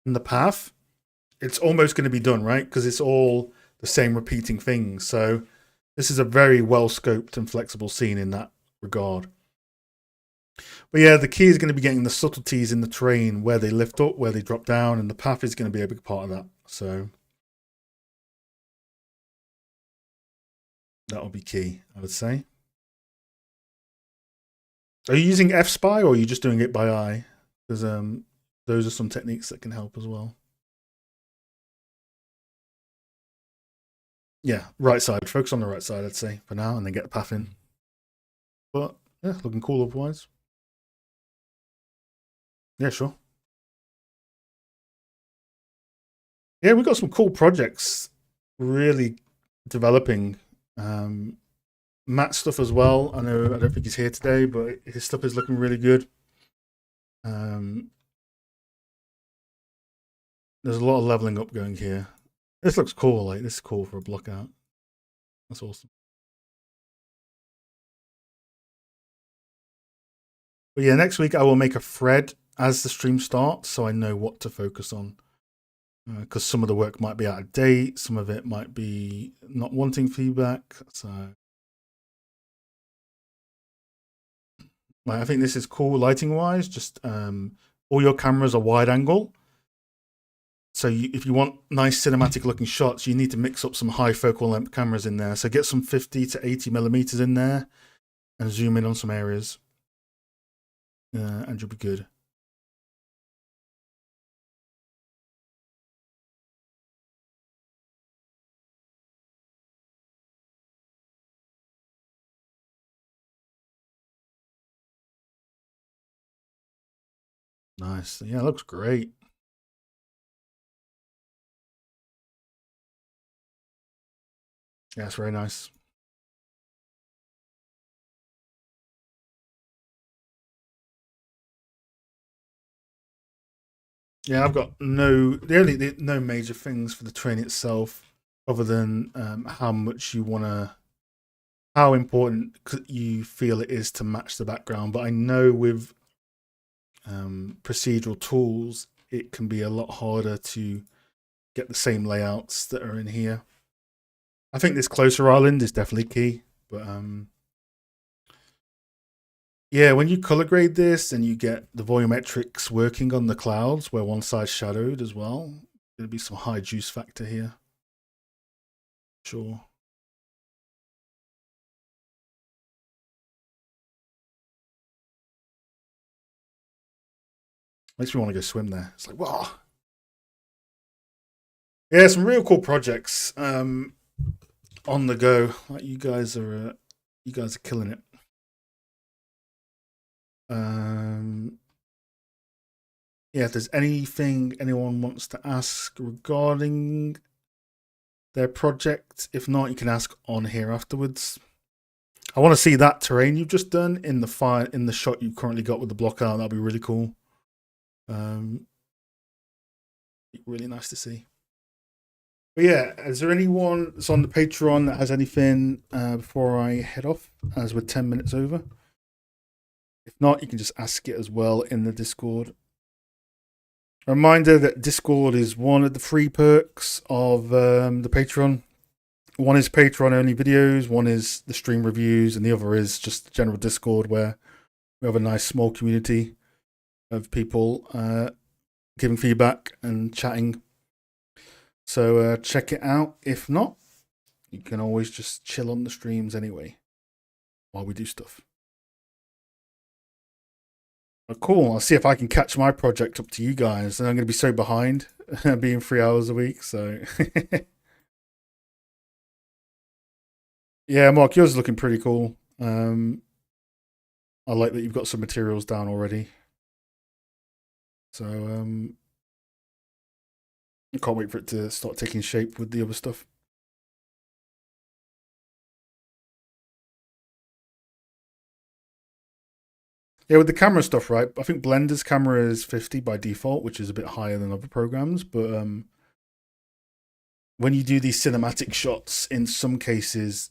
in the path, it's almost going to be done, right? Because it's all the same repeating things. So this is a very well scoped and flexible scene in that regard. But yeah, the key is going to be getting the subtleties in the terrain, where they lift up, where they drop down, and the path is going to be a big part of that. So that'll be key, I would say. Are you using F-Spy, or are you just doing it by eye? Because those are some techniques that can help as well. Yeah, right side. Focus on the right side, I'd say, for now, and then get the path in. But yeah, looking cool otherwise. Yeah, sure. Yeah, we've got some cool projects really developing. Matt's stuff as well. I don't think he's here today, but his stuff is looking really good. Um, there's a lot of leveling up going here. This looks cool. Like, this is cool for a block out. That's awesome. But yeah, next week I will make a thread as the stream starts, so I know what to focus on. because some of the work might be out of date, some of it might be not wanting feedback. So I think this is cool lighting wise. Just all your cameras are wide angle. So if you want nice cinematic looking shots, you need to mix up some high focal length cameras in there. So get some 50 to 80 millimeters in there and zoom in on some areas. And you'll be good. Nice. Yeah, it looks great. Yeah, it's very nice. Yeah, I've got no no major things for the training itself, other than how much you want to, how important you feel it is to match the background. But I know with procedural tools, it can be a lot harder to get the same layouts that are in here. I think this closer island is definitely key, but yeah, when you color grade this and you get the volumetrics working on the clouds where one side's shadowed as well, there'll be some high juice factor here. Sure. Makes me want to go swim there. It's like, wow. Yeah, some real cool projects on the go. Like you guys are killing it. Um, yeah, if there's anything anyone wants to ask regarding their project, if not, you can ask on here afterwards. I want to see that terrain you've just done in the shot you currently got with the blockout. That'd be really cool. Really nice to see. But yeah, is there anyone that's on the Patreon that has anything before I head off, as we're 10 minutes over? If not, you can just ask it as well in the Discord. A reminder that Discord is one of the free perks of the Patreon. One is Patreon only videos, one is the stream reviews, and the other is just the general Discord where we have a nice small community of people giving feedback and chatting. So check it out. If not, you can always just chill on the streams anyway while we do stuff. Oh, cool. I'll see if I can catch my project up to you guys. And I'm going to be so behind being 3 hours a week. So yeah, Mark, yours is looking pretty cool. I like that you've got some materials down already. So I can't wait for it to start taking shape with the other stuff. Yeah, with the camera stuff, right? I think Blender's camera is 50 by default, which is a bit higher than other programs. But when you do these cinematic shots, in some cases,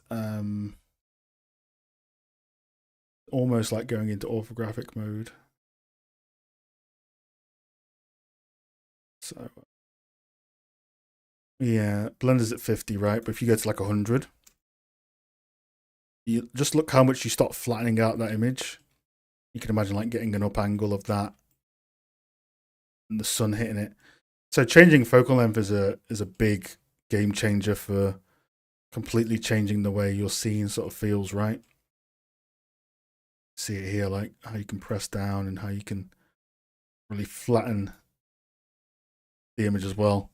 almost like going into orthographic mode. So yeah, Blender's at 50, right? But if you go to like 100, you just look how much you start flattening out that image. You can imagine like getting an up angle of that and the sun hitting it. So changing focal length is a big game changer for completely changing the way your scene sort of feels, right? See it here, like how you can press down and how you can really flatten the image as well.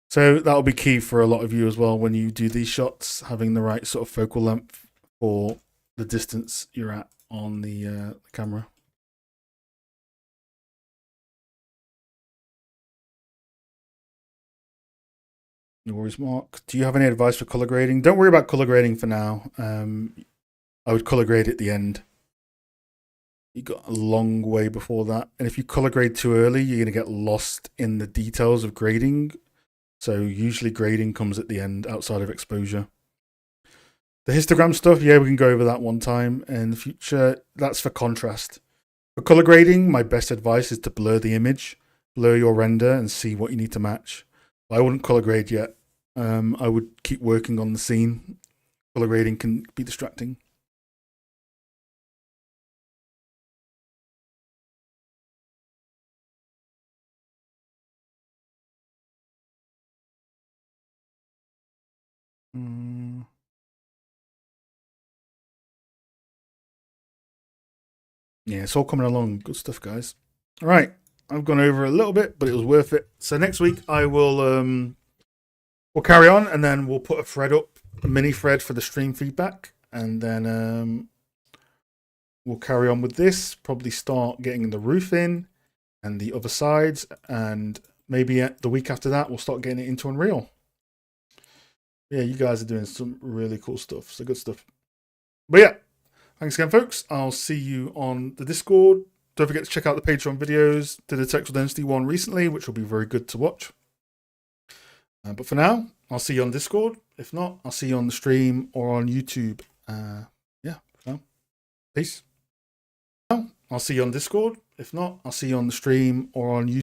So that'll be key for a lot of you as well when you do these shots, having the right sort of focal length for the distance you're at on the camera. No worries, Mark. Do you have any advice for color grading? Don't worry about color grading for now. I would color grade at the end. You got a long way before that. And if you color grade too early, you're going to get lost in the details of grading. So usually grading comes at the end outside of exposure. The histogram stuff, yeah, we can go over that one time in the future. That's for contrast. For color grading, my best advice is to blur the image, blur your render and see what you need to match. I wouldn't color grade yet. I would keep working on the scene. Color grading can be distracting. Yeah, it's all coming along. Good stuff, guys. All right, I've gone over a little bit, but it was worth it. So next week I will we'll carry on, and then we'll put a thread up, a mini thread for the stream feedback, and then we'll carry on with this. Probably start getting the roof in and the other sides, and maybe the week after that we'll start getting it into Unreal. Yeah, you guys are doing some really cool stuff. So good stuff. But yeah, thanks again, folks. I'll see you on the Discord. Don't forget to check out the Patreon videos. Did a textual density one recently, which will be very good to watch. But for now, I'll see you on Discord. If not, I'll see you on the stream or on YouTube. Yeah, for now. Peace. I'll see you on Discord. If not, I'll see you on the stream or on YouTube.